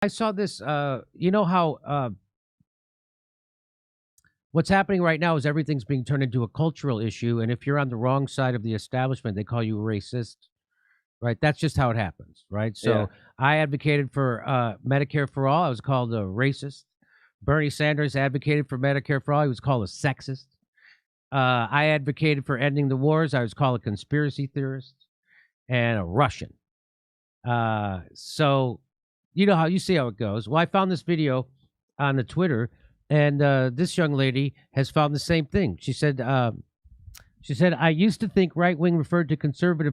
I saw this, you know how, what's happening right now is everything's being turned into a cultural issue, and if you're on the wrong side of the establishment, they call you a racist, right? That's just how it happens, right? Yeah. So I advocated for Medicare for all. I was called a racist. Bernie Sanders advocated for Medicare for all. He was called a sexist. I advocated for ending the wars. I was called a conspiracy theorist and a Russian. So you know how you see how it goes. Well, I found this video on the Twitter, and this young lady has found the same thing. She said, I used to think right wing referred to conservative.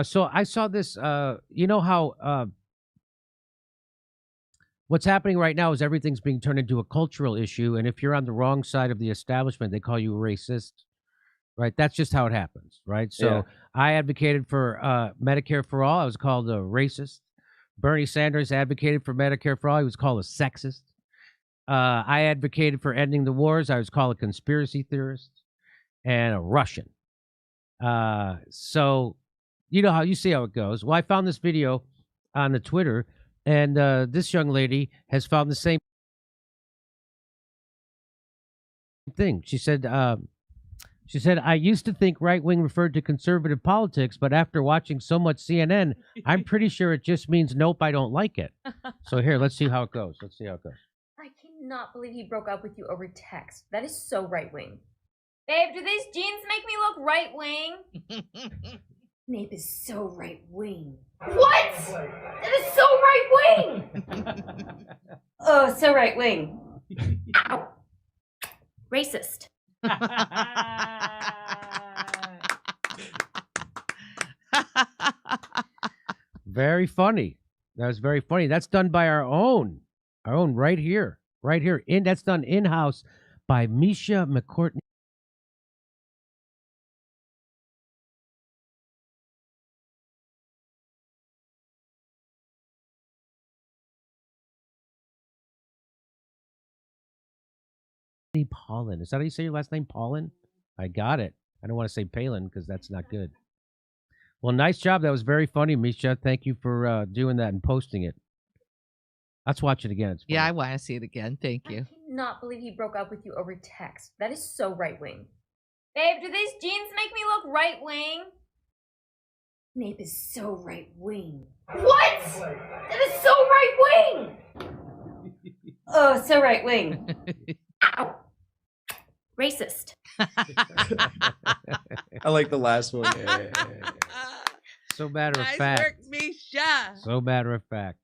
So I saw this. You know how what's happening right now is everything's being turned into a cultural issue, and if you're on the wrong side of the establishment, they call you a racist, right? That's just how it happens, right? So Yeah. I advocated for Medicare for all. I was called a racist. Bernie Sanders advocated for Medicare for all. He was called a sexist. I advocated for ending the wars. I was called a conspiracy theorist and a Russian. So you know how you see how it goes. Well, I found this video on the Twitter, and this young lady has found the same thing. She said, I used to think right wing referred to conservative politics, but after watching so much CNN, I'm pretty sure it just means nope, I don't like it. So here, let's see how it goes. Let's see how it goes. I cannot believe he broke up with you over text. That is so right wing. Babe, do these jeans make me look right wing? Nape is so right wing. What? That is so right wing! Oh, so right wing. Ow. Racist. Very funny. That was very funny. That's done by our own right here. That's done in house by Misha McCourtney. Paulin. Is that how you say your last name, Paulin? I got it. I don't want to say Palin because that's not good. Well, nice job. That was very funny, Misha. Thank you for doing that and posting it. Let's watch it again. It's funny. Yeah, I want to see it again. Thank you. I cannot believe he broke up with you over text. That is so right wing. Babe, do these jeans make me look right wing? Nape is so right wing. What? That is so right wing! Oh, so right wing. Ow. Racist. I like the last one. So matter of Nice fact. work, Misha. So matter of fact.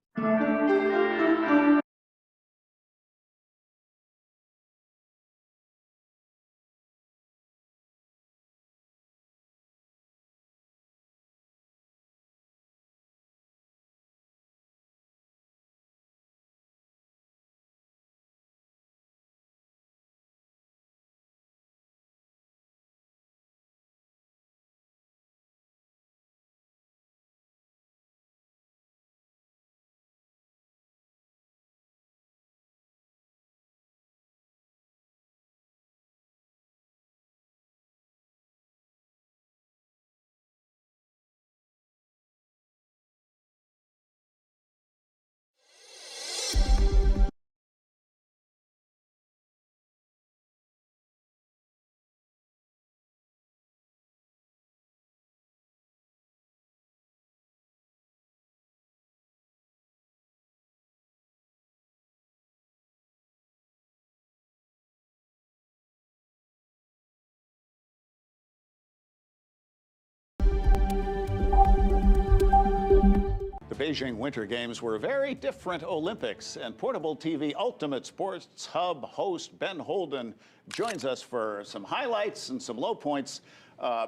Beijing Winter Games were very different Olympics, and Portable TV Ultimate Sports Hub host Ben Holden joins us for some highlights and some low points.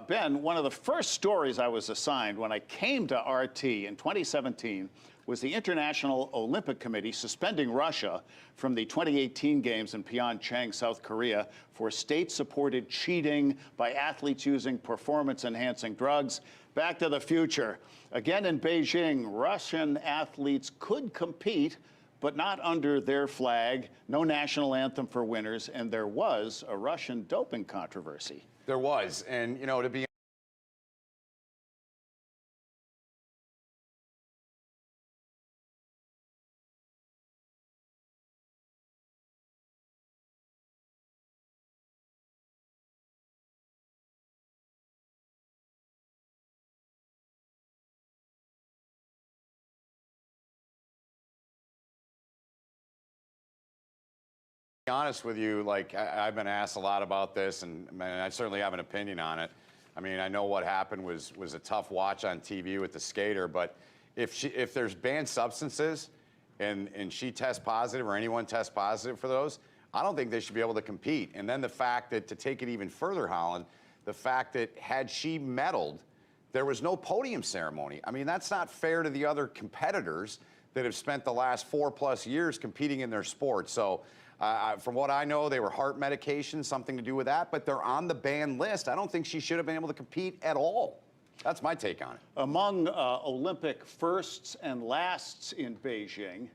Ben, one of the first stories I was assigned when I came to RT in 2017 was the International Olympic Committee suspending Russia from the 2018 Games in Pyeongchang, South Korea, for state-supported cheating by athletes using performance-enhancing drugs. Back to the future. Again in Beijing, Russian athletes could compete, but not under their flag. No national anthem for winners, and there was a Russian doping controversy. There was, and you know, to be honest with you, like I've been asked a lot about this, and I certainly have an opinion on it. I mean, I know what happened was a tough watch on TV with the skater, but if there's banned substances and she tests positive or anyone tests positive for those, I don't think they should be able to compete. And then the fact that, to take it even further, Holland, the fact that had she medaled, there was no podium ceremony. I mean, that's not fair to the other competitors that have spent the last 4+ years competing in their sport. So from what I know, they were heart medications, something to do with that, but they're on the banned list. I don't think she should have been able to compete at all. That's my take on it. Among Olympic firsts and lasts in Beijing,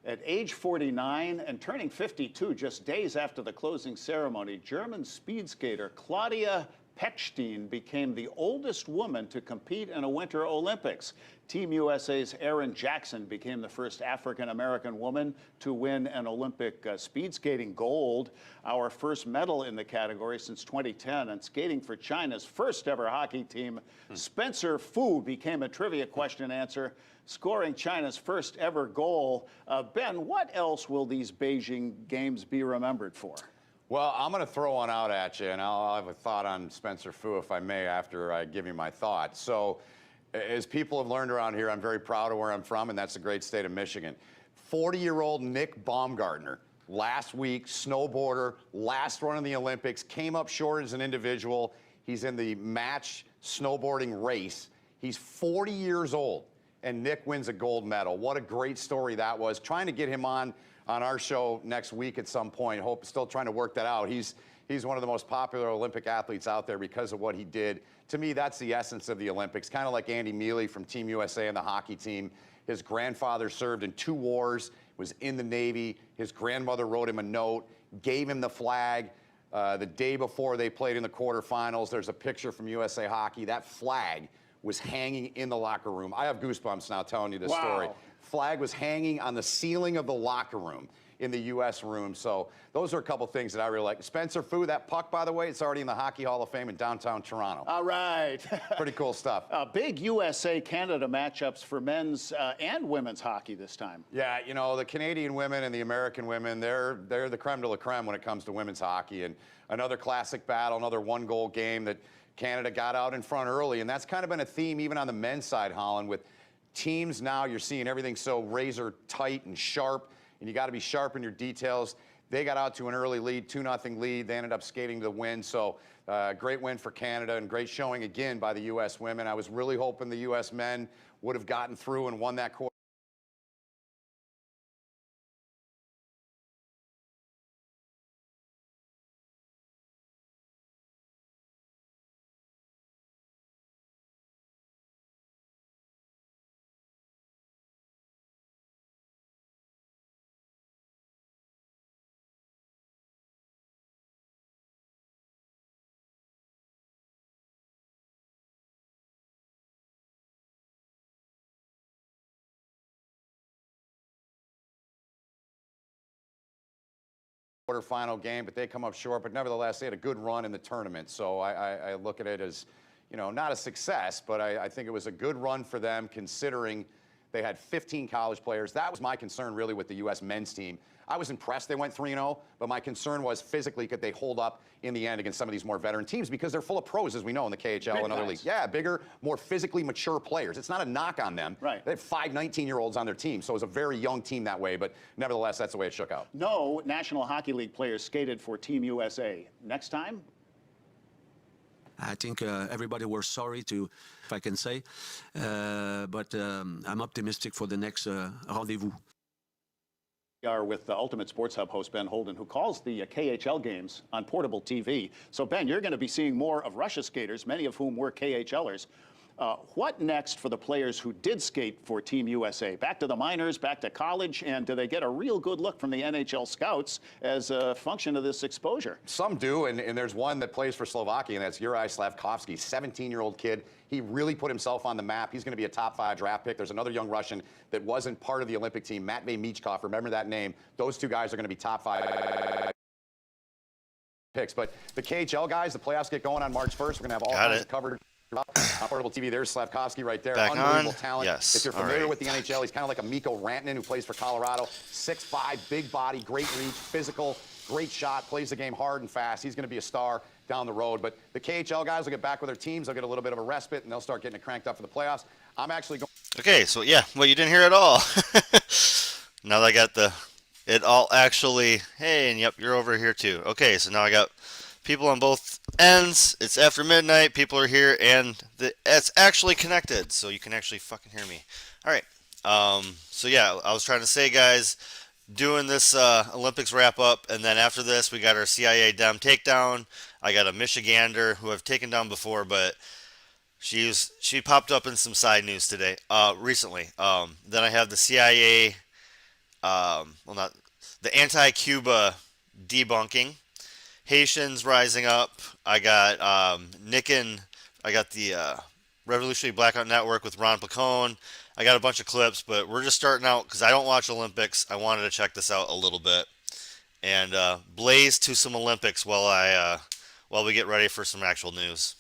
at age 49 and turning 52 just days after the closing ceremony, German speed skater Claudia Pechstein became the oldest woman to compete in a Winter Olympics. Team USA's Erin Jackson became the first African-American woman to win an Olympic speed skating gold, our first medal in the category since 2010, and skating for China's first ever hockey team. Spencer Fu became a trivia question answer, scoring China's first ever goal. Ben, what else will these Beijing Games be remembered for? Well, I'm going to throw one out at you, and I'll have a thought on Spencer Fu, if I may, after I give you my thought. So, as people have learned around here, I'm very proud of where I'm from, and that's the great state of Michigan. 40-year-old Nick Baumgartner, last week, snowboarder, last run in the Olympics, came up short as an individual. He's in the match snowboarding race. He's 40 years old, and Nick wins a gold medal. What a great story that was. Trying to get him on our show next week at some point. Still trying to work that out. He's one of the most popular Olympic athletes out there because of what he did. To me, that's the essence of the Olympics. Kind of like Andy Mealy from Team USA and the hockey team. His grandfather served in 2 wars, was in the Navy. His grandmother wrote him a note, gave him the flag. The day before they played in the quarterfinals, there's a picture from USA Hockey. That flag was hanging in the locker room. I have goosebumps now telling you this story. Flag was hanging on the ceiling of the locker room in the U.S. room. So those are a couple things that I really like. Spencer Fu, that puck, by the way, it's already in the Hockey Hall of Fame in downtown Toronto. All right. Pretty cool stuff. Big USA-Canada matchups for men's and women's hockey this time. Yeah, you know, the Canadian women and the American women, they're the creme de la creme when it comes to women's hockey. And another classic battle, another 1-goal game that Canada got out in front early. And that's kind of been a theme even on the men's side, Holland, with teams now. You're seeing everything so razor tight and sharp, and you got to be sharp in your details. They got out to an early lead, 2-0 lead. They ended up skating to the win. So great win for Canada and great showing again by the U.S. women. I was really hoping the U.S. men would have gotten through and won that quarter. Quarterfinal game, but they come up short. But nevertheless, they had a good run in the tournament. So I look at it as, you know, not a success, but I think it was a good run for them considering They had 15 college players. That was my concern really with the U.S. men's team. I was impressed they went 3-0, but my concern was physically could they hold up in the end against some of these more veteran teams because they're full of pros, as we know, in the KHL and other leagues. Yeah, bigger, more physically mature players. It's not a knock on them. Right. They have 5 19-year-olds on their team, so it was a very young team that way, but nevertheless, that's the way it shook out. No National Hockey League players skated for Team USA. Next time? I think everybody were sorry to, if I can say, but I'm optimistic for the next rendezvous. We are with the Ultimate Sports Hub host Ben Holden, who calls the KHL games on portable TV. So, Ben, you're going to be seeing more of Russia skaters, many of whom were KHLers. What next for the players who did skate for Team USA? Back to the minors, back to college, and do they get a real good look from the NHL scouts as a function of this exposure? Some do, and there's one that plays for Slovakia, and that's Juraj Slavkovsky, 17-year-old kid. He really put himself on the map. He's going to be a top 5 draft pick. There's another young Russian that wasn't part of the Olympic team, Matvey Michkov. Remember that name. Those 2 guys are going to be top 5 picks. But the KHL guys, the playoffs get going on March 1st. We're going to have all kinds of covered on portable TV. There's Slavkovsky right there. Back Unbelievable on. talent. Yes. If you're familiar with the NHL, he's kind of like a Mikko Rantanen who plays for Colorado. 6'5", big body, great reach, physical, great shot, plays the game hard and fast. He's going to be a star down the road. But the KHL guys will get back with their teams. They'll get a little bit of a respite, and they'll start getting it cranked up for the playoffs. I'm actually going. Okay, so yeah, well, you didn't hear it all. Now that I got it all actually, hey, and yep, you're over here too. Okay, so now I got people on both ends. It's after midnight. People are here, and it's actually connected, so you can actually fucking hear me. All right. So yeah, I was trying to say, guys, doing this Olympics wrap up, and then after this, we got our CIA Dem takedown. I got a Michigander who I've taken down before, but she popped up in some side news today, recently. Then I have the CIA, the anti-Cuba debunking. Haitians rising up. I got I got the Revolutionary Blackout Network with Ron Placone. I got a bunch of clips, but we're just starting out because I don't watch Olympics. I wanted to check this out a little bit and blaze to some Olympics while we get ready for some actual news.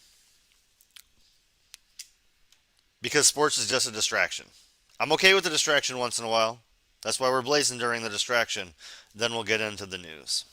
Because sports is just a distraction. I'm okay with the distraction once in a while. That's why we're blazing during the distraction. Then we'll get into the news.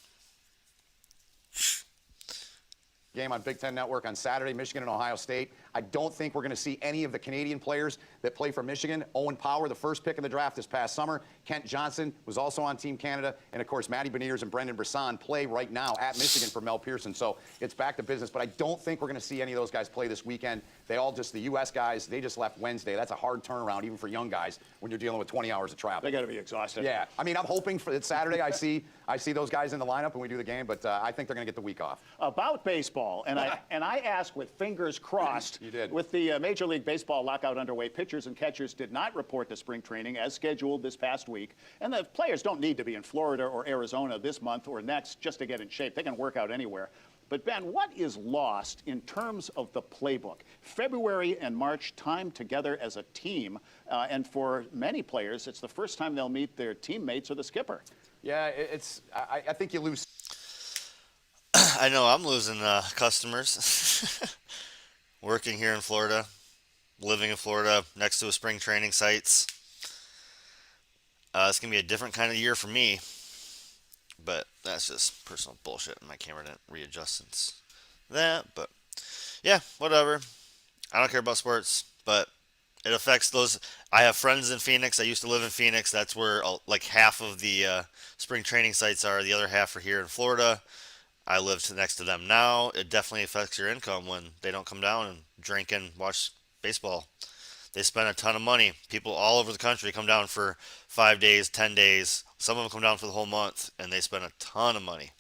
Game on Big Ten Network on Saturday, Michigan and Ohio State. I don't think we're going to see any of the Canadian players that play for Michigan. Owen Power, the first pick in the draft this past summer. Kent Johnson was also on Team Canada. And, of course, Matty Beniers and Brendan Brisson play right now at Michigan for Mel Pearson. So it's back to business. But I don't think we're going to see any of those guys play this weekend. They all just, the U.S. guys, they just left Wednesday. That's a hard turnaround, even for young guys, when you're dealing with 20 hours of travel. They got to be exhausted. Yeah. I mean, I'm hoping for it's Saturday. I see those guys in the lineup when we do the game. But I think they're going to get the week off. About baseball, and I ask with fingers crossed. You did. With the Major League Baseball lockout underway, pitchers and catchers did not report to spring training as scheduled this past week. And the players don't need to be in Florida or Arizona this month or next just to get in shape. They can work out anywhere. But, Ben, what is lost in terms of the playbook? February and March time together as a team, and for many players, it's the first time they'll meet their teammates or the skipper. Yeah, I think you lose. I know I'm losing customers. Working here in Florida, living in Florida next to a spring training sites. It's going to be a different kind of year for me. But that's just personal bullshit, and my camera didn't readjust since that. But yeah, whatever. I don't care about sports, but it affects those. I have friends in Phoenix. I used to live in Phoenix. That's where like half of the spring training sites are. The other half are here in Florida. I live next to them now. It definitely affects your income when they don't come down and drink and watch baseball. They spend a ton of money. People all over the country come down for 5 days, 10 days. Some of them come down for the whole month, and they spend a ton of money.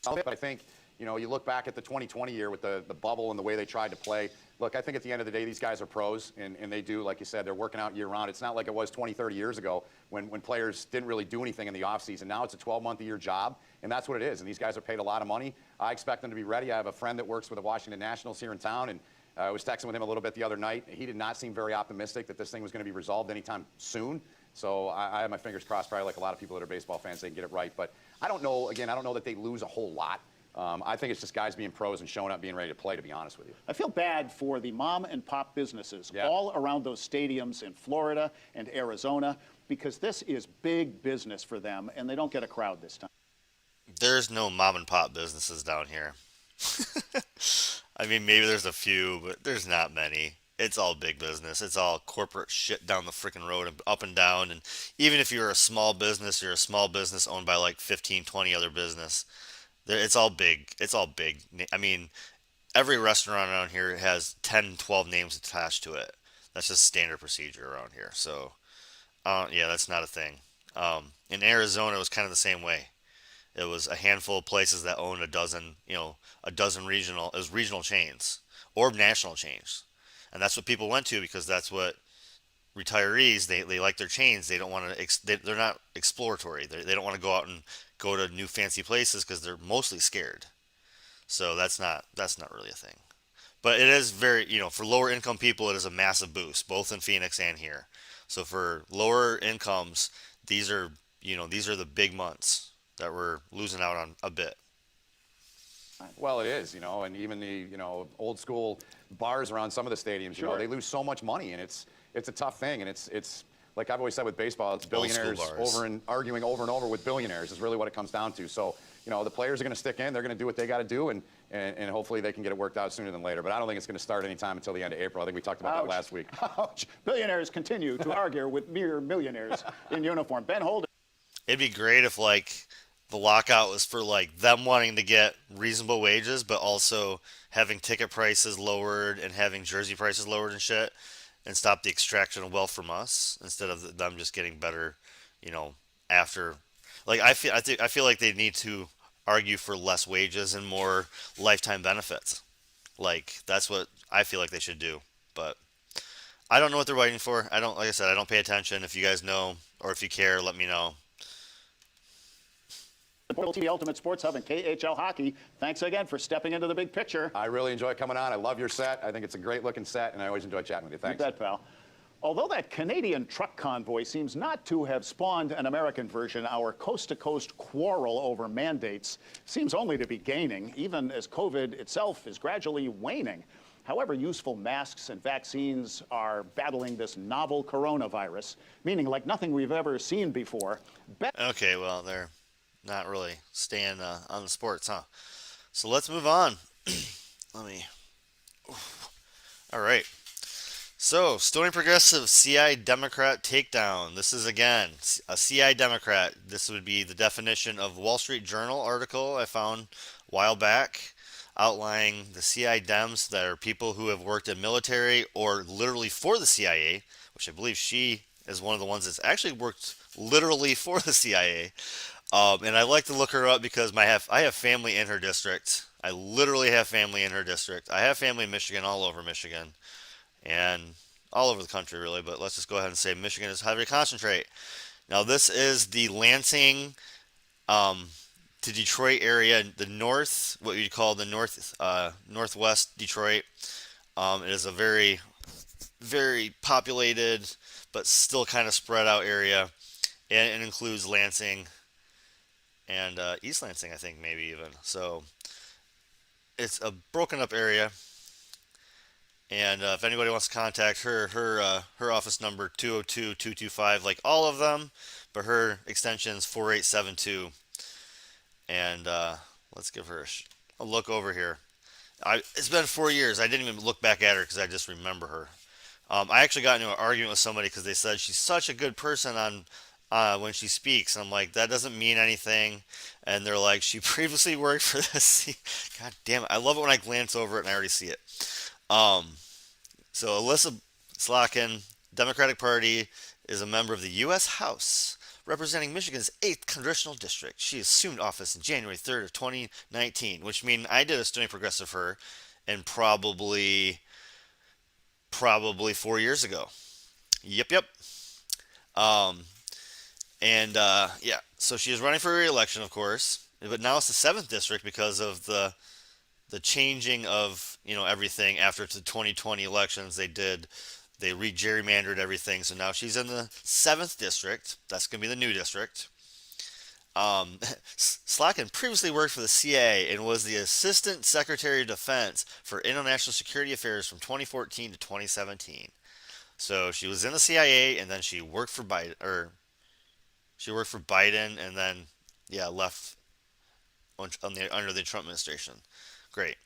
But I think, you look back at the 2020 year with the bubble and the way they tried to play. Look, I think at the end of the day, these guys are pros, and they do, like you said, they're working out year-round. It's not like it was 20, 30 years ago when players didn't really do anything in the offseason. Now it's a 12-month-a-year job, and that's what it is. And these guys are paid a lot of money. I expect them to be ready. I have a friend that works with the Washington Nationals here in town, and I was texting with him a little bit the other night. He did not seem very optimistic that this thing was going to be resolved anytime soon. So I have my fingers crossed, probably like a lot of people that are baseball fans, they can get it right. But I don't know, again, I don't know that they lose a whole lot I think it's just guys being pros and showing up, being ready to play, to be honest with you. I feel bad for the mom and pop businesses Yeah. all around those stadiums in Florida and Arizona, because this is big business for them, and they don't get a crowd this time. There's no mom and pop businesses down here. I mean, maybe there's a few, but there's not many. It's all big business. It's all corporate shit down the freaking road and up and down. And even if you're a small business, you're a small business owned by like 15, 20 other business. It's all big. It's all big. I mean, every restaurant around here has 10, 12 names attached to it. That's just standard procedure around here. So, yeah, that's not a thing. In Arizona, it was kind of the same way. It was a handful of places that owned a dozen, regional chains or national chains. And that's what people went to because that's what retirees, they like their chains. They don't want to, they're not exploratory. They don't want to go out and go to new fancy places because they're mostly scared. So that's not really a thing. But it is very, for lower income people, it is a massive boost, both in Phoenix and here. So for lower incomes, these are the big months that we're losing out on a bit. Well, it is, and even the, old school bars around some of the stadiums, Sure. They lose so much money, and it's a tough thing, and it's like I've always said with baseball, it's Old school billionaires bars. arguing over and over with billionaires is really what it comes down to. So, the players are going to stick in, they're going to do what they got to do, and hopefully they can get it worked out sooner than later. But I don't think it's going to start anytime until the end of April. I think we talked about that last week. Ouch. Billionaires continue to argue with mere millionaires in uniform. Ben Holden. It'd be great if like the lockout was for like them wanting to get reasonable wages, but also having ticket prices lowered and having jersey prices lowered and shit, and stop the extraction of wealth from us instead of them just getting better, after. Like I feel like they need to argue for less wages and more lifetime benefits. Like that's what I feel like they should do. But I don't know what they're waiting for. Like I said, I don't pay attention. If you guys know or if you care, let me know. Portable TV Ultimate Sports Hub and KHL Hockey. Thanks again for stepping into the big picture. I really enjoy coming on. I love your set. I think it's a great looking set, and I always enjoy chatting with you. Thanks. You bet, pal. Although that Canadian truck convoy seems not to have spawned an American version, our coast-to-coast quarrel over mandates seems only to be gaining, even as COVID itself is gradually waning. However, useful masks and vaccines are battling this novel coronavirus, meaning like nothing we've ever seen before. Okay, well, they're not really staying on the sports, huh? So let's move on. All right. So, Stony Progressive CI Democrat takedown. This is, again, a CI Democrat. This would be the definition of Wall Street Journal article I found a while back outlining the CI Dems that are people who have worked in military or literally for the CIA, which I believe she is one of the ones that's actually worked literally for the CIA. And I like to look her up because I have family in her district. I literally have family in her district. I have family in Michigan, all over Michigan, and all over the country, really. But let's just go ahead and say Michigan is how to concentrate. Now, this is the Lansing to Detroit area, the north, what you'd call the northwest Detroit. It is a very, very populated, but still kind of spread out area, and it includes Lansing and East Lansing, I think, maybe even. So it's a broken up area. And if anybody wants to contact her, her office number 202-225, like all of them, but her extension is 4872. And let's give her a look over here. It's been 4 years. I didn't even look back at her because I just remember her. I actually got into an argument with somebody because they said she's such a good person on when she speaks. I'm like, that doesn't mean anything. And they're like, she previously worked for this. God damn it. I love it when I glance over it and I already see it. So Elissa Slotkin, Democratic Party, is a member of the U.S. House, representing Michigan's 8th Congressional District. She assumed office on January 3rd of 2019, which means I did a Stony Progressive for her, and probably 4 years ago. Yep. Yeah, so she is running for re-election, of course, but now it's the 7th district because of the changing of everything after the 2020 elections. They re-gerrymandered everything, so now she's in the 7th district. That's gonna be the new district. Slotkin previously worked for the CIA and was the Assistant Secretary of Defense for International Security Affairs from 2014 to 2017. So she was in the CIA and then she worked for Biden, and then left under the Trump administration. Great.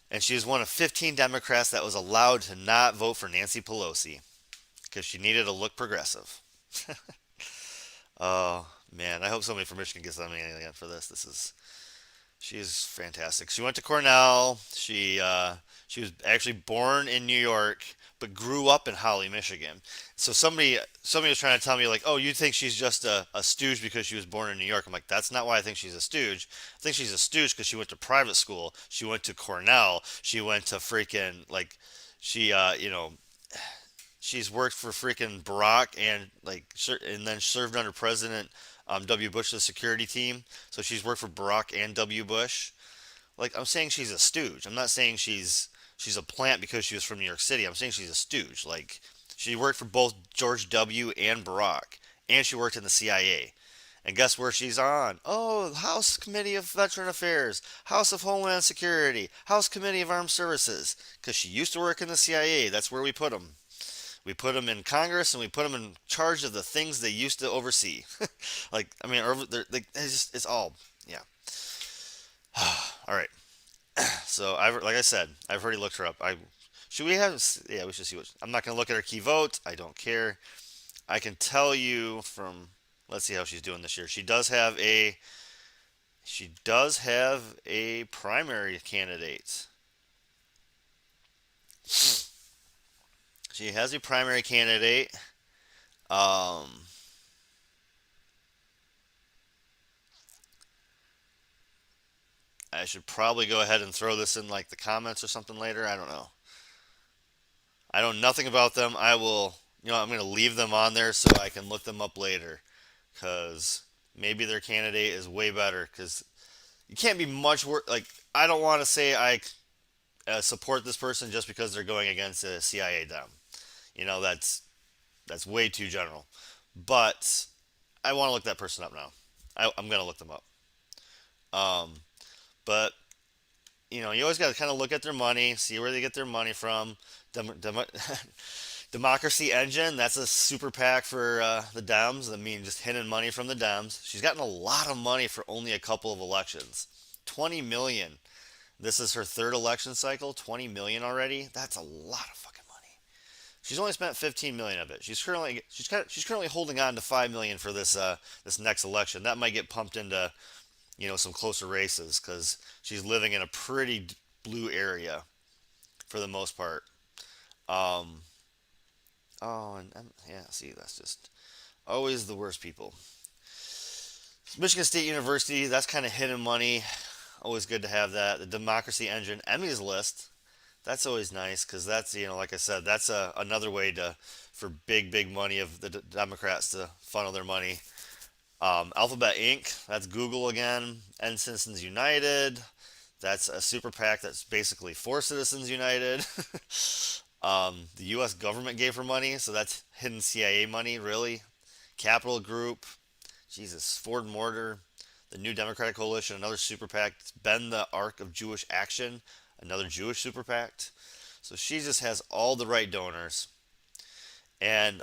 And she was one of 15 Democrats that was allowed to not vote for Nancy Pelosi because she needed to look progressive. Oh man, I hope somebody from Michigan gets on me again for this. She's fantastic. She went to Cornell. She was actually born in New York, but grew up in Holly, Michigan. So somebody was trying to tell me like, oh, you think she's just a stooge because she was born in New York? I'm like, that's not why I think she's a stooge. I think she's a stooge because she went to private school. She went to Cornell. She went to freaking like, she she's worked for freaking Barack and then served under President W. Bush's security team. So she's worked for Barack and W. Bush. Like I'm saying, she's a stooge. I'm not saying she's a plant because she was from New York City. I'm saying she's a stooge. Like she worked for both George W. and Barack, and she worked in the CIA. And guess where she's on? Oh, House Committee of Veteran Affairs, House of Homeland Security, House Committee of Armed Services. Because she used to work in the CIA. That's where we put them. We put them in Congress and we put them in charge of the things they used to oversee. It's all, yeah. All right. So like I said, I've already looked her up. Should we have? Yeah, we should see what. I'm not gonna look at her key vote. I don't care. I can tell you from. Let's see how she's doing this year. She does have a primary candidate. She has a primary candidate. I should probably go ahead and throw this in like the comments or something later. I don't know. I know nothing about them. I'm going to leave them on there so I can look them up later. Because maybe their candidate is way better. Because you can't be much worse. Like, I don't want to say I support this person just because they're going against a CIA dem. That's way too general. But I want to look that person up now. I'm going to look them up. But you always got to kind of look at their money, see where they get their money from. Democracy Engine, that's a super PAC for the Dems. I mean, just hidden money from the Dems. She's gotten a lot of money for only a couple of elections. 20 million. This is her third election cycle. 20 million already. That's a lot of fucking money. She's only spent 15 million of it. She's currently holding on to 5 million for this next election. That might get pumped into some closer races because she's living in a pretty blue area for the most part. See, that's just always the worst people. Michigan State University, that's kind of hidden money. Always good to have that. The Democracy Engine, Emmy's List, that's always nice because that's, like I said, that's another way for big money of the Democrats to funnel their money. Alphabet Inc., that's Google again. End Citizens United, that's a super PAC that's basically for Citizens United. The U.S. government gave her money, so that's hidden CIA money, really. Capital Group, Jesus, Ford Mortar, the New Democratic Coalition, another super PAC. It's Bend the Arc of Jewish Action, another Jewish super PAC. So she just has all the right donors. And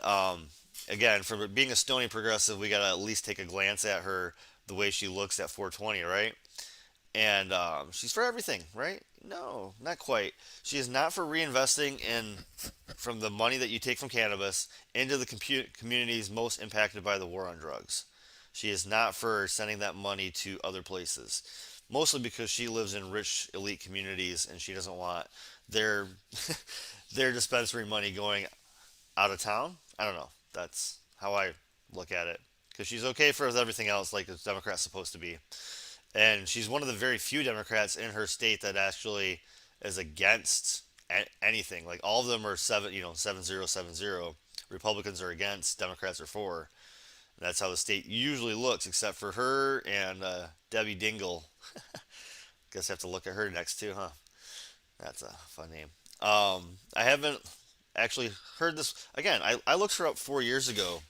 again, for being a stony progressive, we got to at least take a glance at her, the way she looks at 420, right? And she's for everything, right? No, not quite. She is not for reinvesting from the money that you take from cannabis into the communities most impacted by the war on drugs. She is not for sending that money to other places, mostly because she lives in rich elite communities and she doesn't want their their dispensary money going out of town. I don't know. That's how I look at it. Because she's okay for everything else, like a Democrat's supposed to be. And she's one of the very few Democrats in her state that actually is against anything. Like all of them are 7070. Republicans are against, Democrats are for. And that's how the state usually looks, except for her and Debbie Dingle. Guess I have to look at her next too, huh? That's a fun name. I haven't actually heard this again. I looked her up 4 years ago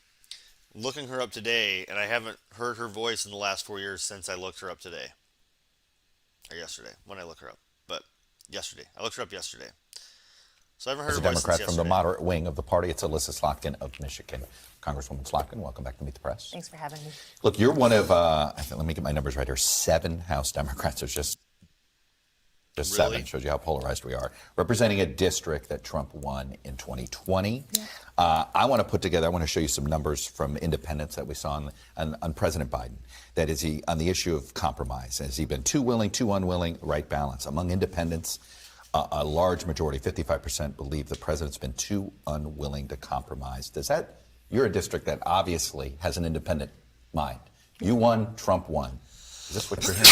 looking her up today, and I haven't heard her voice in the last 4 years since I looked her up today. Or yesterday, when I look her up. But yesterday. I looked her up yesterday. So I haven't heard As a her voice Democrat since from the yesterday. moderate wing of the party, it's Elissa Slotkin of Michigan. Congresswoman Slotkin, welcome back to Meet the Press. Thanks for having me. Look, you're one of, let me get my numbers right here, 7 House Democrats. There's just Really? 7. Shows you how polarized we are. Representing a district that Trump won in 2020. Yeah. I want to show you some numbers from independents that we saw on President Biden. That is, on the issue of compromise. Has he been too willing, too unwilling, right balance? Among independents, a large majority, 55%, believe the president's been too unwilling to compromise. You're a district that obviously has an independent mind. You won, Trump won. Is this what you're hearing?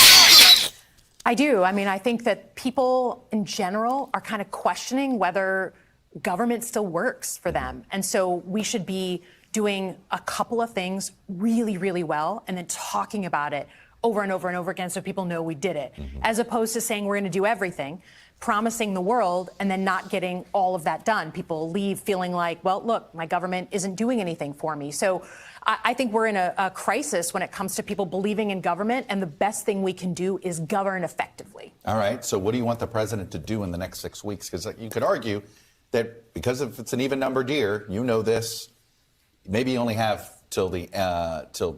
I do. I mean, I think that people in general are kind of questioning whether government still works for them. And so we should be doing a couple of things really, really well and then talking about it over and over and over again so people know we did it, as opposed to saying we're going to do everything, promising the world, and then not getting all of that done. People leave feeling like, well, look, my government isn't doing anything for me. So I think we're in a crisis when it comes to people believing in government, and the best thing we can do is govern effectively. All right. So what do you want the president to do in the next 6 weeks? Because you could argue that because if it's an even numbered year, you know this, maybe you only have till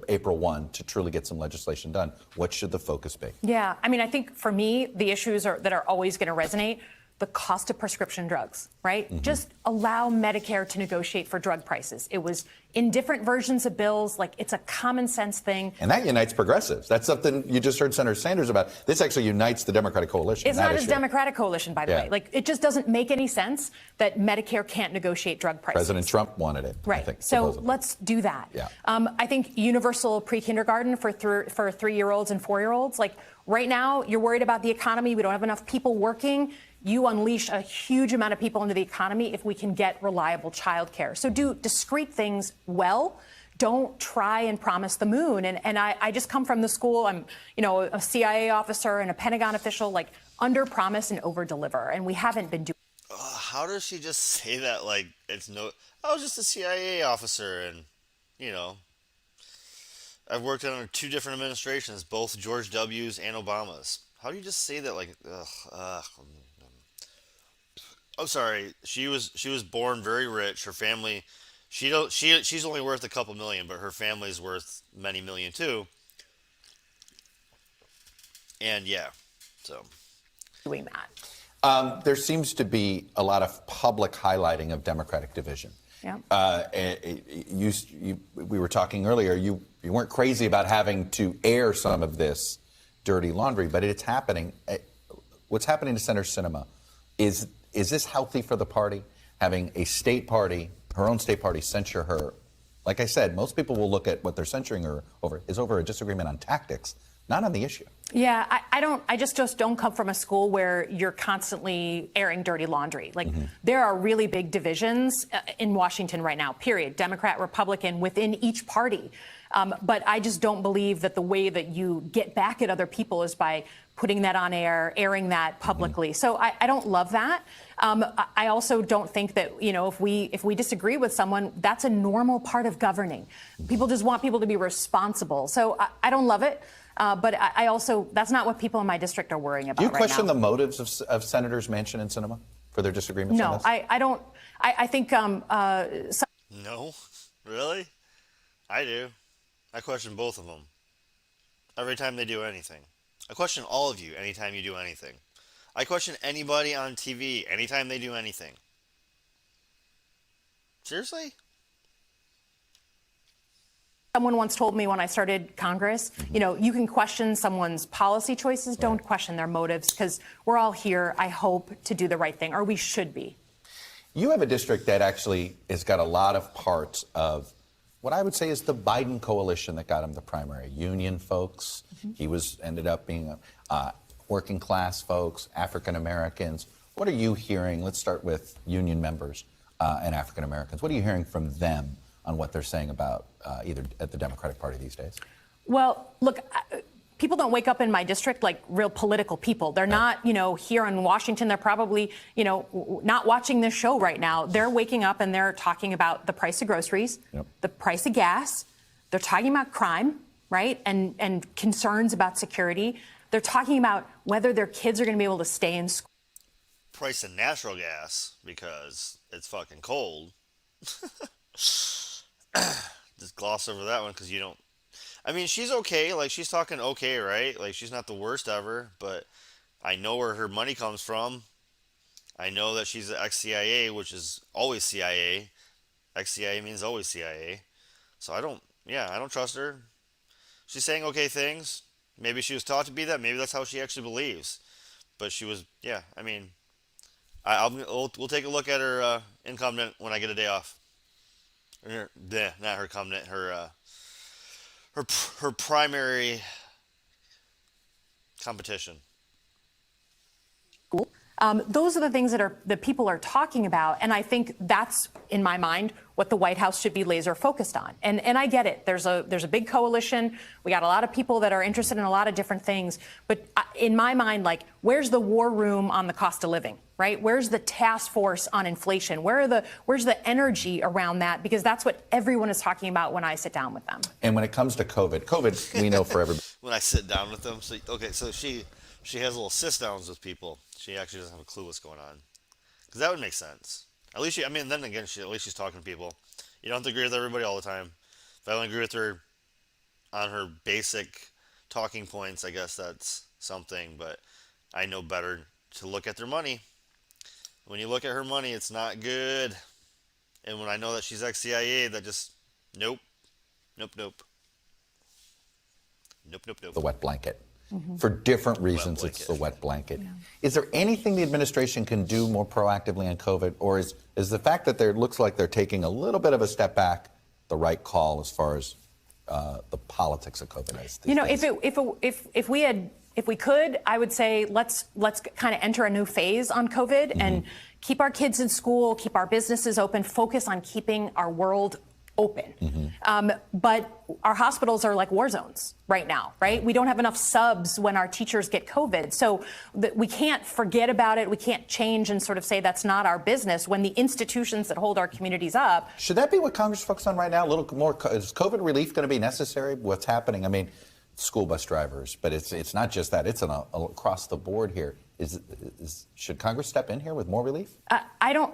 April 1 to truly get some legislation done. What should the focus be? Yeah, I mean, I think for me, the issues that are always going to resonate, the cost of prescription drugs, right? Just allow Medicare to negotiate for drug prices. It was in different versions of bills, like it's a common sense thing. And that unites progressives. That's something you just heard Senator Sanders about. This actually unites the Democratic coalition. It's not a Democratic coalition, by the way. Like, it just doesn't make any sense that Medicare can't negotiate drug prices. President Trump wanted it. Right. I think, so supposedly. let's do that. Yeah. I think universal pre-kindergarten for 3-year-olds and 4-year-olds. Like right now, you're worried about the economy. We don't have enough people working. You unleash a huge amount of people into the economy if we can get reliable childcare. So do discrete things well. Don't try and promise the moon. And I just come from the school. I'm, a CIA officer and a Pentagon official, like under promise and over deliver. And we haven't been doing. How does she just say that like it's no... I was just a CIA officer, and, I've worked under 2 different administrations, both George W.'s and Obama's. How do you just say that like... I'm sorry. She was born very rich. Her family... She's only worth a couple million, but her family's worth many million too. And yeah, so... Doing that. There seems to be a lot of public highlighting of Democratic division. Yeah. We were talking earlier, you weren't crazy about having to air some of this dirty laundry, but it's happening. What's happening to Senator Sinema, is this healthy for the party? Having a state party, her own state party, censure her. Like I said, most people will look at what they're censuring her over is over a disagreement on tactics, not on the issue. Yeah, I just don't come from a school where you're constantly airing dirty laundry. Like there are really big divisions in Washington right now, period. Democrat, Republican, within each party. But I just don't believe that the way that you get back at other people is by putting that on air, airing that publicly. So I don't love that. I also don't think that, if we disagree with someone, that's a normal part of governing. People just want people to be responsible. So I don't love it. But I also, that's not what people in my district are worrying about. Do you right question now. the motives of Senators Manchin and Sinema for their disagreements on No, this? I don't. I think. No? Really? I do. I question both of them. Every time they do anything. I question all of you anytime you do anything. I question anybody on TV anytime they do anything. Seriously? Someone once told me when I started Congress, you can question someone's policy choices, don't question their motives, because we're all here, I hope, to do the right thing, or we should be. You have a district that actually has got a lot of parts of what I would say is the Biden coalition that got him the primary. Union folks, he ended up being working class folks, African Americans. What are you hearing? Let's start with union members and African Americans. What are you hearing from them on what they're saying about either at the Democratic Party these days? Well, look, people don't wake up in my district like real political people. They're not, here in Washington. They're probably, not watching this show right now. They're waking up and they're talking about the price of groceries, the price of gas, They're talking about crime, right? And concerns about security. They're talking about whether their kids are going to be able to stay in school. Price of natural gas because it's fucking cold. Just gloss over that one because you don't. I mean, she's okay. Like, she's talking okay, right? Like, she's not the worst ever, but I know where her money comes from. I know that she's ex-CIA, which is always CIA. Ex-CIA means always CIA. So I don't trust her. She's saying okay things. Maybe she was taught to be that. Maybe that's how she actually believes. But she was, yeah, I mean, we'll take a look at her incumbent when I get a day off. Not her incumbent, her primary competition. Those are the things that people are talking about, and I think that's, in my mind, what the White House should be laser focused on. And I get it. There's a big coalition. We got a lot of people that are interested in a lot of different things. But in my mind, like, where's the war room on the cost of living, right? Where's the task force on inflation? Where's the energy around that? Because that's what everyone is talking about when I sit down with them. And when it comes to COVID, we know for everybody. When I sit down with them, so she has little sit-downs with people. She actually doesn't have a clue what's going on. Because that would make sense. At least then again, at least she's talking to people. You don't have to agree with everybody all the time. If I don't agree with her on her basic talking points, I guess that's something. But I know better to look at their money. When you look at her money, it's not good. And when I know that she's ex-CIA, that just, nope. Nope. The wet blanket. For different reasons, it's the wet blanket. Yeah. Is there anything the administration can do more proactively on COVID, or is the fact that it looks like they're taking a little bit of a step back the right call as far as the politics of COVID is? You know, if we could, I would say let's kind of enter a new phase on COVID and keep our kids in school, keep our businesses open, focus on keeping our world open. But our hospitals are like war zones right now, right? We don't have enough subs when our teachers get COVID. So we can't forget about it. We can't change and sort of say that's not our business when the institutions that hold our communities up. Should that be what Congress is focused on right now? A little more, is COVID relief going to be necessary? What's happening? I mean, school bus drivers, but it's not just that. It's across the board here. Should Congress step in here with more relief? I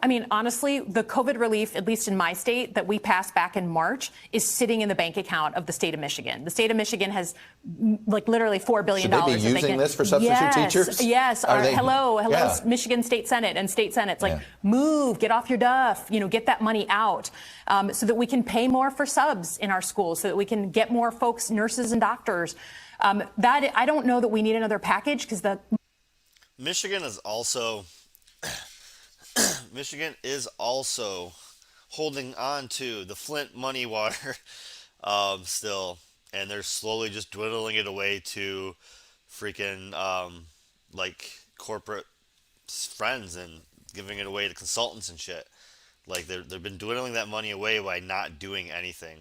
mean, honestly, the COVID relief, at least in my state, that we passed back in March, is sitting in the bank account of the state of Michigan. The state of Michigan has like literally $4 billion. Should they be using this for substitute teachers? Yes. Hello, yeah. Michigan State Senate and state senates. Like, move, get off your duff, get that money out so that we can pay more for subs in our schools, so that we can get more folks, nurses and doctors. That I don't know that we need another package because the Michigan is also holding on to the Flint money water still, and they're slowly just dwindling it away to freaking like corporate friends and giving it away to consultants and shit. Like they've been dwindling that money away by not doing anything.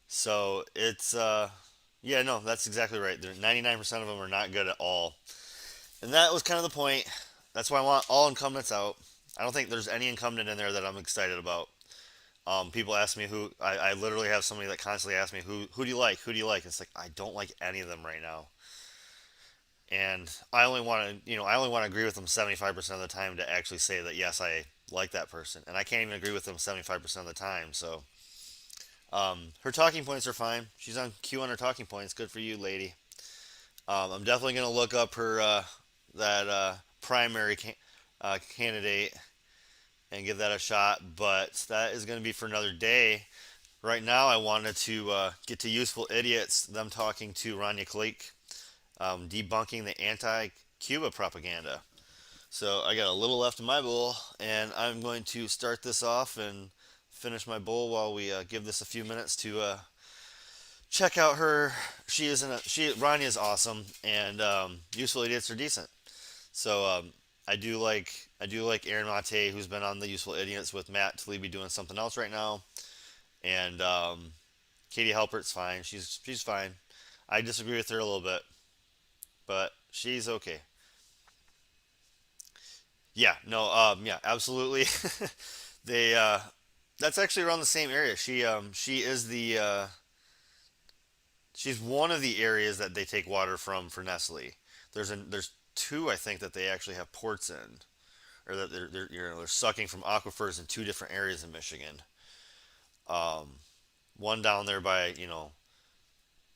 So it's that's exactly right. 99% of them are not good at all. And that was kind of the point. That's why I want all incumbents out. I don't think there's any incumbent in there that I'm excited about. People ask me who. I literally have somebody that constantly asks me who do you like? Who do you like? It's like I don't like any of them right now. And I only want to agree with them 75% of the time to actually say that yes, I like that person. And I can't even agree with them 75% of the time. So her talking points are fine. She's on cue on her talking points. Good for you, lady. I'm definitely going to look up her that primary candidate and give that a shot, but that is going to be for another day. Right now, I wanted to get to Useful Idiots, them talking to Rania Kalik, debunking the anti-Cuba propaganda. So I got a little left in my bowl, and I'm going to start this off and finish my bowl while we give this a few minutes to check out her. Rania is awesome, and Useful Idiots are decent. So I do like Aaron Mate, who's been on the Useful Idiots with Matt Talibi doing something else right now, and Katie Halpert's fine. She's fine. I disagree with her a little bit, but she's okay. Yeah, no, absolutely. That's actually around the same area. She is the She's one of the areas that they take water from for Nestle. There's two, I think, that they actually have ports in, or that they're sucking from aquifers in two different areas in Michigan. One down there by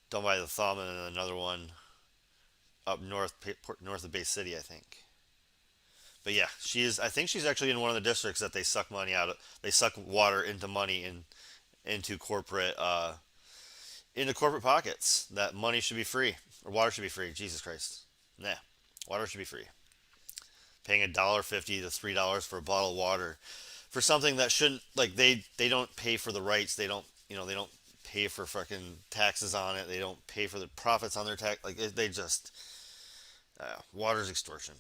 down by the Thumb, and then another one up north of Bay City, I think. But yeah, I think she's actually in one of the districts that they suck money out of. They suck water into money into corporate pockets. That money should be free, or water should be free. Jesus Christ, nah, water should be free. Paying $1.50 to $3 for a bottle of water for something that shouldn't, like, they don't pay for the rights. They don't they don't pay for fucking taxes on it. They don't pay for the profits on their tax. Like, they just water's extortion.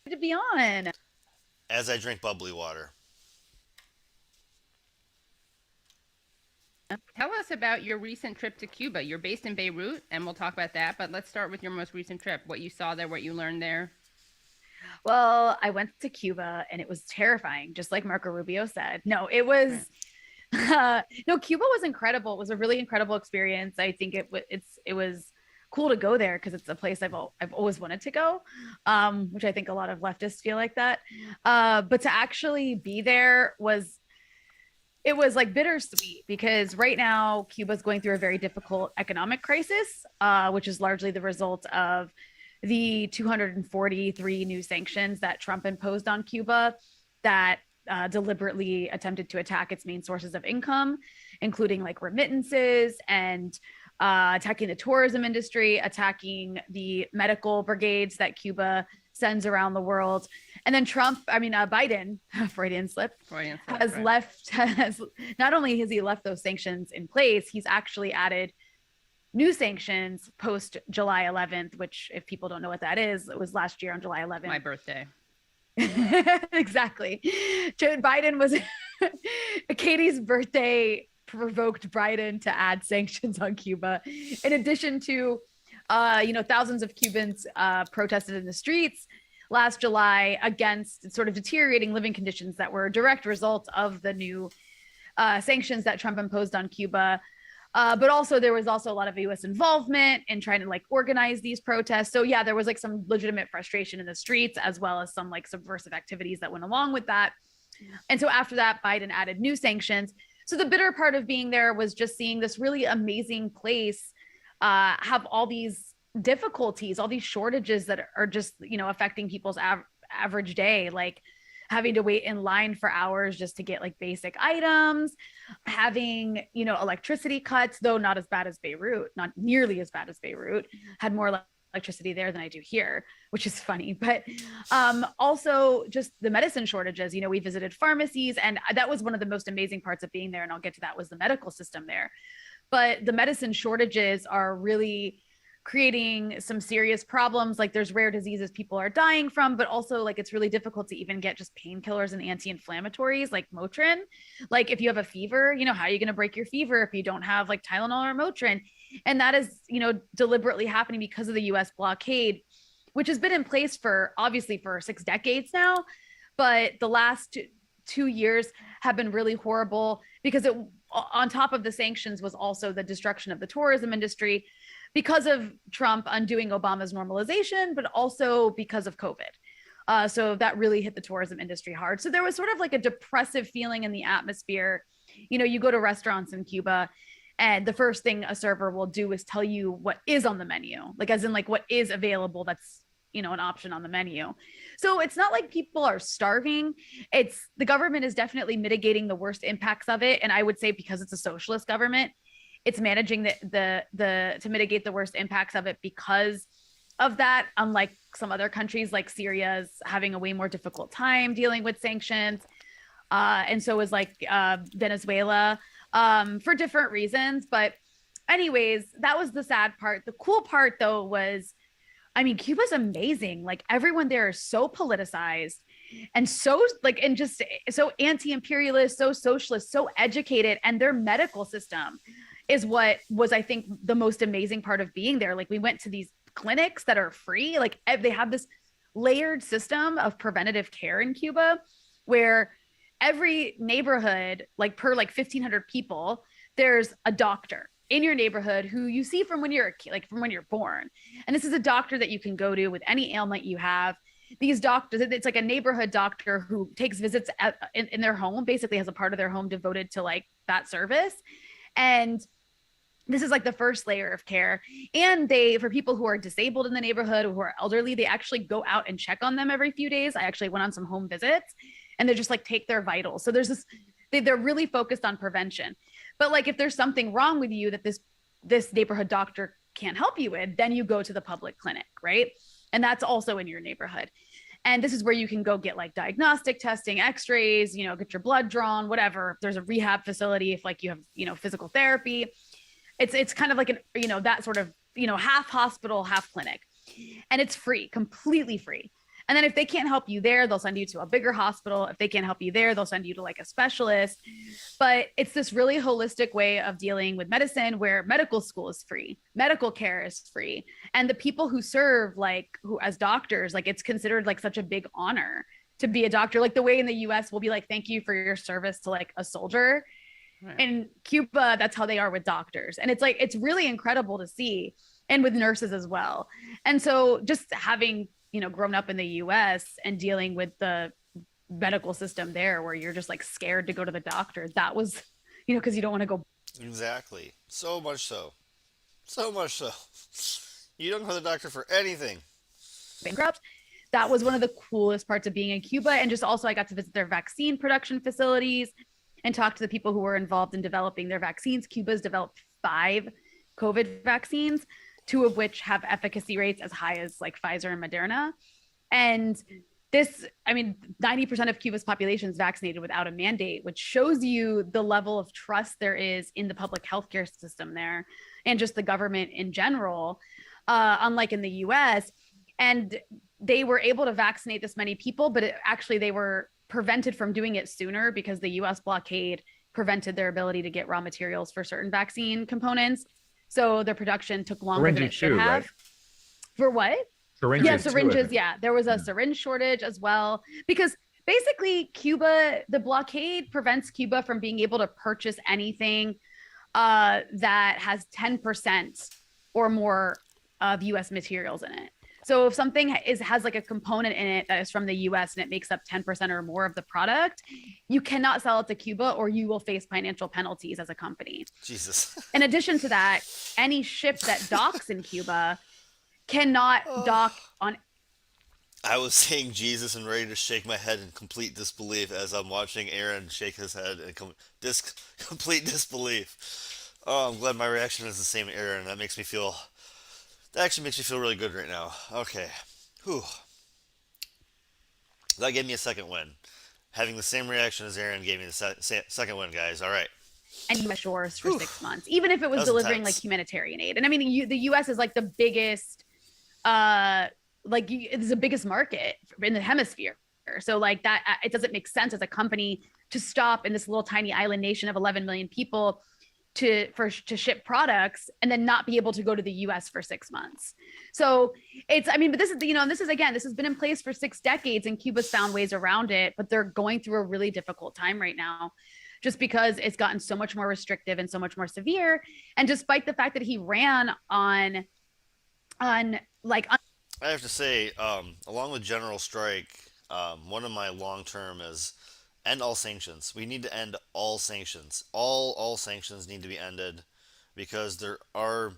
To be on. As I drink bubbly water. Tell us about your recent trip to Cuba. You're based in Beirut, and we'll talk about that, but let's start with your most recent trip. What you saw there, what you learned there. Well, I went to Cuba and it was terrifying, just like Marco Rubio said. No, it was no, Cuba was incredible. It was a really incredible experience. I think it was cool to go there because it's a place I've always wanted to go, which I think a lot of leftists feel like that. But to actually be there was like bittersweet, because right now Cuba's going through a very difficult economic crisis, which is largely the result of the 243 new sanctions that Trump imposed on Cuba that deliberately attempted to attack its main sources of income, including like remittances and attacking the tourism industry, attacking the medical brigades that Cuba sends around the world. And then Biden, Freudian slip, has not only has he left those sanctions in place, he's actually added new sanctions post July 11th, which, if people don't know what that is, it was last year on July 11th. My birthday. Exactly. Joe Biden was Katie's birthday provoked Biden to add sanctions on Cuba. In addition to, thousands of Cubans protested in the streets last July against sort of deteriorating living conditions that were a direct result of the new sanctions that Trump imposed on Cuba. But also there was also a lot of U.S. involvement in trying to like organize these protests. So yeah, there was like some legitimate frustration in the streets, as well as some like subversive activities that went along with that. And so after that, Biden added new sanctions. So the bitter part of being there was just seeing this really amazing place have all these difficulties, all these shortages that are just, affecting people's average day, like having to wait in line for hours just to get like basic items, having, electricity cuts, though not as bad as Beirut, not nearly as bad as Beirut, had more electricity there than I do here, which is funny. But also just the medicine shortages. We visited pharmacies, and that was one of the most amazing parts of being there, and I'll get to that, was the medical system there. But the medicine shortages are really creating some serious problems. Like there's rare diseases people are dying from, but also like it's really difficult to even get just painkillers and anti-inflammatories like Motrin. Like if you have a fever, how are you going to break your fever if you don't have like Tylenol or Motrin? And that is, deliberately happening because of the US blockade, which has been in place for 6 decades now. But the last 2 years have been really horrible because on top of the sanctions was also the destruction of the tourism industry, because of Trump undoing Obama's normalization, but also because of COVID. So that really hit the tourism industry hard. So there was sort of like a depressive feeling in the atmosphere. You go to restaurants in Cuba, and the first thing a server will do is tell you what is on the menu, like as in like what is available that's, an option on the menu. So it's not like people are starving. It's the government is definitely mitigating the worst impacts of it. And I would say because it's a socialist government, it's managing to mitigate the worst impacts of it because of that, unlike some other countries like Syria is having a way more difficult time dealing with sanctions. And so is like Venezuela for different reasons. But anyways, that was the sad part. The cool part though was, Cuba's amazing. Like everyone there is so politicized and so like, and just so anti-imperialist, so socialist, so educated, and their medical system is what was, I think, the most amazing part of being there. Like we went to these clinics that are free. Like they have this layered system of preventative care in Cuba where every neighborhood, like per like 1,500 people, there's a doctor. in your neighborhood who you see from when you're from when you're born. And this is a doctor that you can go to with any ailment you have. These doctors, it's like a neighborhood doctor who takes visits in their home, basically has a part of their home devoted to like that service. And this is like the first layer of care. And for people who are disabled in the neighborhood or who are elderly, they actually go out and check on them every few days. I actually went on some home visits and they just like take their vitals. So there's they're really focused on prevention. But like if there's something wrong with you that this neighborhood doctor can't help you with, then you go to the public clinic, right? And that's also in your neighborhood. And this is where you can go get like diagnostic testing, x-rays, get your blood drawn, whatever. If there's a rehab facility, if like you have, physical therapy, it's kind of like that sort of, half hospital, half clinic. And it's free, completely free. And then if they can't help you there, they'll send you to a bigger hospital. If they can't help you there, they'll send you to like a specialist. But it's this really holistic way of dealing with medicine where medical school is free, medical care is free. And the people who serve who as doctors, like it's considered like such a big honor to be a doctor. Like the way in the US we'll be like, thank you for your service to like a soldier. Right. In Cuba, that's how they are with doctors. And it's really incredible to see, and with nurses as well. And so just having grown up in the US and dealing with the medical system there where you're just like scared to go to the doctor, that was, because you don't want to go. Exactly. So much so. You don't go to the doctor for anything. Bankrupt. That was one of the coolest parts of being in Cuba. And just also I got to visit their vaccine production facilities and talk to the people who were involved in developing their vaccines. Cuba's developed 5 COVID vaccines, 2 of which have efficacy rates as high as like Pfizer and Moderna. And 90% of Cuba's population is vaccinated without a mandate, which shows you the level of trust there is in the public healthcare system there and just the government in general, unlike in the US. And they were able to vaccinate this many people, but they were prevented from doing it sooner because the US blockade prevented their ability to get raw materials for certain vaccine components. So their production took longer than it should have. Right? For what? Syringes. Yeah, syringes. Yeah, there was a syringe shortage as well because basically Cuba, the blockade prevents Cuba from being able to purchase anything that has 10% or more of US materials in it. So if something has like a component in it that is from the US and it makes up 10% or more of the product, you cannot sell it to Cuba or you will face financial penalties as a company. Jesus. In addition to that, any ship that docks in Cuba cannot dock on. I was saying Jesus and ready to shake my head in complete disbelief as I'm watching Aaron shake his head in complete disbelief. Oh, I'm glad my reaction is the same, Aaron. That actually makes me feel really good right now. Okay. Whew. That gave me a second win. Having the same reaction as Aaron gave me the second win, guys. All right. And US shores for 6 months, even if it was delivering like humanitarian aid. And I mean, the US is like the biggest, it's the biggest market in the hemisphere. So like that, it doesn't make sense as a company to stop in this little tiny island nation of 11 million people to ship products and then not be able to go to the US for 6 months. So but this has been in place for 6 decades and Cuba's found ways around it, but they're going through a really difficult time right now just because it's gotten so much more restrictive and so much more severe. And despite the fact that he ran I have to say, along with General Strike, one of my long-term is end all sanctions. We need to end all sanctions. All sanctions need to be ended because there are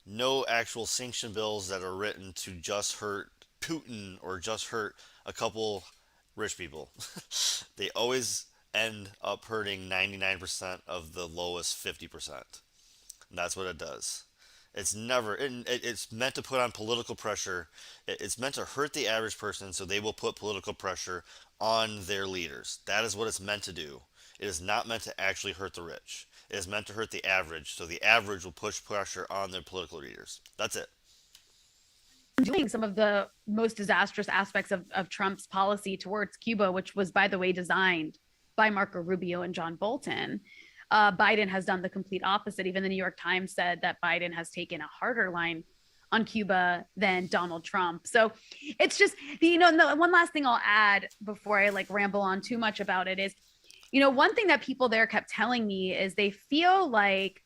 no actual sanction bills that are written to just hurt Putin or just hurt a couple rich people. They always end up hurting 99% of the lowest 50%. And that's what it does. It's never, it's meant to put on political pressure. It's meant to hurt the average person so they will put political pressure on their leaders. That is what it's meant to do. It is not meant to actually hurt the rich. It is meant to hurt the average so the average will push pressure on their political leaders. That's it. Doing some of the most disastrous aspects of Trump's policy towards Cuba, which was, by the way, designed by Marco Rubio and John Bolton. Biden has done the complete opposite. Even the New York Times said that Biden has taken a harder line on Cuba than Donald Trump. So it's just, one last thing I'll add before I ramble on too much about it is, one thing that people there kept telling me is they feel like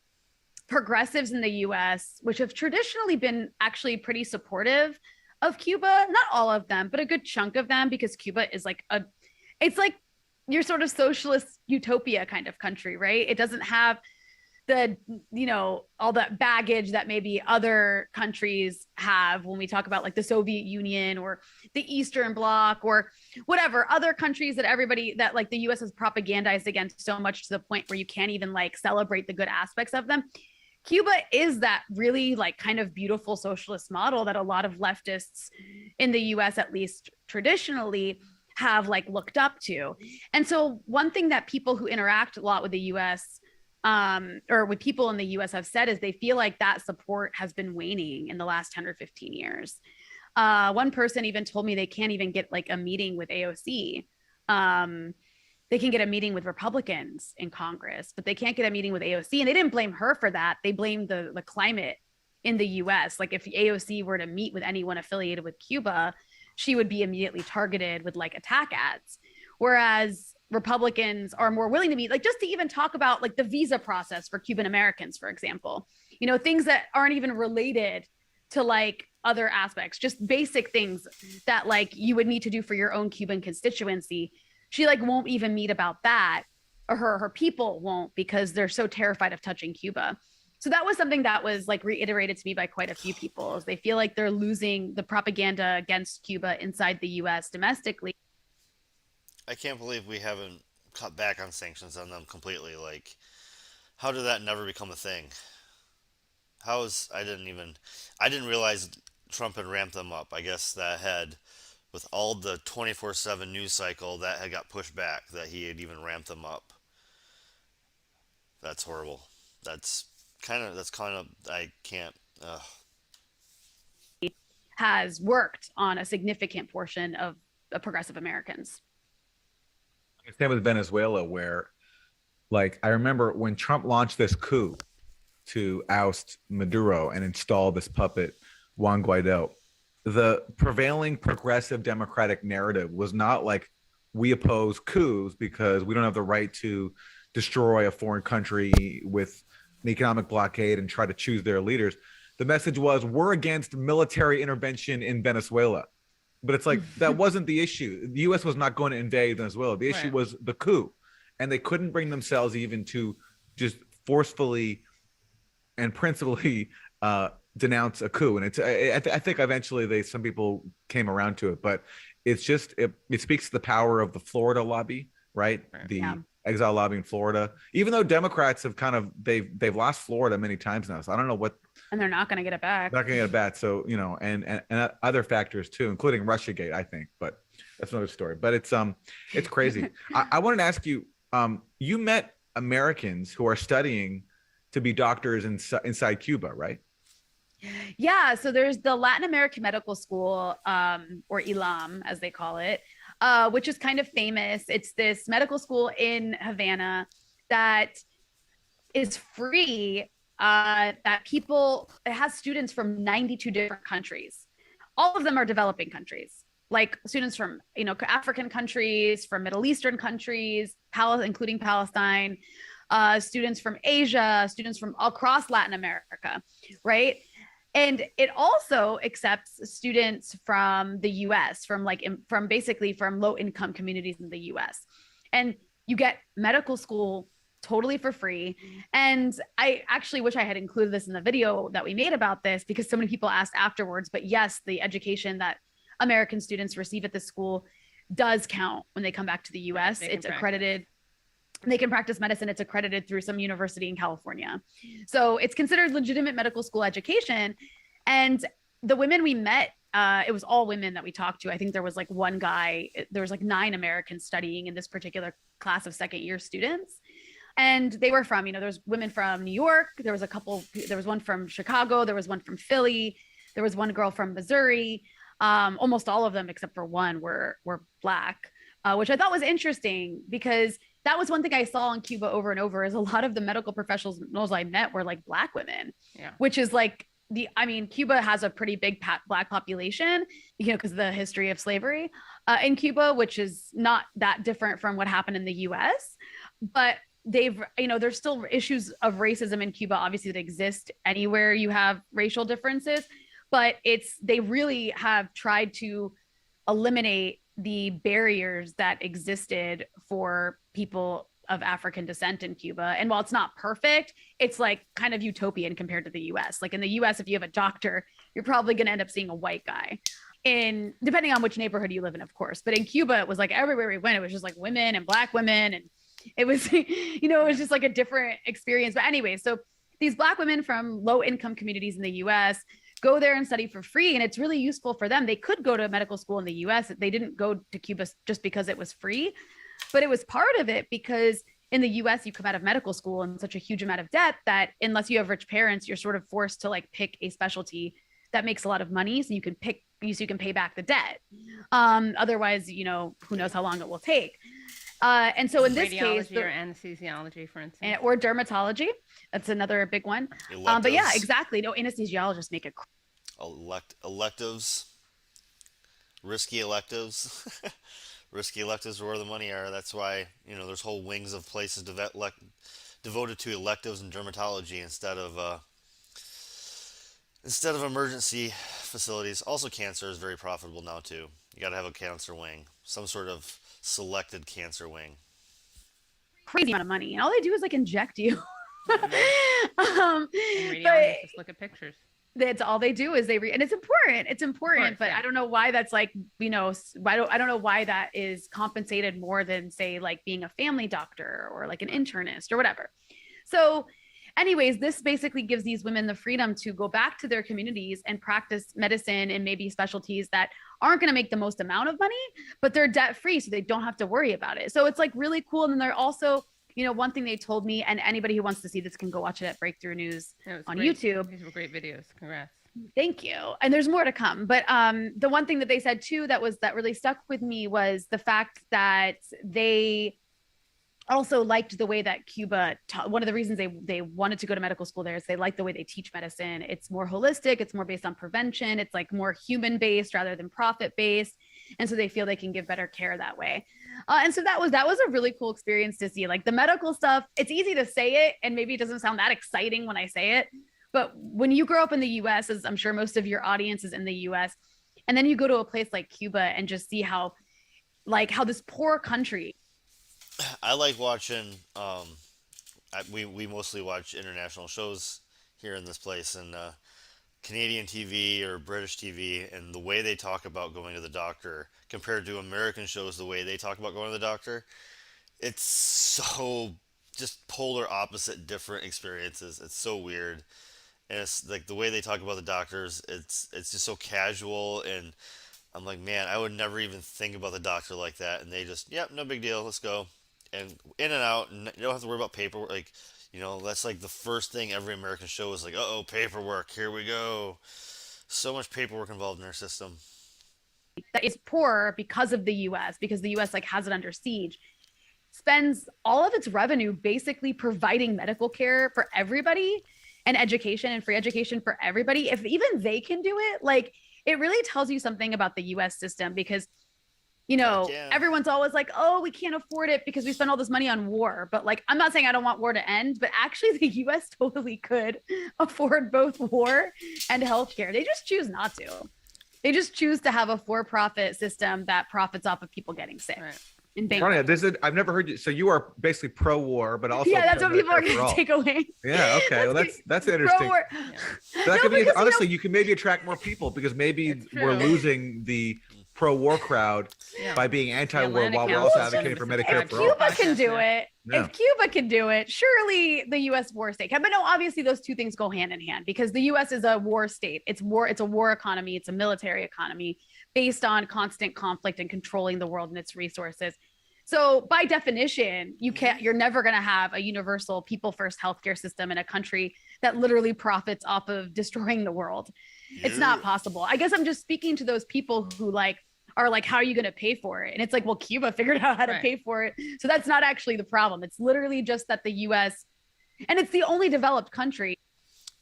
progressives in the US, which have traditionally been actually pretty supportive of Cuba, not all of them, but a good chunk of them, because Cuba is like it's like your sort of socialist utopia kind of country, right? It doesn't have the, all that baggage that maybe other countries have when we talk about like the Soviet Union or the Eastern Bloc or whatever other countries that like the US has propagandized against so much to the point where you can't even like celebrate the good aspects of them. Cuba is that really like kind of beautiful socialist model that a lot of leftists in the US, at least traditionally, have like looked up to. And so one thing that people who interact a lot with the US or with people in the US have said is they feel like that support has been waning in the last 10 or 15 years. One person even told me they can't even get like a meeting with AOC. They can get a meeting with Republicans in Congress, but they can't get a meeting with AOC. And they didn't blame her for that. They blamed the climate in the US. Like if AOC were to meet with anyone affiliated with Cuba, she would be immediately targeted with like attack ads. Whereas Republicans are more willing to meet, like just to even talk about like the visa process for Cuban Americans, for example, things that aren't even related to like other aspects, just basic things that like you would need to do for your own Cuban constituency. She like won't even meet about that, or her people won't, because they're so terrified of touching Cuba. So that was something that was like reiterated to me by quite a few people, is they feel like they're losing the propaganda against Cuba inside the US domestically. I can't believe we haven't cut back on sanctions on them completely. Like, how did that never become a thing? I didn't realize Trump had ramped them up. I guess that had, with all the 24/7 news cycle, that had got pushed back, that he had even ramped them up. That's horrible. That's kind of, I can't, has worked on a significant portion of progressive Americans. Same with Venezuela, where, like, I remember when Trump launched this coup to oust Maduro and install this puppet, Juan Guaido, the prevailing progressive democratic narrative was not like, we oppose coups because we don't have the right to destroy a foreign country with an economic blockade and try to choose their leaders. The message was, we're against military intervention in Venezuela. But it's like, that wasn't the issue. The U.S. was not going to invade Venezuela. The issue was the coup. And they couldn't bring themselves even to just forcefully and principally denounce a coup. And I think eventually some people came around to it. But it's just, it speaks to the power of the Florida lobby, right? The exile lobby in Florida. Even though Democrats have they've lost Florida many times now. So I don't know what. And they're not going to get it back. Not going to get it back. So, and other factors too, including Russiagate, I think. But that's another story. But it's crazy. I wanted to ask you, you met Americans who are studying to be doctors inside Cuba, right? Yeah. So there's the Latin American Medical School, or ILAM, as they call it, which is kind of famous. It's this medical school in Havana that is free. It has students from 92 different countries. All of them are developing countries, like students from, African countries, from Middle Eastern countries, including Palestine, students from Asia, students from across Latin America, right? And it also accepts students from the US, from low income communities in the US. And you get medical school totally for free. And I actually wish I had included this in the video that we made about this, because so many people asked afterwards. But yes, the education that American students receive at this school does count when they come back to the US. It's accredited. They can practice medicine. It's accredited through some university in California. So it's considered legitimate medical school education. And the women we met, it was all women that we talked to. I think there was like one guy, there was like 9 Americans studying in this particular class of second-year students. And they were from, there's women from New York. There was one from Chicago. There was one from Philly. There was one girl from Missouri. Almost all of them, except for one, were Black, which I thought was interesting, because that was one thing I saw in Cuba over and over, is a lot of the medical professionals I met were like Black women, which is like Cuba has a pretty big Black population, because of the history of slavery in Cuba, which is not that different from what happened in the US. But there's still issues of racism in Cuba, obviously, that exist anywhere you have racial differences, but they really have tried to eliminate the barriers that existed for people of African descent in Cuba. And while it's not perfect, it's like kind of utopian compared to the US. Like in the US, if you have a doctor, you're probably going to end up seeing a white guy. In depending on which neighborhood you live in, of course. But in Cuba, it was like everywhere we went, it was just like women and Black women. And it was, it was just like a different experience. But anyway, so these Black women from low income communities in the US go there and study for free. And it's really useful for them. They could go to medical school in the US. They didn't go to Cuba just because it was free, but it was part of it because in the US, you come out of medical school in such a huge amount of debt that unless you have rich parents, you're sort of forced to like pick a specialty that makes a lot of money. So you can pay back the debt. Otherwise, who knows how long it will take. And so in this case, or anesthesiology, for instance, or dermatology, that's another big one. But yeah, exactly. No, anesthesiologists make it. Electives, risky electives, risky electives are where the money are. That's why there's whole wings of places devoted to electives and dermatology instead of emergency facilities. Also, cancer is very profitable now too. You got to have a cancer wing, some sort of selected cancer wing. Crazy amount of money, and all they do is like inject you. And radiologists just look at pictures. That's all they do is and it's important. It's important, but I don't know why that's like, I don't know why that is compensated more than say like being a family doctor or like an internist or whatever. So anyways, this basically gives these women the freedom to go back to their communities and practice medicine and maybe specialties that aren't going to make the most amount of money, but they're debt free. So they don't have to worry about it. So it's like really cool. And then they're also, one thing they told me, and anybody who wants to see this can go watch it at Breakthrough News on YouTube. These were great videos. Congrats. Thank you. And there's more to come. But the one thing that they said too, that really stuck with me was the fact that they also liked the way that Cuba one of the reasons they wanted to go to medical school there is they like the way they teach medicine. It's more holistic. It's more based on prevention. It's like more human based rather than profit based. And so they feel they can give better care that way. And so that was a really cool experience to see. Like the medical stuff, it's easy to say it, and maybe it doesn't sound that exciting when I say it. But when you grow up in the US, as I'm sure most of your audience is in the US, and then you go to a place like Cuba and just see how this poor country. I like watching, we mostly watch international shows here in this place, and Canadian TV or British TV, and the way they talk about going to the doctor compared to American shows, the way they talk about going to the doctor, it's so just polar opposite, different experiences. It's so weird. And it's like the way they talk about the doctors, it's just so casual, and I'm like, man, I would never even think about the doctor like that. And they just, yep, no big deal, let's go. And in and out, and you don't have to worry about paperwork. Like, that's like the first thing every American show is like, uh-oh, paperwork, here we go. So much paperwork involved in our system. That is poor because of the US, because the US has it under siege, spends all of its revenue basically providing medical care for everybody and education and free education for everybody. If even they can do it, it really tells you something about the US system, because everyone's always like, oh, we can't afford it because we spend all this money on war. But I'm not saying I don't want war to end, but actually the US totally could afford both war and healthcare. They just choose not to. They just choose to have a for-profit system that profits off of people getting sick. Right. Sonia, I've never heard you. So you are basically pro-war, but also that's what people are going to take away. Yeah, okay. Well, that's interesting. So that could be honestly, you can maybe attract more people, because maybe we're losing the pro-war crowd by being anti-war while we're also advocating for Medicare for all. If Cuba can do it, if Cuba can do it, surely the U.S. war state can. But no, obviously those two things go hand in hand, because the U.S. is a war state. It's a war economy. It's a military economy based on constant conflict and controlling the world and its resources. So by definition, you're never going to have a universal people first healthcare system in a country that literally profits off of destroying the world. Yeah. It's not possible. I guess I'm just speaking to those people who are like, how are you going to pay for it? And it's like, well, Cuba figured out how to pay for it. So that's not actually the problem. It's literally just that the US, and it's the only developed country.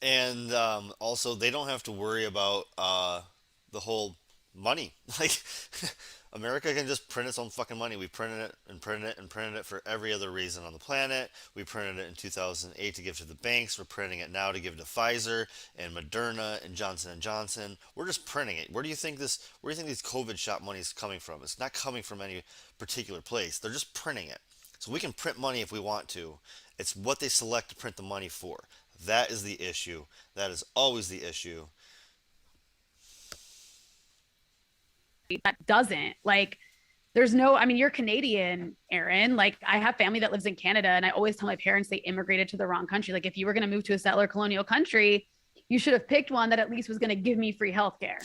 And also they don't have to worry about the whole money. America can just print its own fucking money. We printed it and printed it and printed it for every other reason on the planet. We printed it in 2008 to give to the banks. We're printing it now to give to Pfizer and Moderna and Johnson and Johnson. We're just printing it. Where do you think these COVID shot money is coming from? It's not coming from any particular place. They're just printing it. So we can print money if we want to. It's what they select to print the money for. That is the issue. That is always the issue. That doesn't, like, there's no, I mean, you're Canadian, Aaron. Like, I have family that lives in Canada, and I always tell my parents they immigrated to the wrong country. Like, if you were going to move to a settler colonial country, you should have picked one that at least was going to give me free healthcare.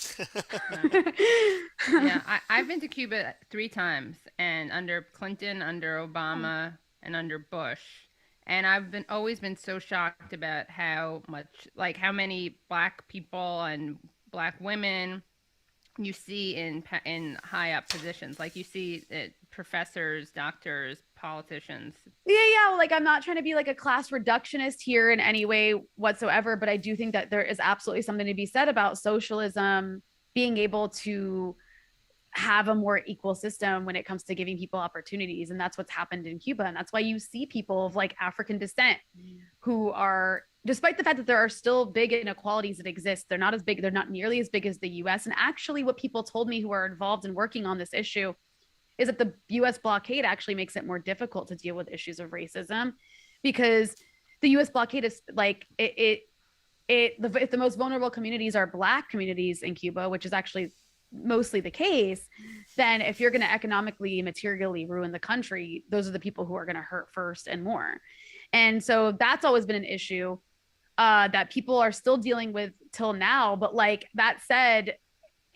Yeah, I've been to Cuba 3 times, and under Clinton, under Obama, and under Bush. And I've always been so shocked about how many Black people and Black women you see in high up positions. Like, you see professors, doctors, politicians. Yeah. Like, I'm not trying to be like a class reductionist here in any way whatsoever, but I do think that there is absolutely something to be said about socialism being able to have a more equal system when it comes to giving people opportunities. And that's what's happened in Cuba. And that's why you see people of like African descent who are, despite the fact that there are still big inequalities that exist, they're not as big, they're not nearly as big as the US. And actually what people told me who are involved in working on this issue is that the US blockade actually makes it more difficult to deal with issues of racism, because the US blockade is like, if the most vulnerable communities are Black communities in Cuba, which is actually mostly the case, then if you're going to economically, materially ruin the country, those are the people who are going to hurt first and more. And so that's always been an issue that people are still dealing with till now. But like that said,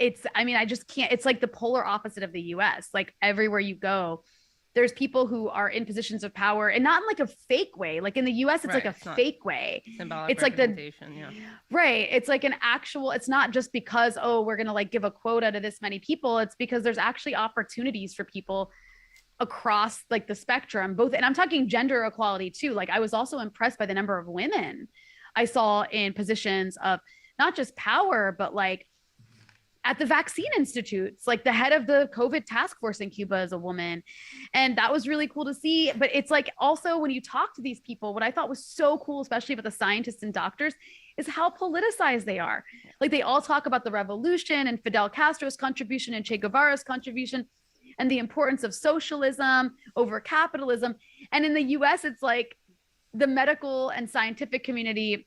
I just can't, it's like the polar opposite of the US. Like, everywhere you go, there's people who are in positions of power, and not in like a fake way. Like in the US, it's like a fake way. Symbolic it's like right. It's like an actual, it's not just because, oh, we're going to like give a quota to this many people. It's because there's actually opportunities for people across like the spectrum, both. And I'm talking gender equality too. Like, I was also impressed by the number of women I saw in positions of not just power, but like at the vaccine institutes. Like, the head of the COVID task force in Cuba is a woman. And that was really cool to see. But it's like, also when you talk to these people, what I thought was so cool, especially about the scientists and doctors, is how politicized they are. Like, they all talk about the revolution and Fidel Castro's contribution and Che Guevara's contribution and the importance of socialism over capitalism. And in the US, it's like the medical and scientific community,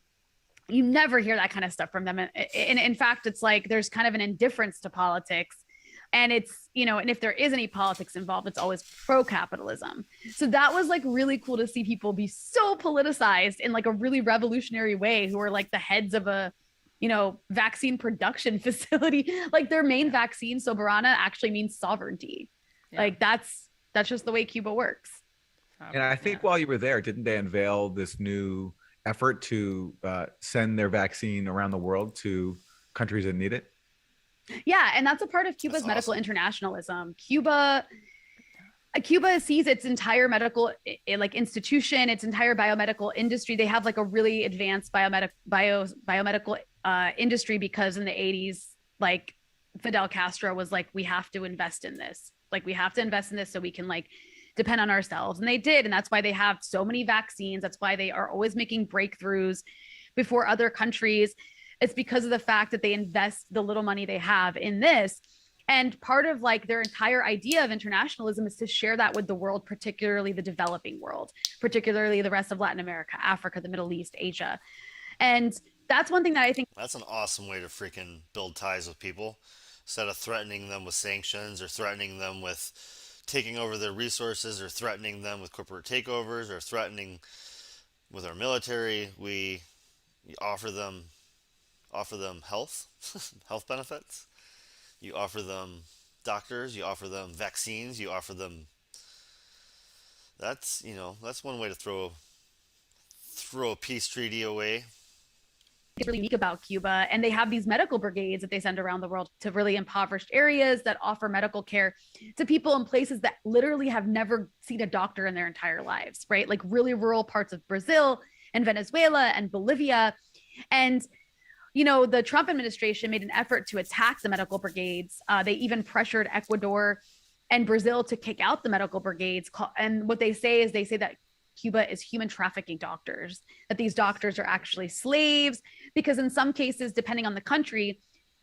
you never hear that kind of stuff from them. And in fact, it's like there's kind of an indifference to politics. And it's, and if there is any politics involved, it's always pro-capitalism. So that was like really cool to see people be so politicized in like a really revolutionary way, who are like the heads of a, vaccine production facility. Like, their main vaccine, Soberana, actually means sovereignty. Yeah. Like, that's just the way Cuba works. And I think while you were there, didn't they unveil this new effort to send their vaccine around the world to countries that need it? Yeah, and that's a part of Cuba's medical internationalism. Cuba sees its entire medical institution, its entire biomedical industry. They have like a really advanced biomedical industry, because in the 80s, like, Fidel Castro was like, we have to invest in this. Like, we have to invest in this so we can like depend on ourselves. And they did. And that's why they have so many vaccines. That's why they are always making breakthroughs before other countries. It's because of the fact that they invest the little money they have in this. And part of like their entire idea of internationalism is to share that with the world, particularly the developing world, particularly the rest of Latin America, Africa, the Middle East, Asia. And that's one thing that I think. That's an awesome way to freaking build ties with people, instead of threatening them with sanctions or threatening them with taking over their resources or threatening them with corporate takeovers or threatening with our military. We offer them health benefits. You offer them doctors, you offer them vaccines, you offer them, that's one way to throw a peace treaty away. It's really unique about Cuba. And they have these medical brigades that they send around the world to really impoverished areas that offer medical care to people in places that literally have never seen a doctor in their entire lives, right? Like really rural parts of Brazil and Venezuela and Bolivia. And you know, the Trump administration made an effort to attack the medical brigades. They even pressured Ecuador and Brazil to kick out the medical brigades. And what they say is that Cuba is human trafficking doctors, that these doctors are actually slaves, because in some cases, depending on the country,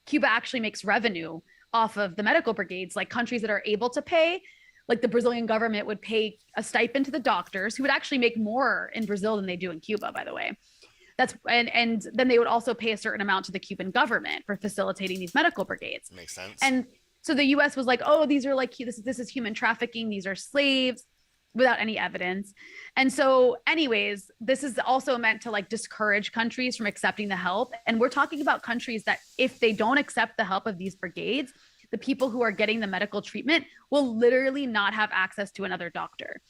Cuba actually makes revenue off of the medical brigades. Like countries that are able to pay, like the Brazilian government would pay a stipend to the doctors, who would actually make more in Brazil than they do in Cuba, by the way. And then they would also pay a certain amount to the Cuban government for facilitating these medical brigades. Makes sense. And so the U.S. was like, oh, these are like, this is human trafficking. These are slaves, without any evidence. And so anyways, this is also meant to like discourage countries from accepting the help. And we're talking about countries that if they don't accept the help of these brigades, the people who are getting the medical treatment will literally not have access to another doctor.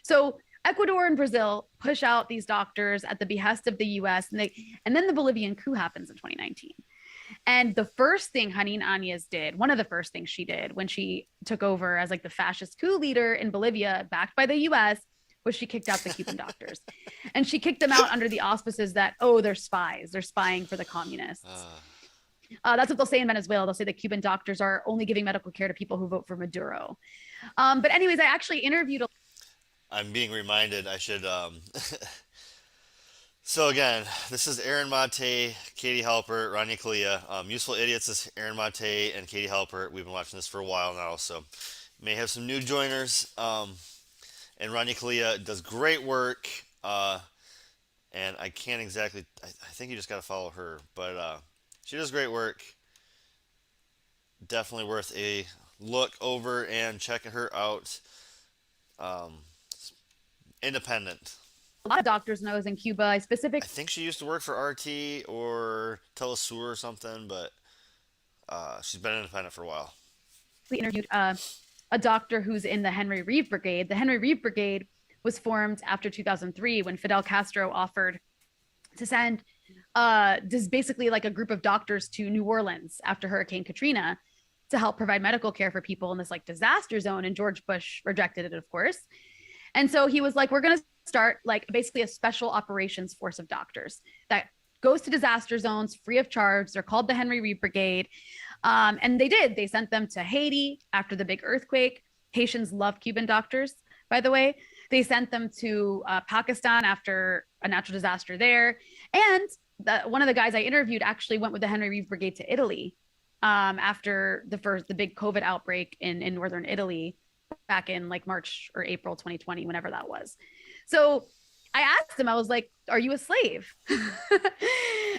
So Ecuador and Brazil push out these doctors at the behest of the US, and then the Bolivian coup happens in 2019. And the first thing Janine Áñez did, one of the first things she did when she took over as like the fascist coup leader in Bolivia, backed by the US, was she kicked out the Cuban doctors. And she kicked them out under the auspices that, oh, they're spies, they're spying for the communists. That's what they'll say in Venezuela. They'll say that Cuban doctors are only giving medical care to people who vote for Maduro. But anyways, I actually interviewed I'm being reminded I should. So again, this is Aaron Mate, Katie Halpert, Ronnie Kalia. Useful Idiots is Aaron Mate and Katie Halpert. We've been watching this for a while now, so may have some new joiners. And Ronnie Kalia does great work. And I can't exactly. I think you just got to follow her, but she does great work. Definitely worth a look over and checking her out. Independent. a lot of doctors knows in Cuba. I think she used to work for RT or Telesur or something, but she's been independent for a while. We interviewed a doctor who's in the Henry Reeve Brigade. The Henry Reeve Brigade was formed after 2003 when Fidel Castro offered to send this basically like a group of doctors to New Orleans after Hurricane Katrina to help provide medical care for people in this like disaster zone. And George Bush rejected it, of course. And so he was like, we're going to start like basically a special operations force of doctors that goes to disaster zones free of charge. They're called the Henry Reeve Brigade. And they did. They sent them to Haiti after the big earthquake. Haitians love Cuban doctors, by the way. They sent them to Pakistan after a natural disaster there. And one of the guys I interviewed actually went with the Henry Reeve Brigade to Italy after the big COVID outbreak in northern Italy back in like March or April 2020, whenever that was. So I asked him, I was like, are you a slave?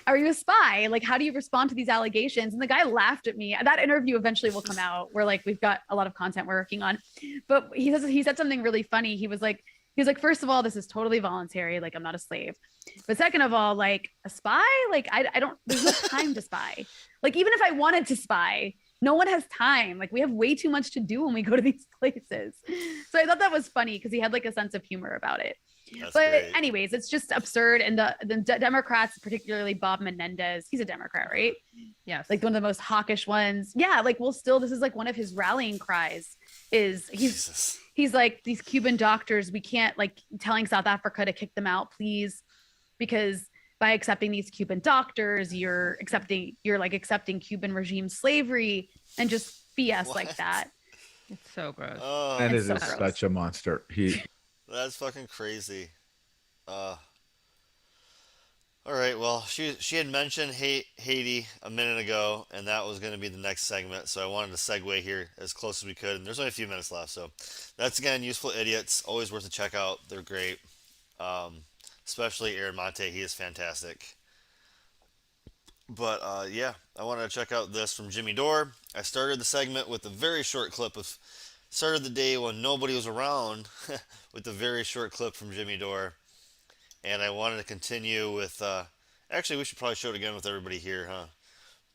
Are you a spy? Like, how do you respond to these allegations? And the guy laughed at me. That interview eventually will come out where like, we've got a lot of content we're working on, but he said something really funny. He was like, first of all, this is totally voluntary. Like, I'm not a slave. But second of all, like a spy, like I don't, there's no time to spy. Like, even if I wanted to spy, no one has time. Like, we have way too much to do when we go to these places. So I thought that was funny because he had like a sense of humor about it. That's but great. anyways, it's just absurd. And the Democrats, particularly Bob Menendez, he's a Democrat, right? Yes. Like one of the most hawkish ones. Yeah. Like, well, still, this is like one of his rallying cries is he's like, these Cuban doctors, we can't like telling South Africa to kick them out, please. Because by accepting these Cuban doctors, you're accepting Cuban regime slavery and just BS like that. It's so gross. Oh, And It's is so gross. such a monster. that's fucking crazy. All right, well, she had mentioned Haiti a minute ago, and that was going to be the next segment, so I wanted to segue here as close as we could, and there's only a few minutes left, so that's, again, Useful Idiots, always worth a check out. They're great, especially Aaron Mate. He is fantastic. But, yeah, I wanted to check out this from Jimmy Dore. I started the segment with a very short clip of started the day when nobody was around with a very short clip from Jimmy Dore. And I wanted to continue with, actually, we should probably show it again with everybody here, huh?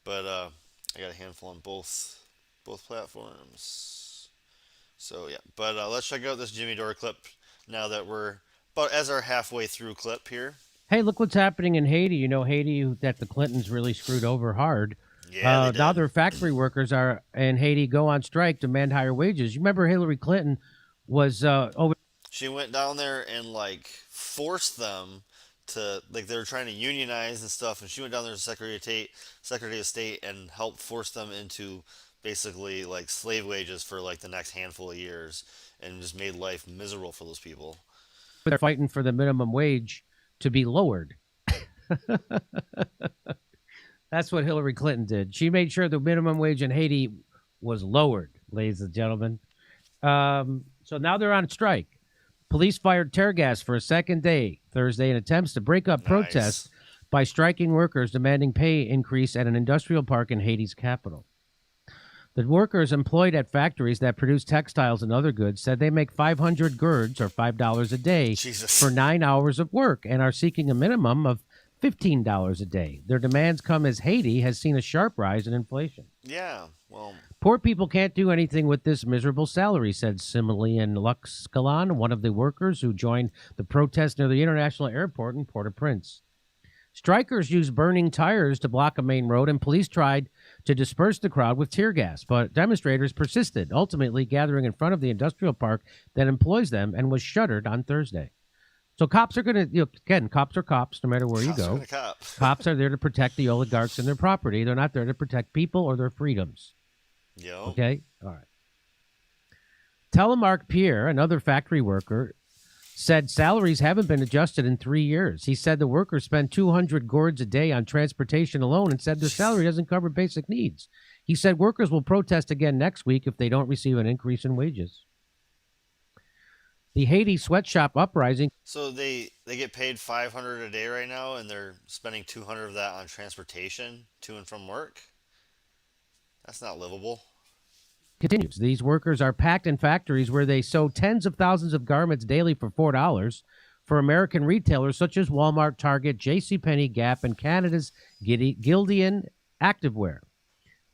But I got a handful on both platforms. So, yeah. But let's check out this Jimmy Dore clip now that we're about as our halfway through clip here. Hey, look what's happening in Haiti. You know, Haiti, that the Clintons really screwed over hard. Yeah, they did. Now their factory workers are in Haiti go on strike, demand higher wages. You remember Hillary Clinton was over. She went down there and, like, forced them to, like, they were trying to unionize and stuff, and she went down there to Secretary of State and helped force them into basically like slave wages for like the next handful of years, and just made life miserable for those people. They're fighting for the minimum wage to be lowered. That's what Hillary Clinton did. She made sure the minimum wage in Haiti was lowered, ladies and gentlemen. So now they're on strike. Police fired tear gas for a second day Thursday in attempts to break up protests by striking workers demanding pay increase at an industrial park in Haiti's capital. The workers employed at factories that produce textiles and other goods said they make 500 gourds, or $5 a day, for 9 hours of work, and are seeking a minimum of $15 a day. Their demands come as Haiti has seen a sharp rise in inflation. Yeah, well, poor people can't do anything with this miserable salary, said Similian Luxcalan, one of the workers who joined the protest near the international airport in Port-au-Prince. Strikers used burning tires to block a main road, and police tried to disperse the crowd with tear gas, but demonstrators persisted, ultimately gathering in front of the industrial park that employs them and was shuttered on Thursday. So cops are going to, again, cops are cops no matter where you go. Cops are there to protect the oligarchs and their property. They're not there to protect people or their freedoms. Yo. Okay? All right. Telemark Pierre, another factory worker, said salaries haven't been adjusted in 3 years. He said the workers spend 200 gourds a day on transportation alone and said their salary doesn't cover basic needs. He said workers will protest again next week if they don't receive an increase in wages. The Haiti sweatshop uprising. So they get paid $500 a day right now, and they're spending $200 of that on transportation to and from work. That's not livable. Continues. These workers are packed in factories where they sew tens of thousands of garments daily for $4 for American retailers such as Walmart, Target, JCPenney, Gap, and Canada's Gildan Activewear.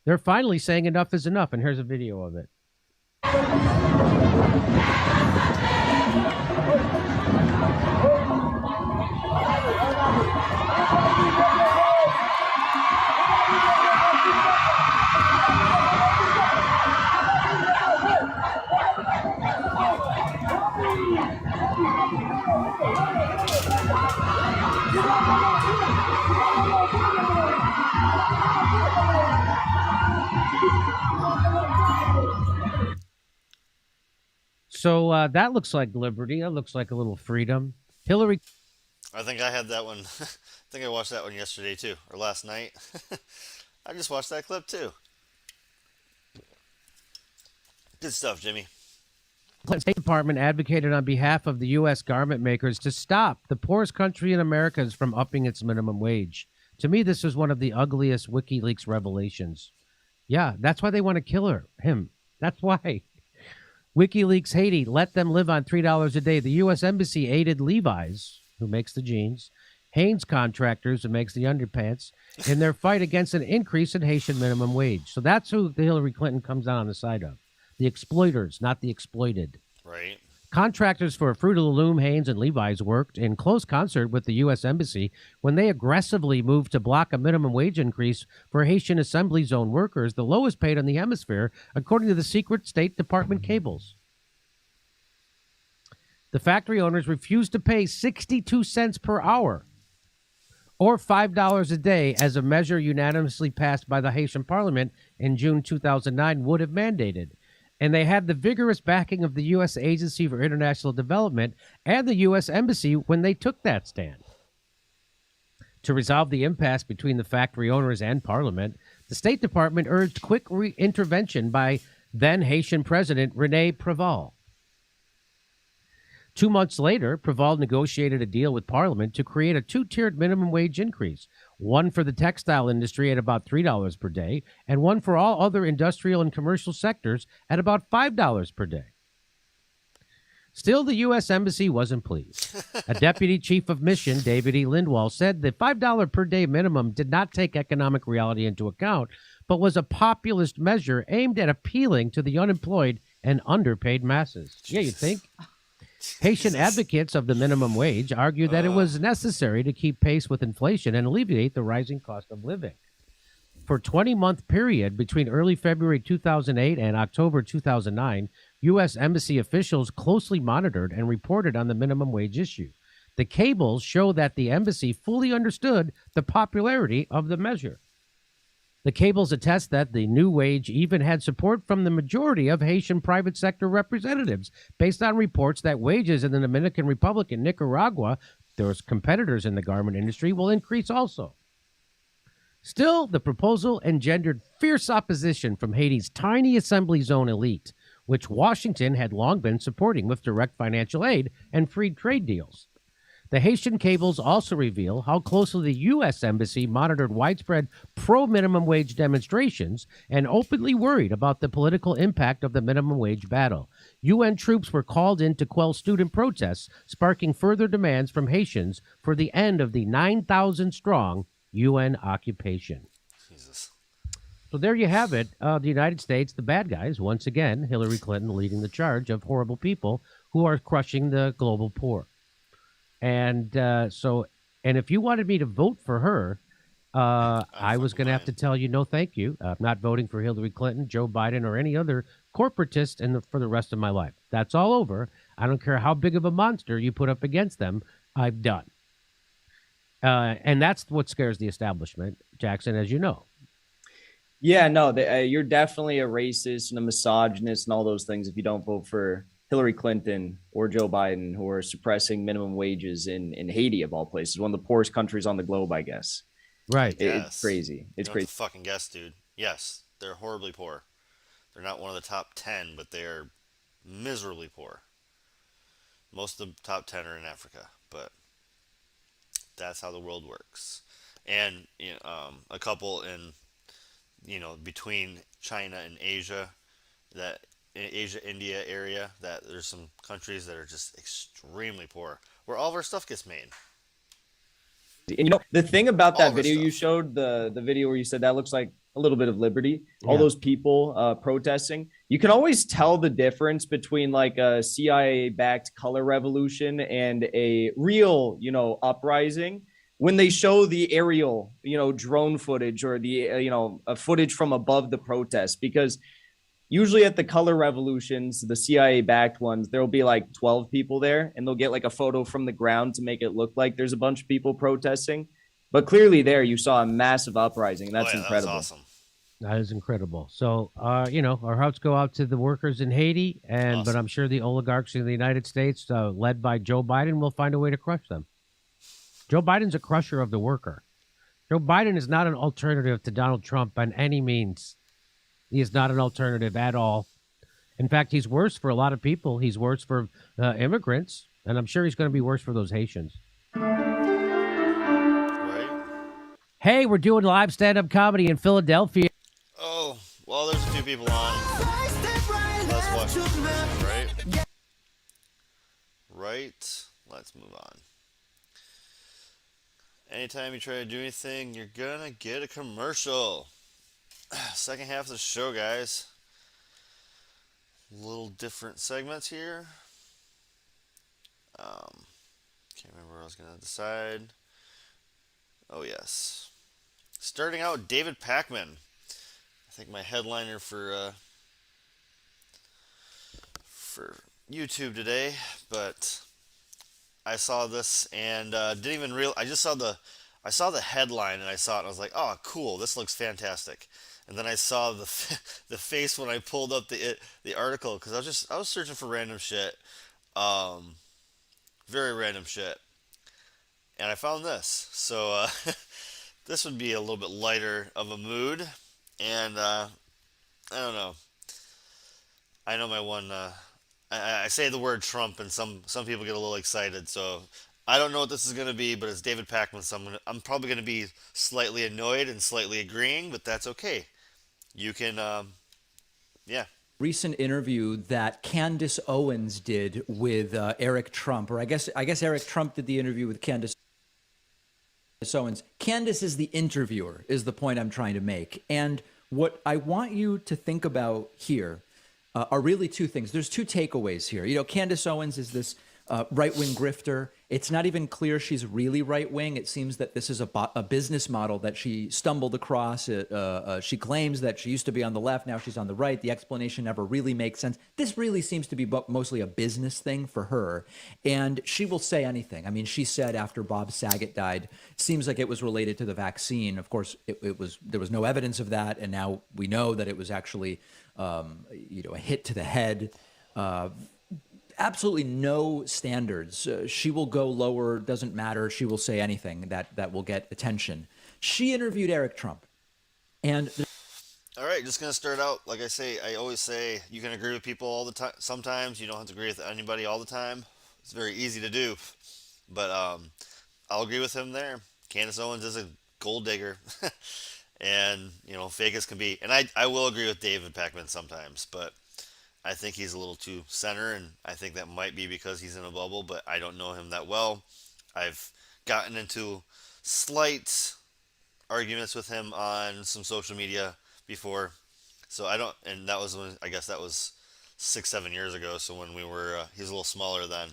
They're finally saying enough is enough, and here's a video of it. So that looks like liberty. That looks like a little freedom. Hillary. I think I had that one. I think I watched that one yesterday too, or last night. I just watched that clip too. Good stuff, Jimmy. The State Department advocated on behalf of the U.S. garment makers to stop the poorest country in America from upping its minimum wage. To me, this is one of the ugliest WikiLeaks revelations. Yeah, that's why they want to kill him. That's why. WikiLeaks Haiti let them live on $3 a day. The U.S. Embassy aided Levi's, who makes the jeans, Hanes Contractors, who makes the underpants, in their fight against an increase in Haitian minimum wage. So that's who the Hillary Clinton comes down on the side of. The exploiters, not the exploited. Right. Contractors for Fruit of the Loom, Hanes, and Levi's worked in close concert with the U.S. Embassy when they aggressively moved to block a minimum wage increase for Haitian Assembly Zone workers, the lowest paid in the hemisphere, according to the secret State Department cables. The factory owners refused to pay 62 cents per hour, or $5 a day, as a measure unanimously passed by the Haitian Parliament in June 2009 would have mandated. And they had the vigorous backing of the U.S. Agency for International Development and the U.S. Embassy when they took that stand. To resolve the impasse between the factory owners and Parliament, the State Department urged quick intervention by then Haitian President René Préval. 2 months later, Préval negotiated a deal with Parliament to create a two-tiered minimum wage increase, one for the textile industry at about $3 per day, and one for all other industrial and commercial sectors at about $5 per day. Still, the U.S. Embassy wasn't pleased. A deputy chief of mission, David E. Lindwall, said the $5 per day minimum did not take economic reality into account, but was a populist measure aimed at appealing to the unemployed and underpaid masses. Yeah, you think? Haitian advocates of the minimum wage argue that it was necessary to keep pace with inflation and alleviate the rising cost of living. For a 20-month period between early February 2008 and October 2009, U.S. Embassy officials closely monitored and reported on the minimum wage issue. The cables show that the embassy fully understood the popularity of the measure. The cables attest that the new wage even had support from the majority of Haitian private sector representatives, based on reports that wages in the Dominican Republic and Nicaragua, there's competitors in the garment industry, will increase also. Still, the proposal engendered fierce opposition from Haiti's tiny assembly zone elite, which Washington had long been supporting with direct financial aid and free trade deals. The Haitian cables also reveal how closely the U.S. Embassy monitored widespread pro-minimum wage demonstrations and openly worried about the political impact of the minimum wage battle. UN troops were called in to quell student protests, sparking further demands from Haitians for the end of the 9,000-strong UN occupation. Jesus. So there you have it. The United States, the bad guys, once again, Hillary Clinton leading the charge of horrible people who are crushing the global poor. And if you wanted me to vote for her, I was going to have to tell you no, thank you. I'm not voting for Hillary Clinton, Joe Biden, or any other corporatist for the rest of my life. That's all over. I don't care how big of a monster you put up against them. I'm done. And that's what scares the establishment, Jackson, as you know. Yeah, no, you're definitely a racist and a misogynist and all those things if you don't vote for Hillary Clinton or Joe Biden, who are suppressing minimum wages in Haiti, of all places, one of the poorest countries on the globe, I guess. Right. It's crazy. It's crazy. Fucking guess, dude. Yes, they're horribly poor. They're not one of the top 10, but they're miserably poor. Most of the top 10 are in Africa, but that's how the world works. And a couple in, between China and Asia, that Asia-India area, that there's some countries that are just extremely poor, where all of our stuff gets made. And the thing about that video you showed, the video where you said that looks like a little bit of liberty, all those people protesting, you can always tell the difference between like a CIA-backed color revolution and a real, uprising when they show the aerial, drone footage or the, footage from above the protest, because usually at the color revolutions, the CIA-backed ones, there will be like 12 people there, and they'll get like a photo from the ground to make it look like there's a bunch of people protesting. But clearly there you saw a massive uprising. That's incredible. That's awesome. That is incredible. So, our hearts go out to the workers in Haiti, but I'm sure the oligarchs in the United States, led by Joe Biden, will find a way to crush them. Joe Biden's a crusher of the worker. Joe Biden is not an alternative to Donald Trump by any means. He is not an alternative at all. In fact, he's worse for a lot of people. He's worse for immigrants, and I'm sure he's going to be worse for those Haitians. Right? Hey, we're doing live stand-up comedy in Philadelphia. Oh, well, there's a few people on. Let's watch it, right? Right? Let's move on. Anytime you try to do anything, you're going to get a commercial. Second half of the show, guys. Little different segments here. Can't remember where I was going to decide. Oh, yes. Starting out, David Packman. I think my headliner for YouTube today, but I saw this and didn't even realize. I saw the headline and I saw it and I was like, oh, cool, this looks fantastic. And then I saw the face when I pulled up the article, because I was searching for random shit, very random shit, and I found this. So this would be a little bit lighter of a mood, and I don't know. I know my one. I say the word Trump, and some people get a little excited. So I don't know what this is going to be, but it's David Packman. So I'm probably going to be slightly annoyed and slightly agreeing, but that's okay. You can, Recent interview that Candace Owens did with Eric Trump, or I guess Eric Trump did the interview with Candace Owens. Candace is the interviewer, is the point I'm trying to make. And what I want you to think about here are really two things. There's two takeaways here. Candace Owens is this right-wing grifter, It's not even clear she's really right-wing. It seems that this is a business model that she stumbled across. She claims that she used to be on the left, now she's on the right. The explanation never really makes sense. This really seems to be mostly a business thing for her, and she will say anything. I mean, she said after Bob Saget died, seems like it was related to the vaccine. Of course, there was no evidence of that, and now we know that it was actually a hit to the head. Absolutely no standards. She will go lower, doesn't matter. She will say anything that will get attention. She interviewed Eric Trump. And all right, just going to start out. Like I always say, you can agree with people all the time. Sometimes you don't have to agree with anybody all the time. It's very easy to do. But I'll agree with him there. Candace Owens is a gold digger. And, fake as can be. And I will agree with David Packman sometimes, but I think he's a little too center, and I think that might be because he's in a bubble, but I don't know him that well. I've gotten into slight arguments with him on some social media before, so and that was I guess that was 6-7 years ago, so when he was a little smaller then.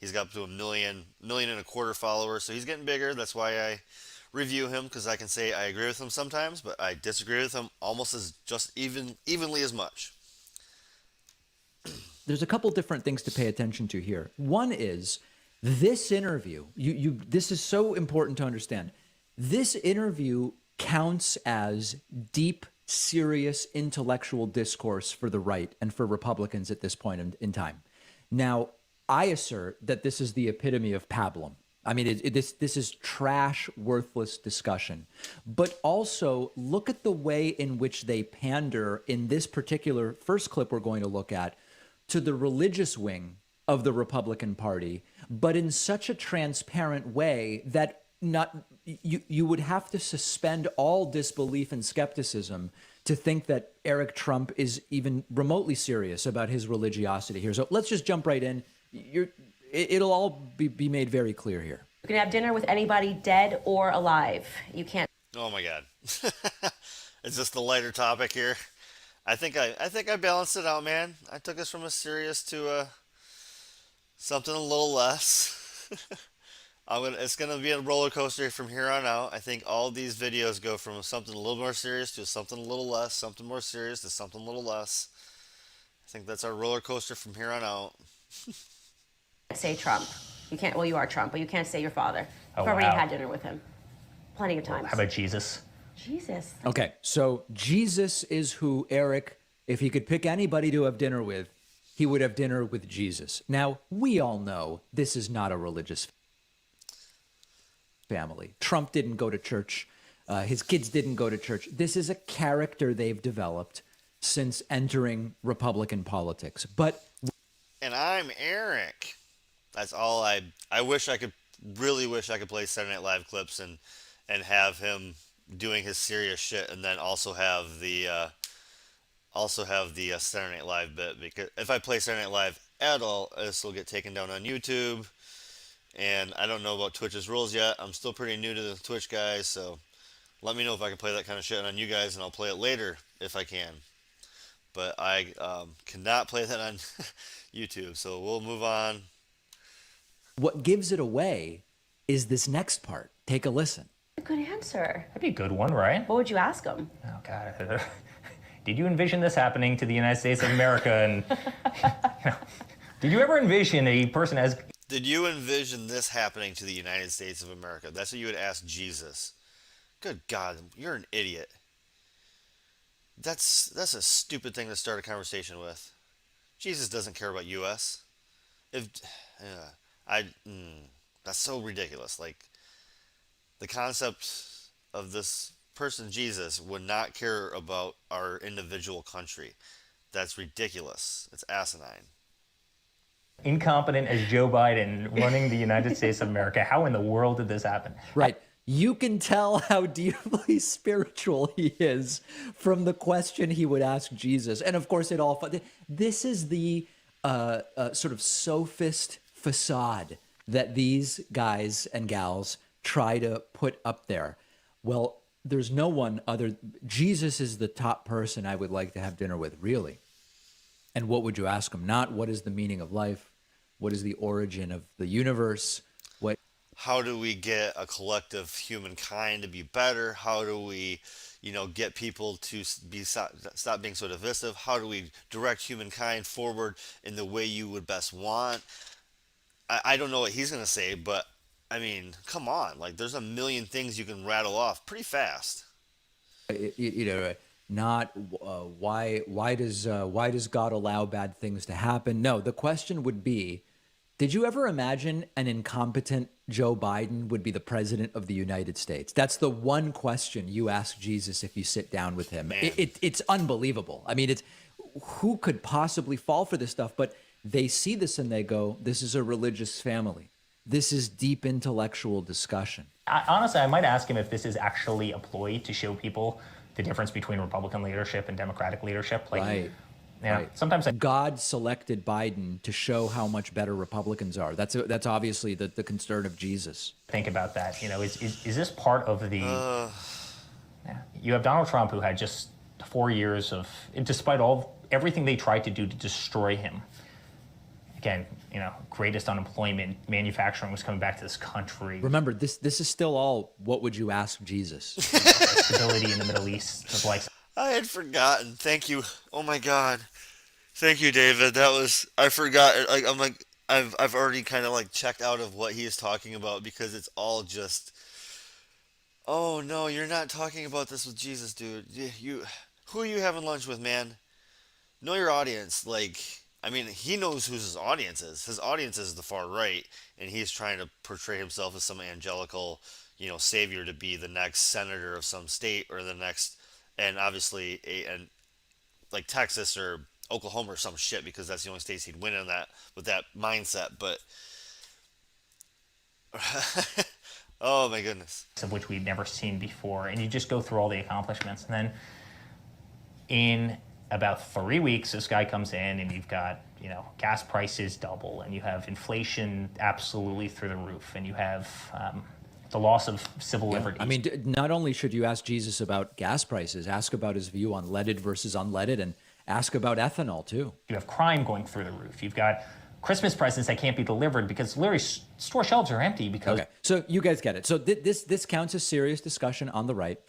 He's got up to 1.25 million followers, so he's getting bigger. That's why I review him, because I can say I agree with him sometimes, but I disagree with him almost evenly as much. There's a couple different things to pay attention to here. One is this interview. This is so important to understand. This interview counts as deep, serious intellectual discourse for the right and for Republicans at this point in time. Now, I assert that this is the epitome of pablum. I mean, this is trash, worthless discussion. But also, look at the way in which they pander in this particular first clip we're going to look at to the religious wing of the Republican Party, but in such a transparent way that you would have to suspend all disbelief and skepticism to think that Eric Trump is even remotely serious about his religiosity here. So let's just jump right in. It'll all be made very clear here. You can have dinner with anybody dead or alive. You can't. Oh my God. Is this the lighter topic here? I think I balanced it out, man. I took us from a serious to something a little less. It's gonna be a roller coaster from here on out. I think all these videos go from something a little more serious to something a little less, something more serious to something a little less. I think that's our roller coaster from here on out. Say Trump. You can't. Well, you are Trump, but you can't say your father. You've Oh, already wow. had dinner with him, plenty of times. How about Jesus? Jesus. Okay, so Jesus is who Eric, if he could pick anybody to have dinner with, he would have dinner with Jesus. Now, we all know this is not a religious family. Trump didn't go to church. His kids didn't go to church. This is a character they've developed since entering Republican politics. And I'm Eric. That's all I really wish I could play Saturday Night Live clips and have him doing his serious shit, and then also have the Saturday Night Live bit, because if I play Saturday Night Live at all, this will get taken down on YouTube, and I don't know about Twitch's rules yet. I'm still pretty new to the Twitch guys, so let me know if I can play that kind of shit on you guys, and I'll play it later if I can. But I cannot play that on YouTube, so we'll move on. What gives it away is this next part. Take a listen. A good answer. That'd be a good one, right? What would you ask him? Oh, God. Did you envision this happening to the United States of America? And did you ever envision a person as... Did you envision this happening to the United States of America? That's what you would ask Jesus. Good God, you're an idiot. That's a stupid thing to start a conversation with. Jesus doesn't care about U.S. That's so ridiculous. Like, the concept of this person, Jesus, would not care about our individual country. That's ridiculous. It's asinine. incompetent as Joe Biden running the United States of America? How in the world did this happen? Right. You can tell how deeply spiritual he is from the question he would ask Jesus. And of course, this is the sort of sophist facade that these guys and gals try to put up there. Well, there's no one other. Jesus is the top person I would like to have dinner with, really. And what would you ask him? Not what is the meaning of life? What is the origin of the universe? how do we get a collective humankind to be better? How do we, get people to stop being so divisive? How do we direct humankind forward in the way you would best want? I don't know what he's gonna say, but I mean, come on, like there's a million things you can rattle off pretty fast. Not why does God allow bad things to happen? No, the question would be, did you ever imagine an incompetent Joe Biden would be the president of the United States? That's the one question you ask Jesus if you sit down with him. It's unbelievable. I mean, who could possibly fall for this stuff? But they see this and they go, this is a religious family. This is deep intellectual discussion. Honestly, I might ask him if this is actually a ploy to show people the difference between Republican leadership and Democratic leadership. Right. Sometimes God selected Biden to show how much better Republicans are. That's obviously the concern of Jesus. Think about that. Is this part of the? You have Donald Trump, who had just 4 years of, despite everything they tried to do to destroy him. Again, greatest unemployment, manufacturing was coming back to this country. Remember, this is still all, what would you ask Jesus? Stability in the Middle East. I had forgotten. Thank you. Oh my God. Thank you, David. I forgot. I've already kind of like checked out of what he is talking about because it's all just, oh no, you're not talking about this with Jesus, dude. Who are you having lunch with, man? Know your audience. He knows who his audience is. His audience is the far right, and he's trying to portray himself as some angelical, savior to be the next senator of some state or the next, and obviously like Texas or Oklahoma or some shit, because that's the only states he'd win in that with that mindset. But oh my goodness, of which we'd never seen before, and you just go through all the accomplishments, and then in about 3 weeks, this guy comes in and you've got, gas prices double and you have inflation absolutely through the roof and you have the loss of civil liberties. I mean, not only should you ask Jesus about gas prices, ask about his view on leaded versus unleaded, and ask about ethanol too. You have crime going through the roof. You've got Christmas presents that can't be delivered because literally store shelves are empty because... Okay, so you guys get it. So this counts as serious discussion on the right.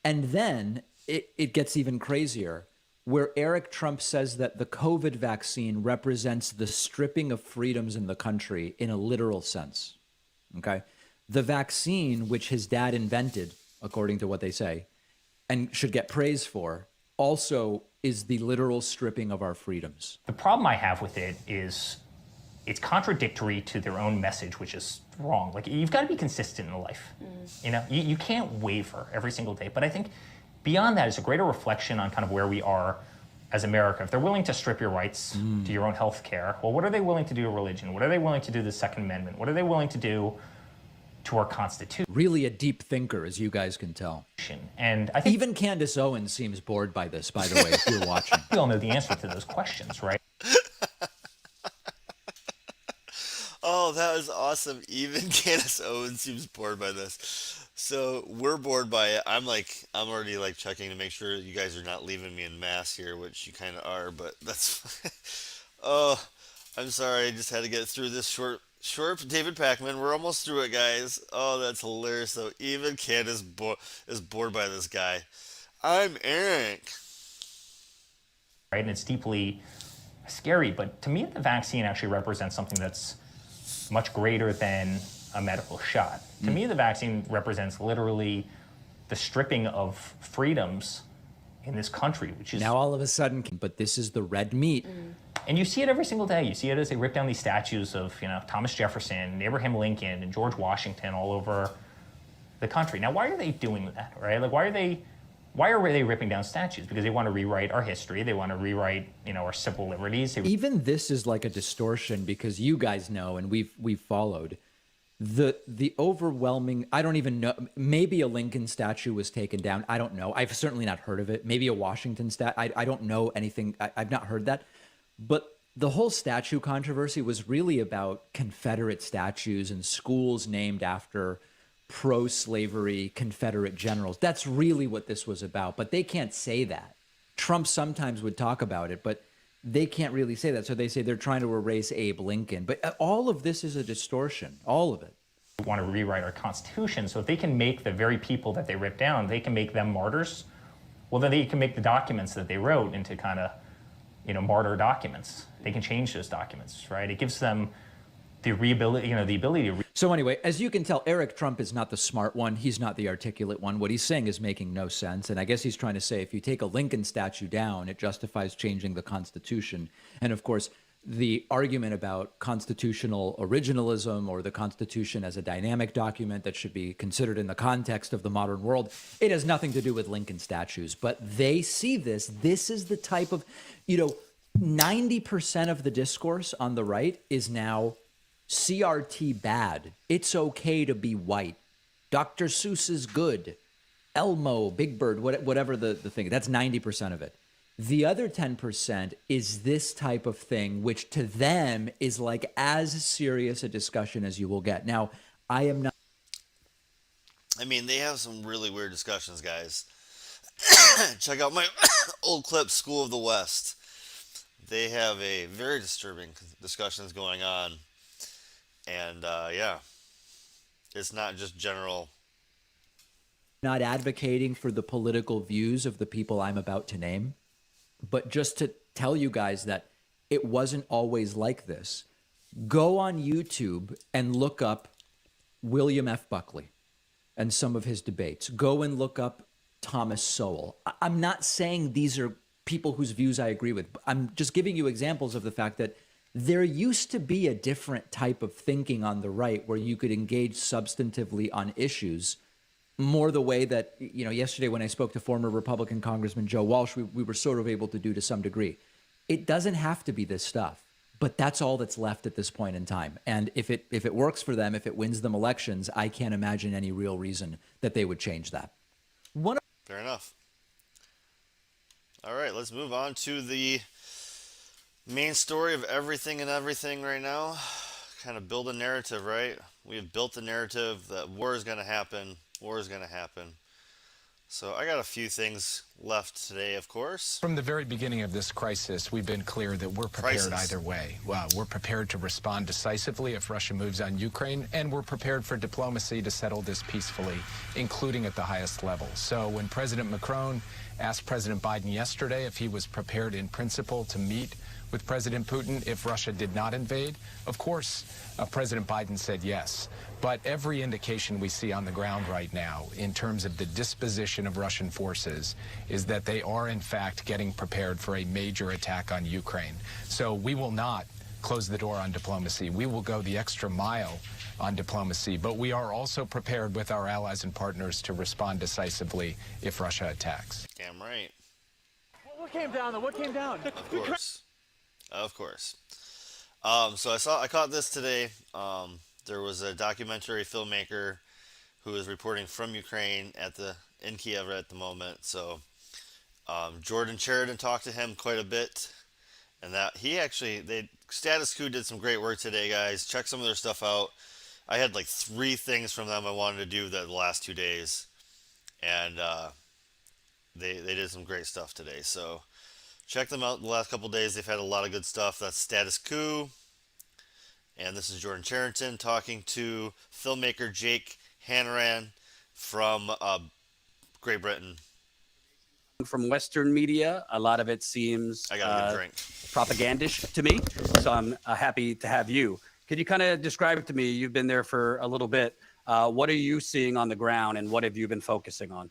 And then it gets even crazier, where Eric Trump says that the COVID vaccine represents the stripping of freedoms in the country in a literal sense, okay? The vaccine, which his dad invented, according to what they say, and should get praise for, also is the literal stripping of our freedoms. The problem I have with it is it's contradictory to their own message, which is wrong. Like, you've got to be consistent in life. You can't waver every single day. But I think beyond that is a greater reflection on kind of where we are as America. If they're willing to strip your rights to your own health care, well, what are they willing to do to religion? What are they willing to do to the Second Amendment? What are they willing to do to our Constitution? Really a deep thinker, as you guys can tell. And I think even Candace Owens seems bored by this, by the way, if you're watching. We all know the answer to those questions, right? Oh, that was awesome. Even Candace Owens seems bored by this. So we're bored by it. I'm already like checking to make sure you guys are not leaving me in mass here, which you kind of are, but that's, oh, I'm sorry. I just had to get through this short David Packman. We're almost through it, guys. Oh, that's hilarious. So even Candace is bored by this guy. I'm Eric. Right, and it's deeply scary, but to me, the vaccine actually represents something that's much greater than a medical shot. To me, the vaccine represents literally the stripping of freedoms in this country, which is... Now all of a sudden, but this is the red meat. And you see it every single day. You see it as they rip down these statues of, Thomas Jefferson, and Abraham Lincoln, and George Washington all over the country. Now, why are they doing that, right? Like, why are they ripping down statues? Because they want to rewrite our history. They want to rewrite, our civil liberties. Even this is like a distortion, because you guys know, and we've followed, the overwhelming, I don't even know, maybe a Lincoln statue was taken down. I don't know. I've certainly not heard of it. Maybe a Washington I don't know anything. I've not heard that. But the whole statue controversy was really about Confederate statues and schools named after pro-slavery Confederate generals. That's really what this was about, but they can't say that. Trump sometimes would talk about it, but they can't really say that. So they say they're trying to erase Abe Lincoln. But all of this is a distortion, all of it. want to rewrite our Constitution. So if they can make the very people that they ripped down, they can make them martyrs, well, then they can make the documents that they wrote into kind of, martyr documents. They can change those documents, right? It gives them the ability to. So anyway, as you can tell, Eric Trump is not the smart one. He's not the articulate one. What he's saying is making no sense. And I guess he's trying to say if you take a Lincoln statue down, it justifies changing the Constitution. And of course, the argument about constitutional originalism or the Constitution as a dynamic document that should be considered in the context of the modern world, it has nothing to do with Lincoln statues. But they see this. This is the type of, 90% of the discourse on the right is now CRT bad. It's okay to be white. Dr. Seuss is good. Elmo, Big Bird, whatever the thing. That's 90% of it. The other 10% is this type of thing, which to them is like as serious a discussion as you will get. Now, I am not. I mean, they have some really weird discussions, guys. Check out my old clip, School of the West. They have a very disturbing discussions going on. And, yeah, it's not just general. Not advocating for the political views of the people I'm about to name. But just to tell you guys that it wasn't always like this, go on YouTube and look up William F. Buckley and some of his debates. Go and look up Thomas Sowell. I'm not saying these are people whose views I agree with. I'm just giving you examples of the fact that there used to be a different type of thinking on the right where you could engage substantively on issues. More the way that, yesterday when I spoke to former Republican Congressman Joe Walsh, we were sort of able to do to some degree. It doesn't have to be this stuff, but that's all that's left at this point in time. And if it works for them, if it wins them elections, I can't imagine any real reason that they would change that. Fair enough. All right, let's move on to the main story of everything and everything right now. Kind of build a narrative, right? We have built a narrative that war is going to happen. War is going to happen. So I got a few things left today, of course. From the very beginning of this crisis, we've been clear that we're prepared either way. We're prepared to respond decisively if Russia moves on Ukraine, and we're prepared for diplomacy to settle this peacefully, including at the highest level. So when President Macron asked President Biden yesterday if he was prepared in principle to meet with President Putin if Russia did not invade, of course, President Biden said yes. But every indication we see on the ground right now in terms of the disposition of Russian forces is that they are, in fact, getting prepared for a major attack on Ukraine. So we will not close the door on diplomacy. We will go the extra mile on diplomacy, but we are also prepared with our allies and partners to respond decisively if Russia attacks. Damn right. What came down, though? What came down? Of course. Of course. So I caught this today. There was a documentary filmmaker who is reporting from Ukraine in Kiev at the moment. So Jordan Sheridan talked to him quite a bit, and that Status Quo did some great work today, guys. Check some of their stuff out. I had like 3 things from them I wanted to do the last 2 days, and they did some great stuff today. So check them out the last couple days. They've had a lot of good stuff. That's Status Quo. And this is Jordan Charrington talking to filmmaker Jake Hanrahan from Great Britain. From Western media, a lot of it seems propagandish to me. So I'm happy to have you. Could you kind of describe it to me? You've been there for a little bit. What are you seeing on the ground, and what have you been focusing on?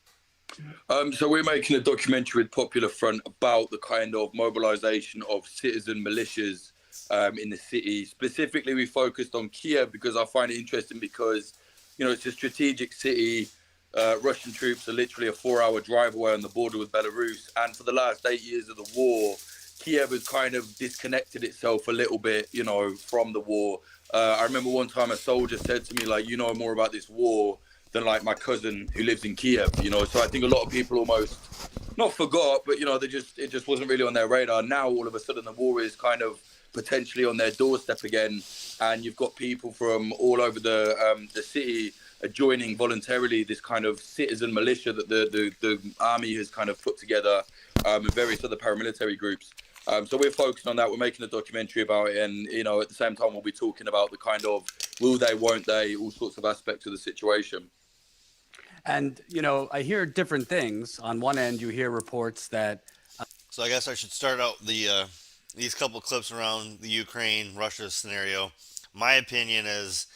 So we're making a documentary with Popular Front about the kind of mobilization of citizen militias in the city. Specifically, we focused on Kiev because I find it interesting because, it's a strategic city. Russian troops are literally a 4-hour drive away on the border with Belarus. And for the last 8 years of the war, Kiev has kind of disconnected itself a little bit, from the war. I remember one time a soldier said to me, like, you know more about this war than like my cousin who lives in Kiev, So I think a lot of people almost not forgot, but, it just wasn't really on their radar. Now, all of a sudden, the war is kind of potentially on their doorstep again, and you've got people from all over the city joining voluntarily this kind of citizen militia that the army has kind of put together, and various other paramilitary groups. So we're focusing on that. We're making a documentary about it, and at the same time we'll be talking about the kind of Will they, won't they, all sorts of aspects of the situation. And, you know, I hear different things. On one end, you hear reports that. So I guess I should start out these couple clips around the Ukraine-Russia scenario. My opinion is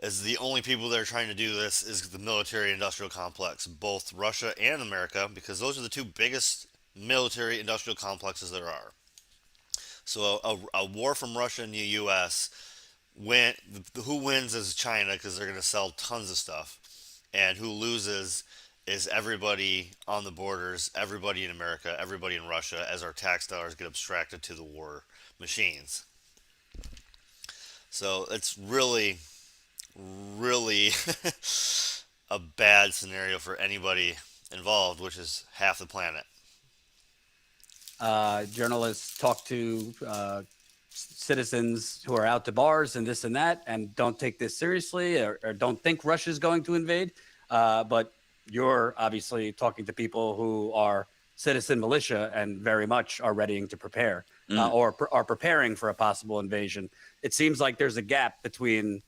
the only people that are trying to do this is the military-industrial complex, both Russia and America, because those are the two biggest military-industrial complexes there are. So a war from Russia and the U.S., who wins is China, because they're going to sell tons of stuff, and who loses is everybody on the borders, everybody in America, everybody in Russia, as our tax dollars get abstracted to the war machines. So it's really, really a bad scenario for anybody involved, which is half the planet. Journalists talk to citizens who are out to bars and this and that and don't take this seriously or don't think Russia's going to invade. But you're obviously talking to people who are citizen militia and very much are readying to prepare or are preparing for a possible invasion. It seems like there's a gap between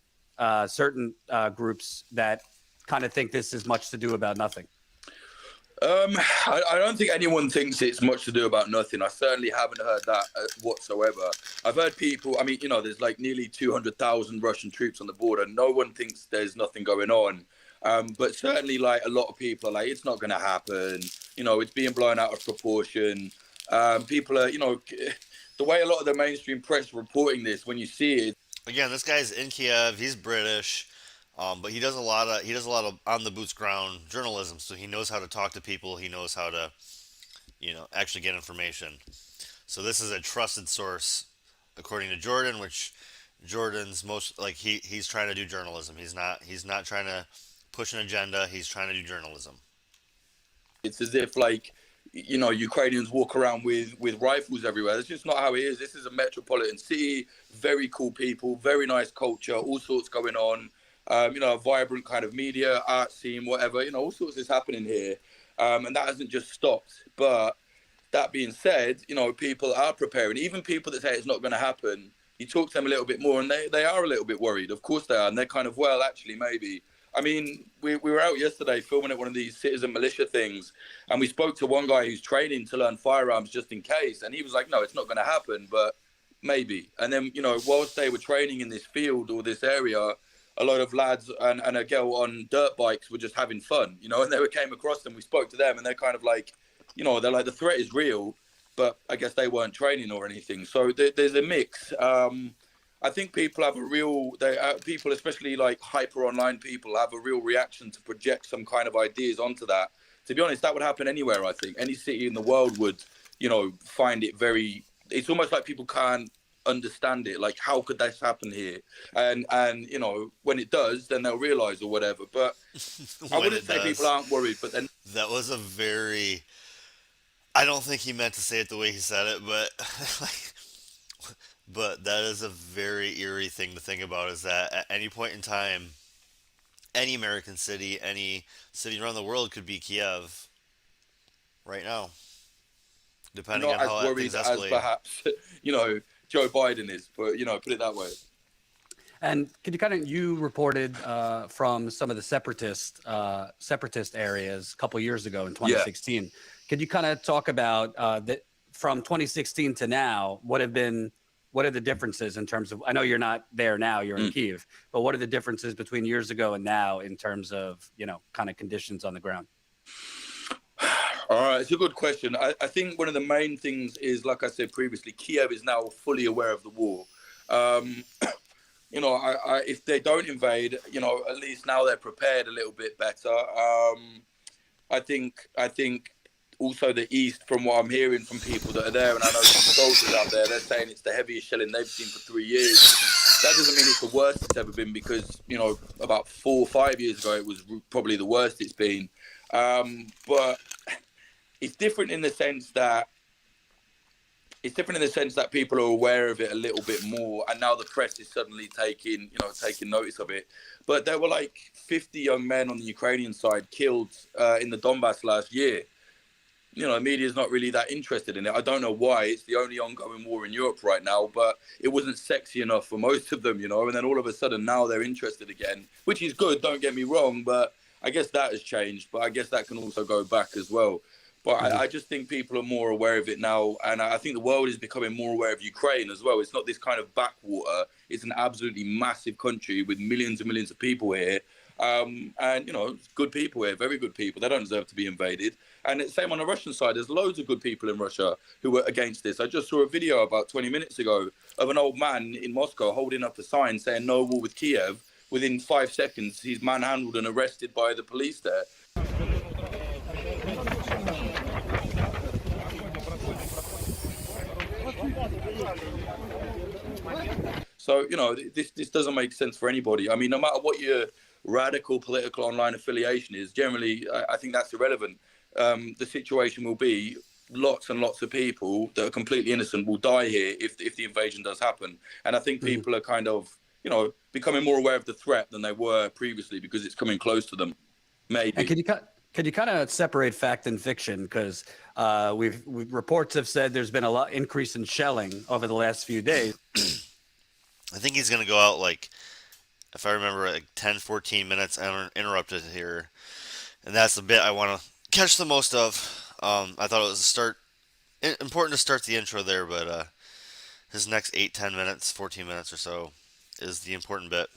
certain groups that kind of think this is much to do about nothing. I don't think anyone thinks it's much to do about nothing. I certainly haven't heard that whatsoever. I've heard people, I mean, you know, there's like nearly 200,000 Russian troops on the border. No one thinks there's nothing going on. But certainly, like, a lot of people are like, it's not going to happen. You know, it's being blown out of proportion. People are, you know, the way a lot of the mainstream press reporting this, when you see it. Again, this guy's in Kiev. He's British. But he does a lot of on the boots ground journalism, so he knows how to talk to people. He knows how to, you know, actually get information. So this is a trusted source, according to Jordan, which Jordan's he's trying to do journalism. He's not trying to push an agenda. He's trying to do journalism. It's as if, like, you know, Ukrainians walk around with rifles everywhere. That's just not how it is. This is a metropolitan city, very cool people, very nice culture, all sorts going on. You know, a vibrant kind of media, art scene, whatever, you know, all sorts is happening here. And that hasn't just stopped. But that being said, you know, people are preparing. Even people that say it's not going to happen, you talk to them a little bit more and they are a little bit worried. Of course they are. And they're kind of, well, actually, maybe. I mean, we were out yesterday filming at one of these citizen militia things. And we spoke to one guy who's training to learn firearms just in case. And he was like, no, it's not going to happen, but maybe. And then, you know, whilst they were training in this field or this area, a lot of lads and a girl on dirt bikes were just having fun, you know, and they came across them. We spoke to them and they're kind of like, you know, they're like, the threat is real, but I guess they weren't training or anything. So there's a mix. I think people have people, especially like hyper online people, have a real reaction to project some kind of ideas onto that. To be honest, that would happen anywhere. I think any city in the world would, you know, find it it's almost like people can't understand it, like, how could this happen here? And you know, when it does, then they'll realize or whatever. But I wouldn't say people aren't worried, but then that was I don't think he meant to say it the way he said it, but that is a very eerie thing to think about, is that at any point in time, any American city, any city around the world could be Kiev right now, depending on how things escalate. As perhaps, you know, Joe Biden is, but, you know, put it that way. And could you reported from some of the separatist areas a couple years ago in 2016. Yeah. Could you kind of talk about that from 2016 to now? What are the differences in terms of? I know you're not there now; you're in Kyiv, but what are the differences between years ago and now in terms of, you know, kind of conditions on the ground? All right, it's a good question. I think one of the main things is, like I said previously, Kiev is now fully aware of the war. You know, if they don't invade, you know, at least now they're prepared a little bit better. I think also the East, from what I'm hearing from people that are there, and I know some soldiers out there, they're saying it's the heaviest shelling they've seen for 3 years. That doesn't mean it's the worst it's ever been, because, you know, about 4 or 5 years ago, it was probably the worst it's been. But it's different in the sense that people are aware of it a little bit more, and now the press is suddenly taking notice of it. But there were like 50 young men on the Ukrainian side killed in the Donbass last year. media is not really that interested in it. I don't know why. It's the only ongoing war in Europe right now, but it wasn't sexy enough for most of them, and then all of a sudden now they're interested again, which is good, don't get me wrong, but I guess that has changed, but I guess that can also go back as well. But I just think people are more aware of it now, and I think the world is becoming more aware of Ukraine as well. It's not this kind of backwater. It's an absolutely massive country with millions and millions of people here. And, good people here, very good people. They don't deserve to be invaded. And it's the same on the Russian side. There's loads of good people in Russia who were against this. I just saw a video about 20 minutes ago of an old man in Moscow holding up a sign saying no war with Kiev. Within 5 seconds, he's manhandled and arrested by the police there. So, this doesn't make sense for anybody. I mean, no matter what your radical political online affiliation is, generally, I think that's irrelevant. The situation will be lots and lots of people that are completely innocent will die here if the invasion does happen. And I think people are kind of, becoming more aware of the threat than they were previously because it's coming close to them. Maybe. And could you kind of separate fact and fiction? Because reports have said there's been a lot increase in shelling over the last few days. I think he's going to go out if I remember, 10, 14 minutes uninterrupted here. And that's the bit I want to catch the most of. I thought it was important to start the intro there, but his next 8, 10 minutes, 14 minutes or so is the important bit.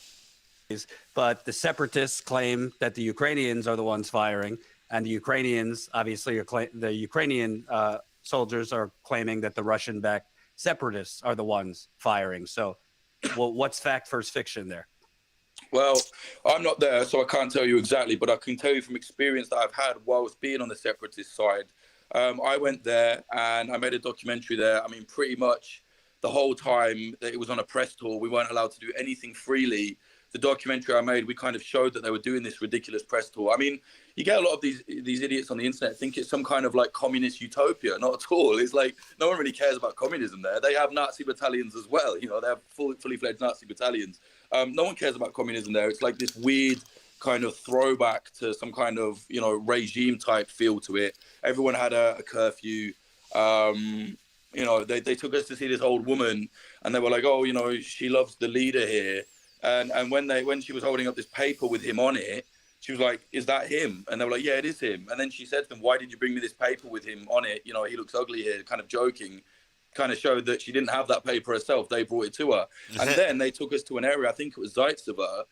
But the separatists claim that the Ukrainians are the ones firing, and the Ukrainians, obviously, the Ukrainian soldiers are claiming that the Russian-backed separatists are the ones firing. So, what's fact versus fiction there? Well, I'm not there, so I can't tell you exactly, but I can tell you from experience that I've had whilst being on the separatist side. I went there and I made a documentary there. I mean, pretty much the whole time that it was on a press tour, we weren't allowed to do anything freely. The documentary I made, we kind of showed that they were doing this ridiculous press tour. I mean, you get a lot of these idiots on the internet think it's some kind of communist utopia. Not at all. It's no one really cares about communism there. They have Nazi battalions as well. They have fully fledged Nazi battalions. No one cares about communism there. It's like this weird kind of throwback to some kind of, regime type feel to it. Everyone had a curfew. They took us to see this old woman and they were like, oh, she loves the leader here. And when she was holding up this paper with him on it, she was like, is that him? And they were like, yeah, it is him. And then she said to them, why did you bring me this paper with him on it? He looks ugly here, kind of joking, kind of showed that she didn't have that paper herself. They brought it to her. And then they took us to an area, I think it was Zaitsevo,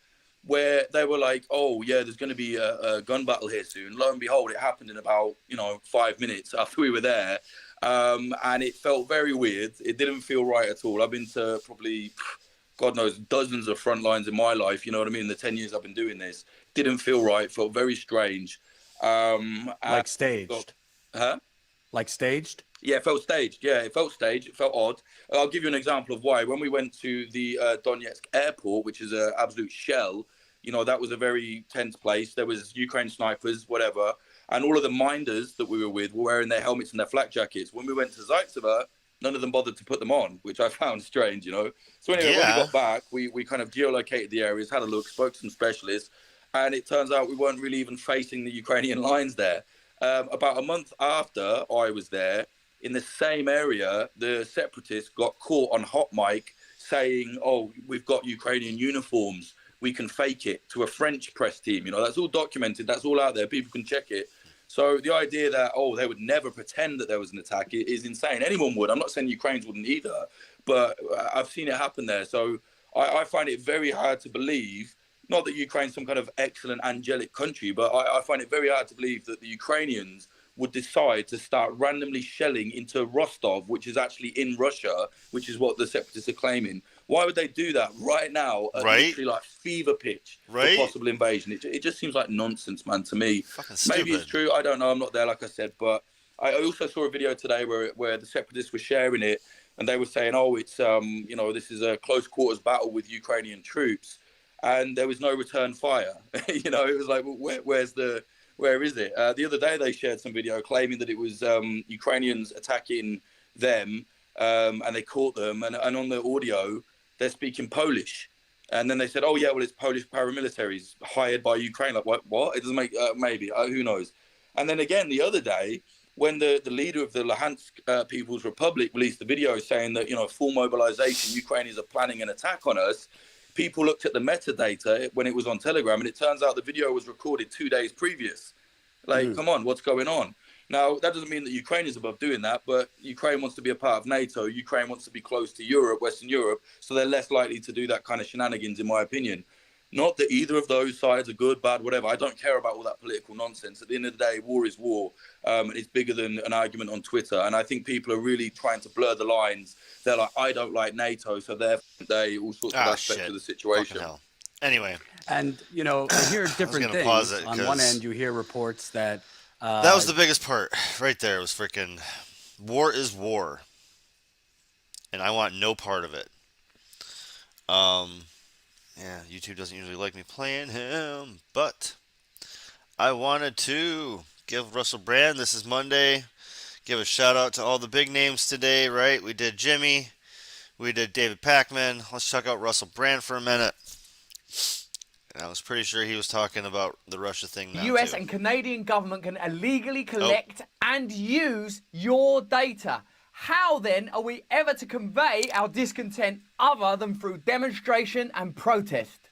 where they were like, oh, yeah, there's going to be a gun battle here soon. Lo and behold, it happened in about, 5 minutes after we were there. And it felt very weird. It didn't feel right at all. I've been to probably, God knows, dozens of front lines in my life. You know what I mean? The 10 years I've been doing this. Didn't feel right. Felt very strange. Like staged? Huh? Like staged? Yeah, it felt staged. Yeah, it felt staged. It felt odd. I'll give you an example of why. When we went to the Donetsk airport, which is an absolute shell, that was a very tense place. There was Ukraine snipers, whatever. And all of the minders that we were with were wearing their helmets and their flak jackets. When we went to Zaitsevo, none of them bothered to put them on, which I found strange, So anyway, when we got back, we kind of geolocated the areas, had a look, spoke to some specialists, and it turns out we weren't really even facing the Ukrainian lines there. About a month after I was there, in the same area, the separatists got caught on hot mic saying, oh, we've got Ukrainian uniforms, we can fake it, to a French press team. That's all documented, that's all out there, people can check it. So the idea that, they would never pretend that there was an attack is insane. Anyone would. I'm not saying Ukrainians wouldn't either, but I've seen it happen there. So I find it very hard to believe, not that Ukraine's some kind of excellent, angelic country, but I find it very hard to believe that the Ukrainians would decide to start randomly shelling into Rostov, which is actually in Russia, which is what the separatists are claiming. Why would they do that right now at literally like fever pitch for possible invasion? It just seems like nonsense, man, to me. Maybe it's true. I don't know. I'm not there, like I said. But I also saw a video today where the separatists were sharing it, and they were saying, oh, it's, this is a close quarters battle with Ukrainian troops. And there was no return fire. It was like, well, where is it? The other day they shared some video claiming that it was Ukrainians attacking them and they caught them. And on the audio, they're speaking Polish. And then they said, oh, yeah, well, it's Polish paramilitaries hired by Ukraine. Like, what? It doesn't make, maybe, who knows? And then again, the other day, when the leader of the Luhansk People's Republic released the video saying that, full mobilization, Ukrainians are planning an attack on us, people looked at the metadata when it was on Telegram, and it turns out the video was recorded 2 days previous. Come on, what's going on? Now, that doesn't mean that Ukraine is above doing that, but Ukraine wants to be a part of NATO. Ukraine wants to be close to Europe, Western Europe, so they're less likely to do that kind of shenanigans, in my opinion. Not that either of those sides are good, bad, whatever. I don't care about all that political nonsense. At the end of the day, war is war. And it's bigger than an argument on Twitter. And I think people are really trying to blur the lines. They're like, I don't like NATO, so therefore they all sorts of aspects of the situation. Anyway. And, you hear different things. On one end, you hear reports that... that was the biggest part right there. It was freaking war is war. And I want no part of it. Yeah, YouTube doesn't usually like me playing him, but I wanted to give Russell Brand, this is Monday, give a shout out to all the big names today, right? We did Jimmy, we did David Packman. Let's check out Russell Brand for a minute. And I was pretty sure he was talking about the Russia thing now, The US too. and Canadian government can illegally collect and use your data. How then are we ever to convey our discontent other than through demonstration and protest?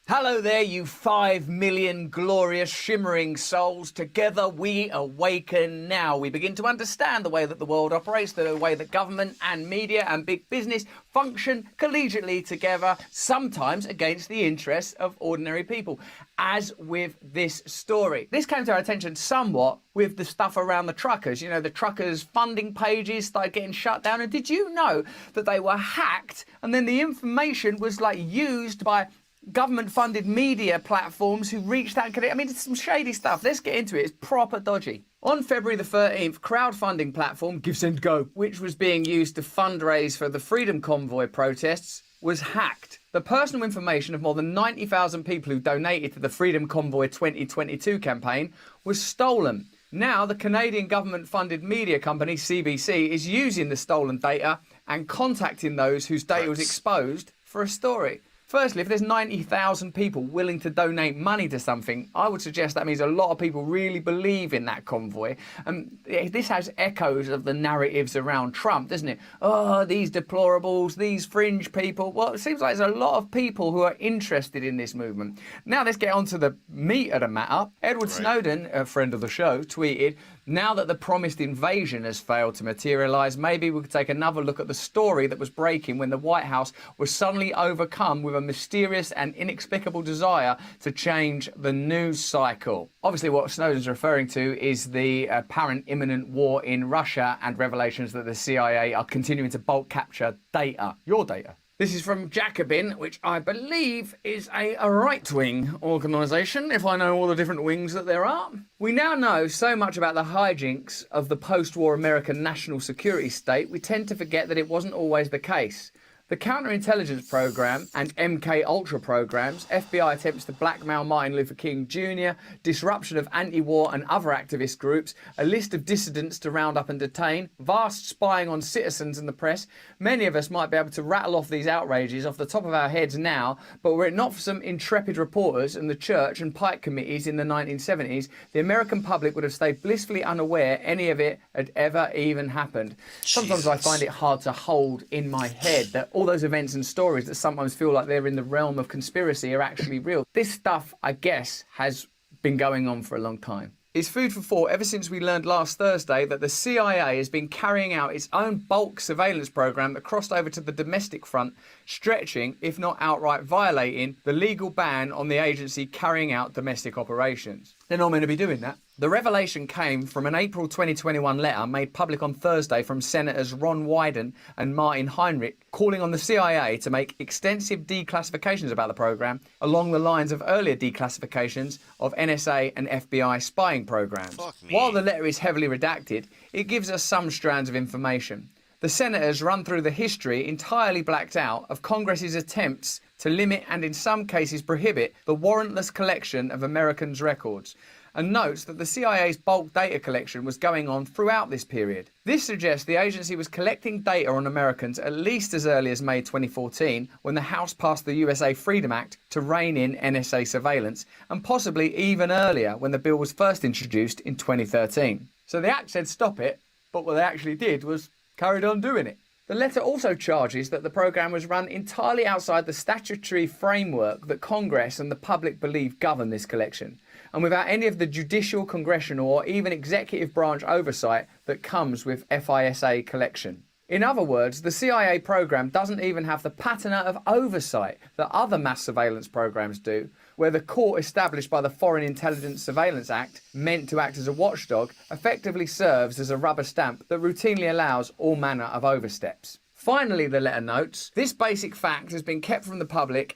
Hello there, you 5 million glorious shimmering souls. Together we awaken now. We begin to understand the way that the world operates, the way that government and media and big business function collegiately together, sometimes against the interests of ordinary people, as with this story. This came to our attention somewhat with the stuff around the truckers. The truckers' funding pages started getting shut down. And did you know that they were hacked and then the information was used by government-funded media platforms who reached out? I mean, it's some shady stuff. Let's get into it. It's proper dodgy. On February the 13th, crowdfunding platform Give and Go, which was being used to fundraise for the Freedom Convoy protests, was hacked. The personal information of more than 90,000 people who donated to the Freedom Convoy 2022 campaign was stolen. Now, the Canadian government-funded media company CBC is using the stolen data and contacting those whose data was exposed for a story. Firstly, if there's 90,000 people willing to donate money to something, I would suggest that means a lot of people really believe in that convoy. And this has echoes of the narratives around Trump, doesn't it? Oh, these deplorables, these fringe people. Well, it seems like there's a lot of people who are interested in this movement. Now let's get on to the meat of the matter. Edward Snowden, a friend of the show, tweeted, "Now that the promised invasion has failed to materialise, maybe we could take another look at the story that was breaking when the White House was suddenly overcome with a mysterious and inexplicable desire to change the news cycle." Obviously, what Snowden's referring to is the apparent imminent war in Russia and revelations that the CIA are continuing to bulk capture data, your data. This is from Jacobin, which I believe is a right-wing organisation, if I know all the different wings that there are. We now know so much about the hijinks of the post-war American national security state, we tend to forget that it wasn't always the case. The counterintelligence program and MK Ultra programs, FBI attempts to blackmail Martin Luther King Jr., disruption of anti-war and other activist groups, a list of dissidents to round up and detain, vast spying on citizens and the press. Many of us might be able to rattle off these outrages off the top of our heads now, but were it not for some intrepid reporters and the church and Pike committees in the 1970s, the American public would have stayed blissfully unaware any of it had ever even happened. Sometimes I find it hard to hold in my head that all those events and stories that sometimes feel like they're in the realm of conspiracy are actually real. This stuff, I guess, has been going on for a long time. It's food for thought ever since we learned last Thursday that the CIA has been carrying out its own bulk surveillance program that crossed over to the domestic front, stretching, if not outright violating, the legal ban on the agency carrying out domestic operations. They're not meant to be doing that. The revelation came from an April 2021 letter made public on Thursday from Senators Ron Wyden and Martin Heinrich, calling on the CIA to make extensive declassifications about the program along the lines of earlier declassifications of NSA and FBI spying programs. While the letter is heavily redacted, it gives us some strands of information. The senators run through the history, entirely blacked out, of Congress's attempts to limit and in some cases prohibit the warrantless collection of Americans' records. and notes that the CIA's bulk data collection was going on throughout this period. This suggests the agency was collecting data on Americans at least as early as May 2014, when the House passed the USA Freedom Act to rein in NSA surveillance, and possibly even earlier when the bill was first introduced in 2013. So the Act said stop it, but what they actually did was carried on doing it. The letter also charges that the program was run entirely outside the statutory framework that Congress and the public believe govern this collection, and without any of the judicial, congressional, or even executive branch oversight that comes with FISA collection. In other words, the CIA program doesn't even have the patina of oversight that other mass surveillance programs do, where the court established by the Foreign Intelligence Surveillance Act, meant to act as a watchdog, effectively serves as a rubber stamp that routinely allows all manner of oversteps. Finally, the letter notes, this basic fact has been kept from the public.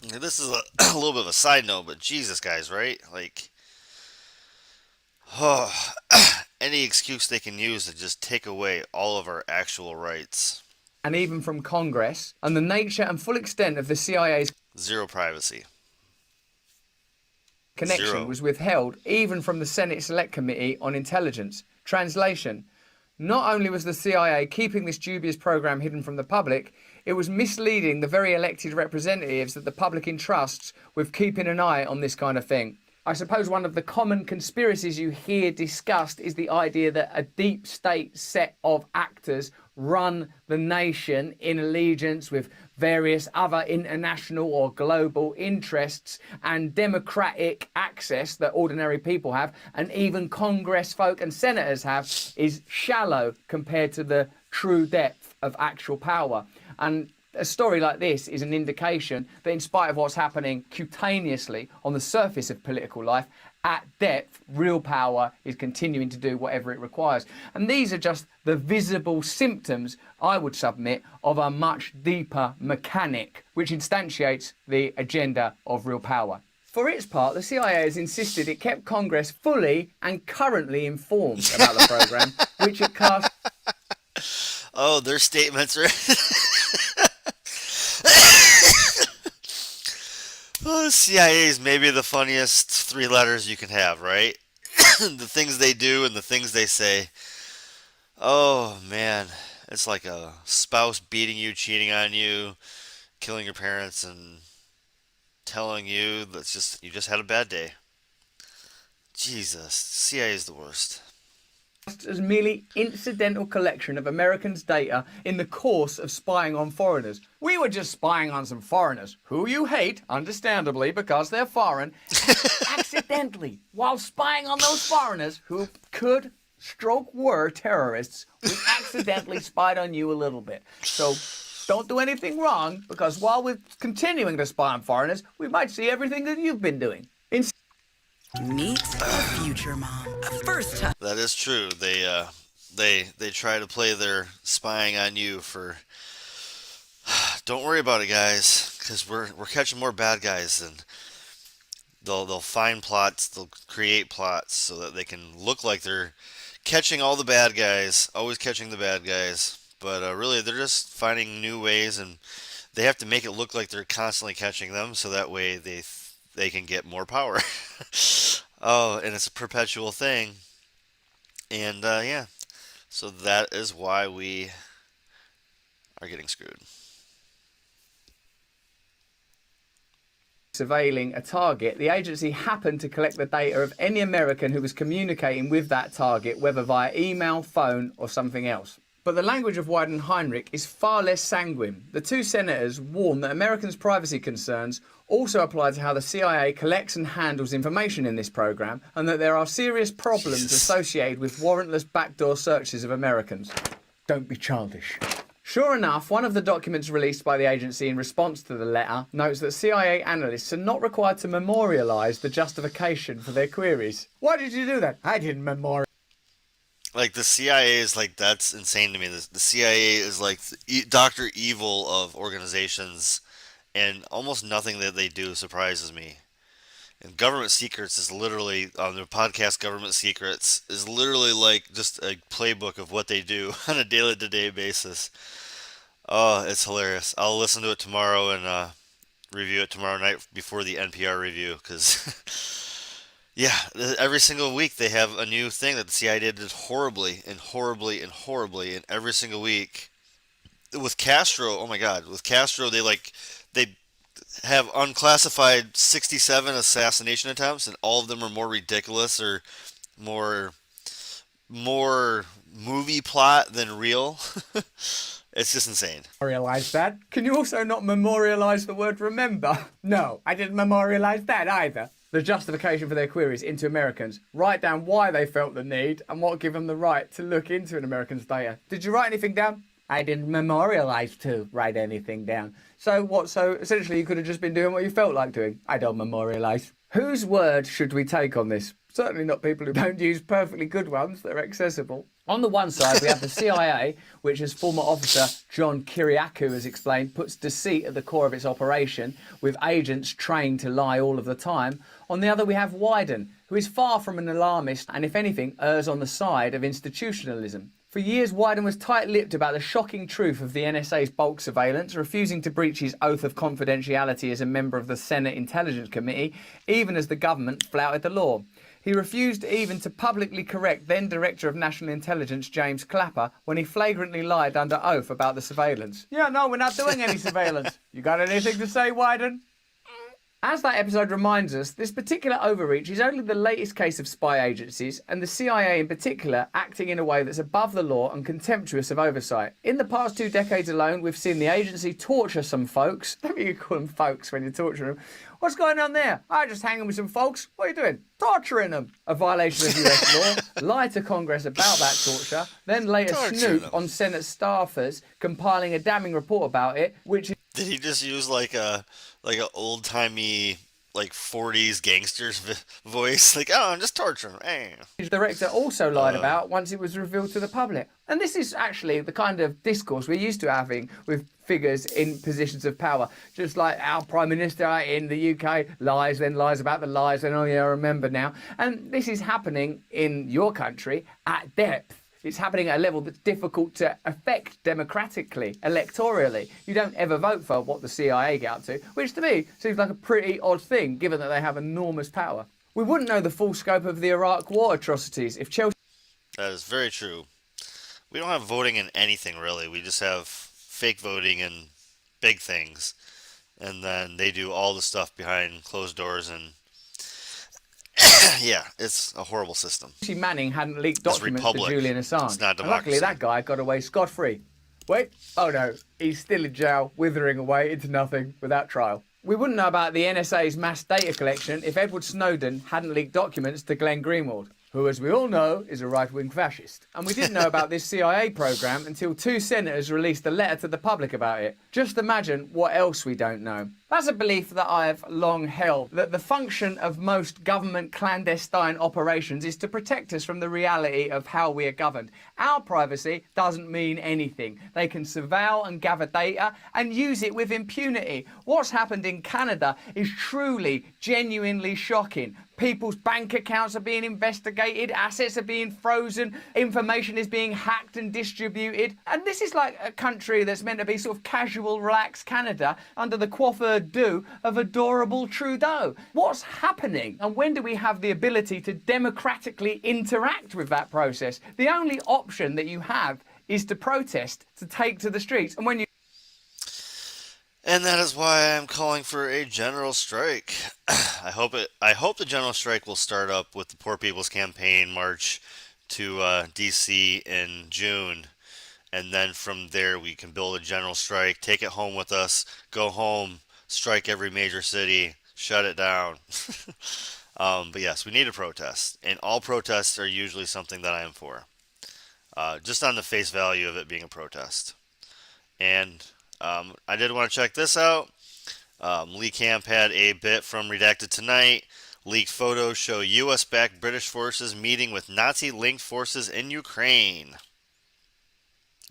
This is a little bit of a side note, but Jesus, guys, right? Like, oh, any excuse they can use to just take away all of our actual rights. And even from Congress, and the nature and full extent of the CIA's zero privacy connection was withheld even from the Senate Select Committee on Intelligence. Translation: not only was the CIA keeping this dubious program hidden from the public, it was misleading the very elected representatives that the public entrusts with keeping an eye on this kind of thing. I suppose one of the common conspiracies you hear discussed is the idea that a deep state set of actors run the nation in allegiance with various other international or global interests, and democratic access that ordinary people have, and even Congress folk and senators have, is shallow compared to the true depth of actual power. And a story like this is an indication that in spite of what's happening cutaneously on the surface of political life, at depth, real power is continuing to do whatever it requires. And these are just the visible symptoms, I would submit, of a much deeper mechanic which instantiates the agenda of real power. For its part, the CIA has insisted it kept Congress fully and currently informed about the program, which it cast... Oh, their statements are... Oh, the CIA is maybe the funniest three letters you can have, right? The things they do and the things they say. Oh, man. It's like a spouse beating you, cheating on you, killing your parents, and telling you that you just had a bad day. Jesus, CIA is the worst. As merely incidental collection of Americans' data in the course of spying on foreigners. We were just spying on some foreigners, who you hate, understandably, because they're foreign, accidentally, while spying on those foreigners who could, were terrorists, we accidentally spied on you a little bit. So don't do anything wrong, because while we're continuing to spy on foreigners, we might see everything that you've been doing. Meet the future mom. First time. That is true. They try to play their spying on you for. Don't worry about it, guys, because we're catching more bad guys, and they'll find plots, they'll create plots so that they can look like they're catching all the bad guys, always catching the bad guys, but really they're just finding new ways, and they have to make it look like they're constantly catching them, so that way they can get more power. Oh, and it's a perpetual thing. And yeah, so that is why we are getting screwed. Surveilling a target, the agency happened to collect the data of any American who was communicating with that target, whether via email, phone, or something else. But the language of Wyden and Heinrich is far less sanguine. The two senators warn that Americans' privacy concerns also apply to how the CIA collects and handles information in this program, and that there are serious problems associated with warrantless backdoor searches of Americans. Don't be childish. Sure enough, one of the documents released by the agency in response to the letter notes that CIA analysts are not required to memorialize the justification for their queries. Why did you do that? I didn't memorialize. Like, the CIA is like, that's insane to me. The CIA is like Dr. Evil of organizations, and almost nothing that they do surprises me. And Government Secrets is literally, on their podcast Government Secrets, is literally like just a playbook of what they do on a daily-to-day basis. Oh, it's hilarious. I'll listen to it tomorrow and review it tomorrow night before the NPR review, because Yeah, every single week they have a new thing that the CIA did horribly and horribly and horribly, and every single week. With Castro, oh my God, with Castro they have unclassified 67 assassination attempts, and all of them are more ridiculous or more movie plot than real. It's just insane. Memorialize that. Can you also not memorialize the word remember? No, I didn't memorialize that either. The justification for their queries into Americans. Write down why they felt the need and what gave them the right to look into an American's data. Did you write anything down? I didn't memorialize to write anything down. So what? So essentially you could have just been doing what you felt like doing. I don't memorialize. Whose word should we take on this? Certainly not people who don't use perfectly good ones that are accessible. On the one side, we have the CIA, which, as former officer John Kiriakou has explained, puts deceit at the core of its operation, with agents trained to lie all of the time. On the other, we have Wyden, who is far from an alarmist and, if anything, errs on the side of institutionalism. For years, Wyden was tight-lipped about the shocking truth of the NSA's bulk surveillance, refusing to breach his oath of confidentiality as a member of the Senate Intelligence Committee, even as the government flouted the law. He refused even to publicly correct then Director of National Intelligence James Clapper when he flagrantly lied under oath about the surveillance. Yeah, no, we're not doing any surveillance. You got anything to say, Wyden? As that episode reminds us, this particular overreach is only the latest case of spy agencies, and the CIA in particular acting in a way that's above the law and contemptuous of oversight. In the past 2 decades alone, we've seen the agency torture some folks. Don't you call them folks when you're torturing them. What's going on there? I'm just hanging with some folks. What are you doing? Torturing them. A violation of US law. Lie to Congress about that torture. Then later snoop on Senate staffers, compiling a damning report about it, which... Did he just use like a old timey like 40s gangster's voice? Like, oh, I'm just torturing him. His director also lied about once it was revealed to the public. And this is actually the kind of discourse we're used to having with figures in positions of power. Just like our Prime Minister in the UK lies, then lies about the lies, and oh yeah, I remember now. And this is happening in your country at depth. It's happening at a level that's difficult to affect democratically, electorally. You don't ever vote for what the CIA get up to, which to me seems like a pretty odd thing, given that they have enormous power. We wouldn't know the full scope of the Iraq war atrocities if Chelsea... That is very true. We don't have voting in anything, really. We just have fake voting in big things. And then they do all the stuff behind closed doors and... yeah, it's a horrible system. Manning hadn't leaked documents to Julian Assange. It's not democracy. And luckily that guy got away scot-free. Wait, oh no, he's still in jail, withering away into nothing without trial. We wouldn't know about the NSA's mass data collection if Edward Snowden hadn't leaked documents to Glenn Greenwald, who, as we all know, is a right-wing fascist. And we didn't know about this CIA program until 2 senators released a letter to the public about it. Just imagine what else we don't know. That's a belief that I've long held, that the function of most government clandestine operations is to protect us from the reality of how we are governed. Our privacy doesn't mean anything. They can surveil and gather data and use it with impunity. What's happened in Canada is truly, genuinely shocking. People's bank accounts are being investigated, assets are being frozen, information is being hacked and distributed. And this is like a country that's meant to be sort of casual, relaxed Canada under the coiffeur do of adorable Trudeau. What's happening? And when do we have the ability to democratically interact with that process? The only option that you have is to protest, to take to the streets. And when you... And that is why I'm calling for a general strike. I hope the general strike will start up with the Poor People's Campaign march to D.C. in June. And then from there we can build a general strike, take it home with us, go home, strike every major city, shut it down. But yes, we need a protest. And all protests are usually something that I am for. Just on the face value of it being a protest. And I did want to check this out. Lee Camp had a bit from Redacted Tonight. Leaked photos show U.S.-backed British forces meeting with Nazi-linked forces in Ukraine.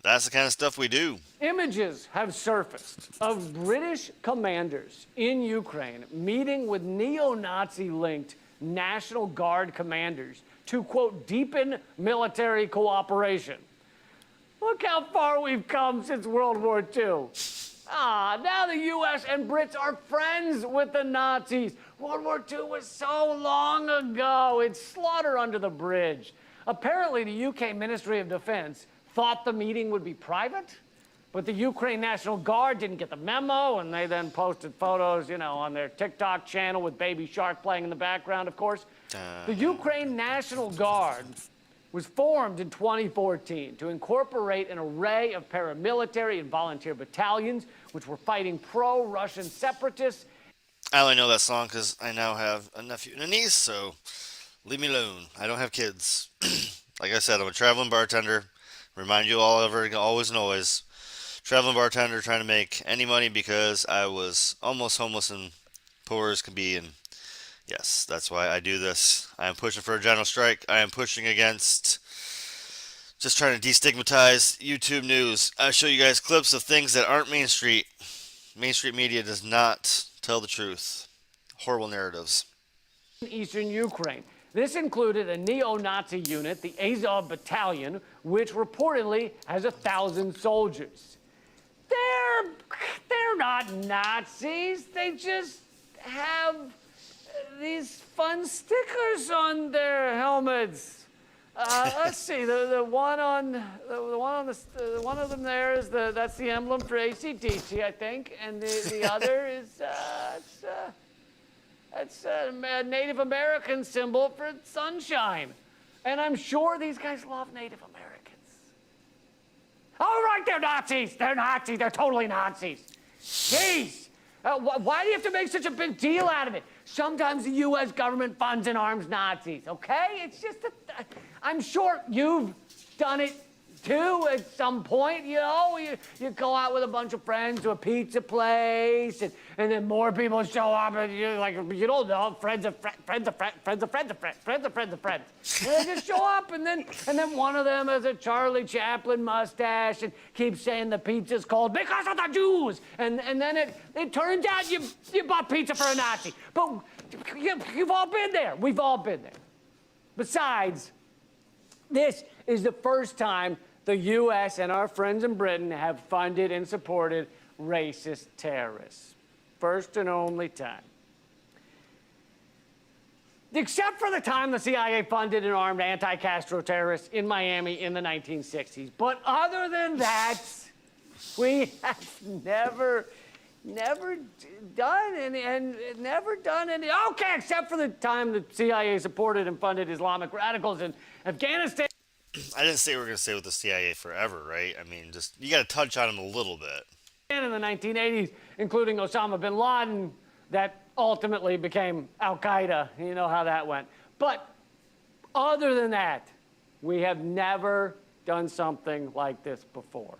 That's the kind of stuff we do. Images have surfaced of British commanders in Ukraine meeting with neo-Nazi-linked National Guard commanders to, quote, deepen military cooperation. Look how far we've come since World War II. Now the U.S. and Brits are friends with the Nazis. World War II was so long ago. It's slaughter under the bridge. Apparently, the UK Ministry of Defense thought the meeting would be private, but the Ukraine National Guard didn't get the memo, and they then posted photos, on their TikTok channel with Baby Shark playing in the background, of course. The Ukraine National Guard was formed in 2014 to incorporate an array of paramilitary and volunteer battalions which were fighting pro-Russian separatists. I only know that song because I now have a nephew and a niece, so leave me alone. I don't have kids. Like I said, I'm a traveling bartender. Remind you all always and always. Traveling bartender trying to make any money because I was almost homeless and poor as can be, and yes, that's why I do this. I am pushing for a general strike. I am pushing against just trying to destigmatize YouTube news. I show you guys clips of things that aren't Main Street. Main Street media does not tell the truth. Horrible narratives. In eastern Ukraine. This included a neo-Nazi unit, the Azov Battalion, which reportedly has 1,000 soldiers. They're not Nazis. They just have these fun stickers on their helmets. Let's see. The one of them there is that's the emblem for AC/DC, I think, and the other is it's a Native American symbol for sunshine. And I'm sure these guys love Native Americans. All right, they're Nazis. They're Nazis. They're totally Nazis. Jeez. Why do you have to make such a big deal out of it? Sometimes the U.S. government funds and arms Nazis, okay? It's just I'm sure you've done it too at some point, you go out with a bunch of friends to a pizza place, and then more people show up, and you're like, you don't know, friends of friends. And they just show up, and then one of them has a Charlie Chaplin mustache and keeps saying the pizza's cold because of the Jews, and then it turns out you bought pizza for a Nazi. But you've all been there. We've all been there. Besides, this is the first time the U.S. and our friends in Britain have funded and supported racist terrorists. First and only time. Except for the time the CIA funded and armed anti-Castro terrorists in Miami in the 1960s. But other than that, we have never done any. Okay, except for the time the CIA supported and funded Islamic radicals in Afghanistan. I didn't say we were going to stay with the CIA forever, right? I mean, just you got to touch on them a little bit. In the 1980s, including Osama bin Laden, that ultimately became Al-Qaeda. You know how that went. But other than that, we have never done something like this before.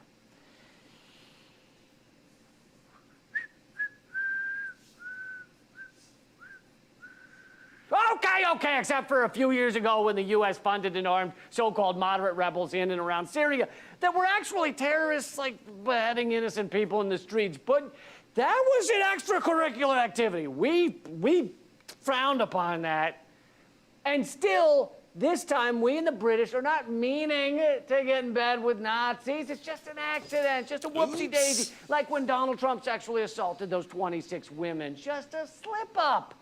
Okay, except for a few years ago when the U.S. funded and armed so-called moderate rebels in and around Syria that were actually terrorists, like beheading innocent people in the streets. But that was an extracurricular activity. We frowned upon that. And still, this time, we and the British are not meaning to get in bed with Nazis. It's just an accident, just a whoopsie-daisy, like when Donald Trump sexually assaulted those 26 women. Just a slip-up.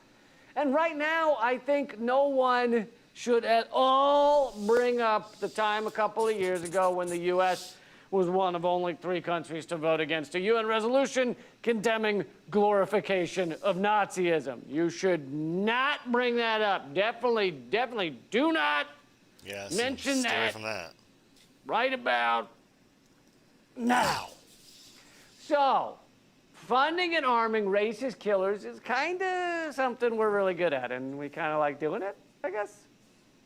And right now, I think no one should at all bring up the time a couple of years ago when the U.S. was one of only 3 countries to vote against a UN resolution condemning glorification of Nazism. You should not bring that up. Definitely do not mention stay away that. from that. Right about now. So, funding and arming racist killers is kind of something we're really good at, and we kind of like doing it, I guess.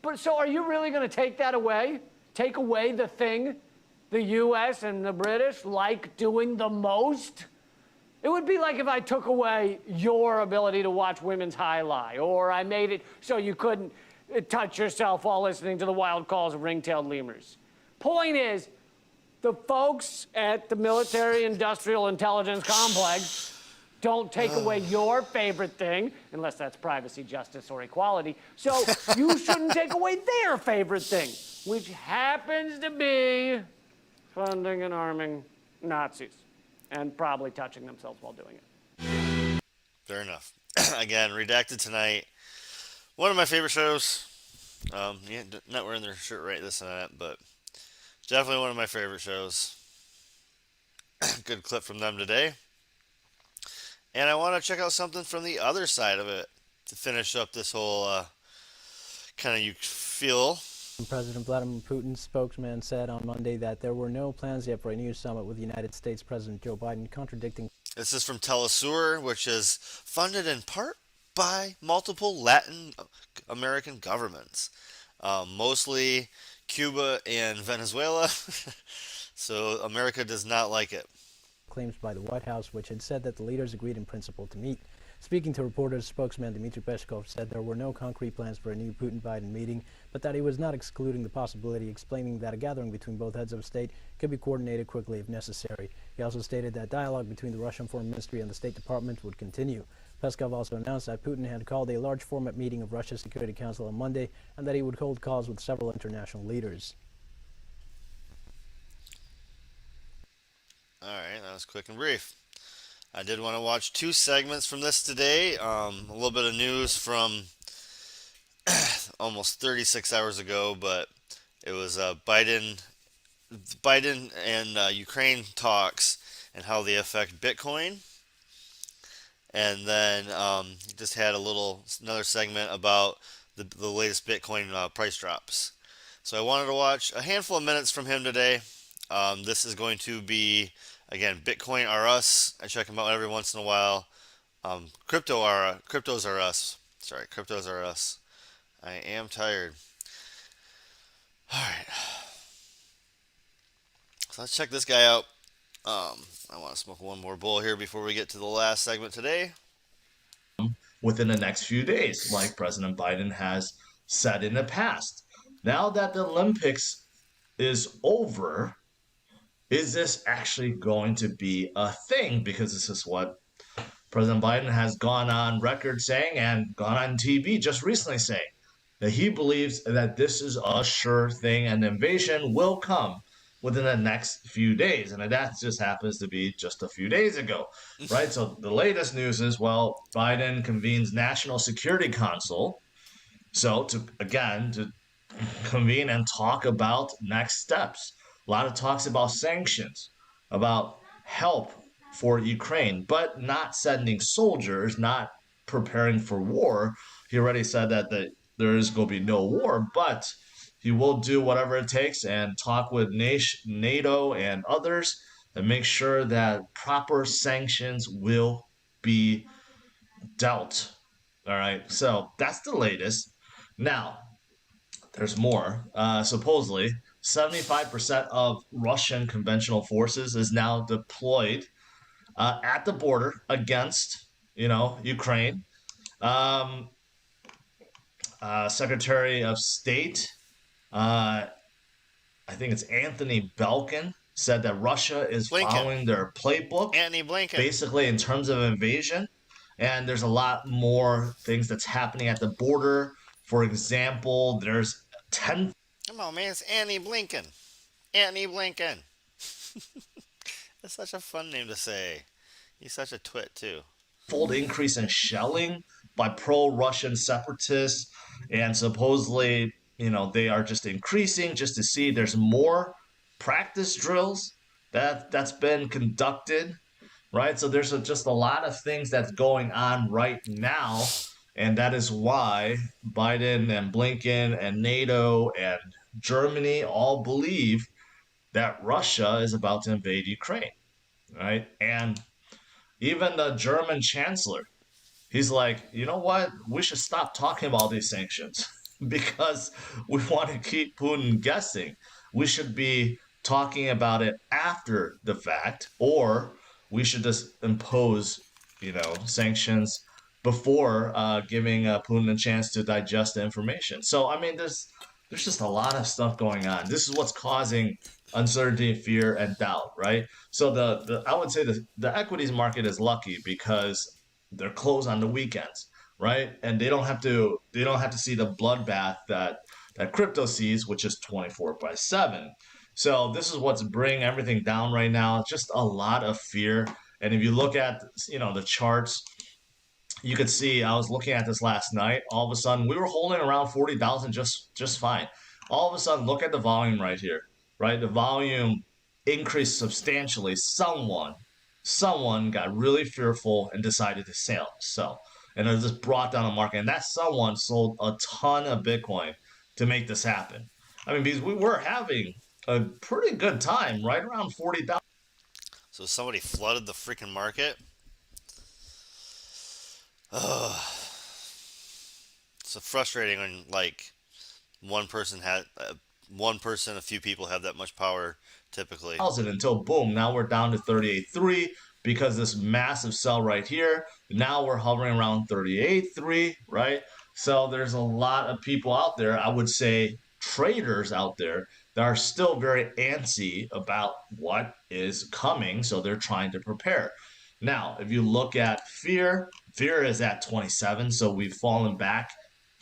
But so are you really going to take that away? Take away the thing the U.S. and the British like doing the most? It would be like if I took away your ability to watch women's highlight, or I made it so you couldn't touch yourself while listening to the wild calls of ring-tailed lemurs. Point is, the folks at the military-industrial intelligence complex don't take away your favorite thing, unless that's privacy, justice, or equality. So you shouldn't take away their favorite thing, which happens to be funding and arming Nazis. and probably touching themselves while doing it. Fair enough. Again, Redacted tonight. One of my favorite shows. Yeah, not wearing their shirt right this and that, but definitely one of my favorite shows. Good clip from them today. And I want to check out something from the other side of it to finish up this whole kind of you feel. President Vladimir Putin's spokesman said on Monday that there were no plans yet for a new summit with United States President Joe Biden, contradicting. This is from Telesur, which is funded in part by multiple Latin American governments, mostly Cuba and Venezuela. So America does not like it. Claims by the White House, which had said that the leaders agreed in principle to meet. Speaking to reporters, spokesman Dmitry Peskov said there were no concrete plans for a new Putin-Biden meeting, but that he was not excluding the possibility, explaining that a gathering between both heads of state could be coordinated quickly if necessary. He also stated that dialogue between the Russian Foreign Ministry and the State Department would continue. Peskov also announced that Putin had called a large format meeting of Russia's Security Council on Monday and that he would hold calls with several international leaders. All right, that was quick and brief. I did want to watch two segments from this today. A little bit of news from almost 36 hours ago, but it was Biden and Ukraine talks and how they affect Bitcoin. And then just had another segment about the latest Bitcoin price drops. So I wanted to watch a handful of minutes from him today. This is going to be, again, Bitcoin are us. I check them out every once in a while. Cryptos are us. Sorry, cryptos are us. I am tired. All right. So let's check this guy out. I want to smoke one more bowl here before we get to the last segment today. Within the next few days, like President Biden has said in the past. Now that the Olympics is over, is this actually going to be a thing? Because this is what President Biden has gone on record saying and gone on TV just recently saying, that he believes that this is a sure thing and the invasion will come within the next few days. And that just happens to be just a few days ago, right? So the latest news is, well, Biden convenes National Security Council. So to convene and talk about next steps. A lot of talks about sanctions, about help for Ukraine, but not sending soldiers, not preparing for war. He already said that there is going to be no war, but he will do whatever it takes and talk with NATO and others and make sure that proper sanctions will be dealt. All right, so that's the latest. Now, there's more. Supposedly, 75% of Russian conventional forces is now deployed at the border against, Ukraine. Secretary of State, I think it's Anthony Belkin, said that Russia is following their playbook, basically in terms of invasion. And there's a lot more things that's happening at the border. For example, there's 10. Come on, man, it's Annie Blinken. Annie Blinken. That's such a fun name to say. He's such a twit, too. Fold increase in shelling by pro-Russian separatists, and supposedly, they are just increasing just to see there's more practice drills that's been conducted, right? So there's just a lot of things that's going on right now, and that is why Biden and Blinken and NATO and Germany all believe that Russia is about to invade Ukraine, right? And even the German chancellor, he's like, you know what? We should stop talking about these sanctions because we want to keep Putin guessing. We should be talking about it after the fact, or we should just impose, sanctions before giving Putin a chance to digest the information. So, I mean, there's just a lot of stuff going on. This is what's causing uncertainty, fear, and doubt, right? So I would say the equities market is lucky because they're closed on the weekends, right? And they don't have to see the bloodbath that crypto sees, which is 24/7. So this is what's bringing everything down right now. Just a lot of fear. And if you look at, the charts, you could see, I was looking at this last night. All of a sudden, we were holding around 40,000 just fine. All of a sudden, look at the volume right here, right? The volume increased substantially. Someone got really fearful and decided to sell. And it just brought down the market. And that someone sold a ton of Bitcoin to make this happen. I mean, because we were having a pretty good time, right around 40,000. So somebody flooded the freaking market. Ugh. So frustrating when a few people have that much power typically. Until boom, now we're down to 38.3 because this massive sell right here. Now we're hovering around 38.3, right? So there's a lot of people out there, I would say traders out there, that are still very antsy about what is coming. So they're trying to prepare. Now, if you look at fear is at 27. So we've fallen back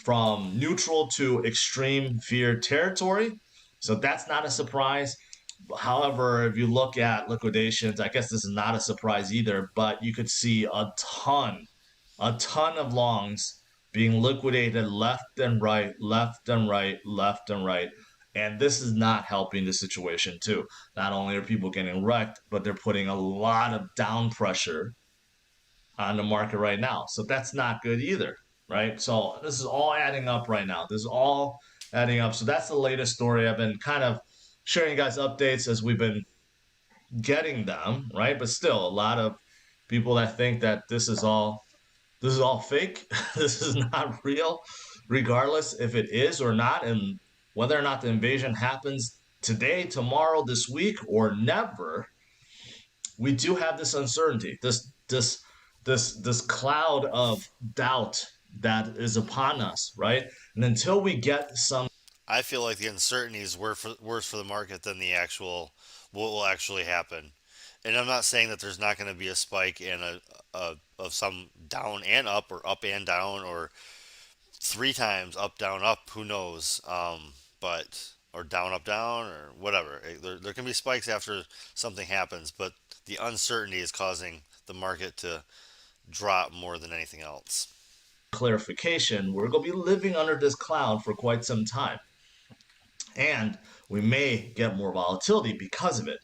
from neutral to extreme fear territory. So that's not a surprise. However, if you look at liquidations, I guess this is not a surprise either, but you could see a ton of longs being liquidated left and right. And this is not helping the situation too. Not only are people getting wrecked, but they're putting a lot of down pressure on the market right now. So that's not good either, right? So this is all adding up right now. This is all adding up. So that's the latest story. I've been kind of sharing you guys updates as we've been getting them, right? But still, a lot of people that think that this is all fake. This is not real, regardless if it is or not, and whether or not the invasion happens today, tomorrow, this week, or never. We do have this uncertainty, this cloud of doubt that is upon us, right? And until we get some, I feel like the uncertainty is worse for the market than what will actually happen. And I'm not saying that there's not going to be a spike and of some down and up, or up and down, or 3 times up, down, up. Who knows? Or down, up, down, or whatever. There can be spikes after something happens, but the uncertainty is causing the market to drop more than anything else. Clarification, we're going to be living under this cloud for quite some time. And we may get more volatility because of it.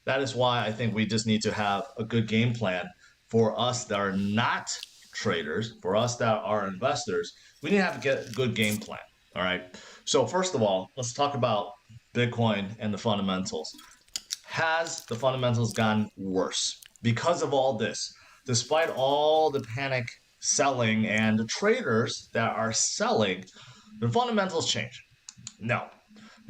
That is why I think we just need to have a good game plan for us that are not traders, for us that are investors. We need to have a good game plan. All right. So first of all, let's talk about Bitcoin and the fundamentals. Has the fundamentals gotten worse because of all this? Despite all the panic selling and the traders that are selling, the fundamentals change. No,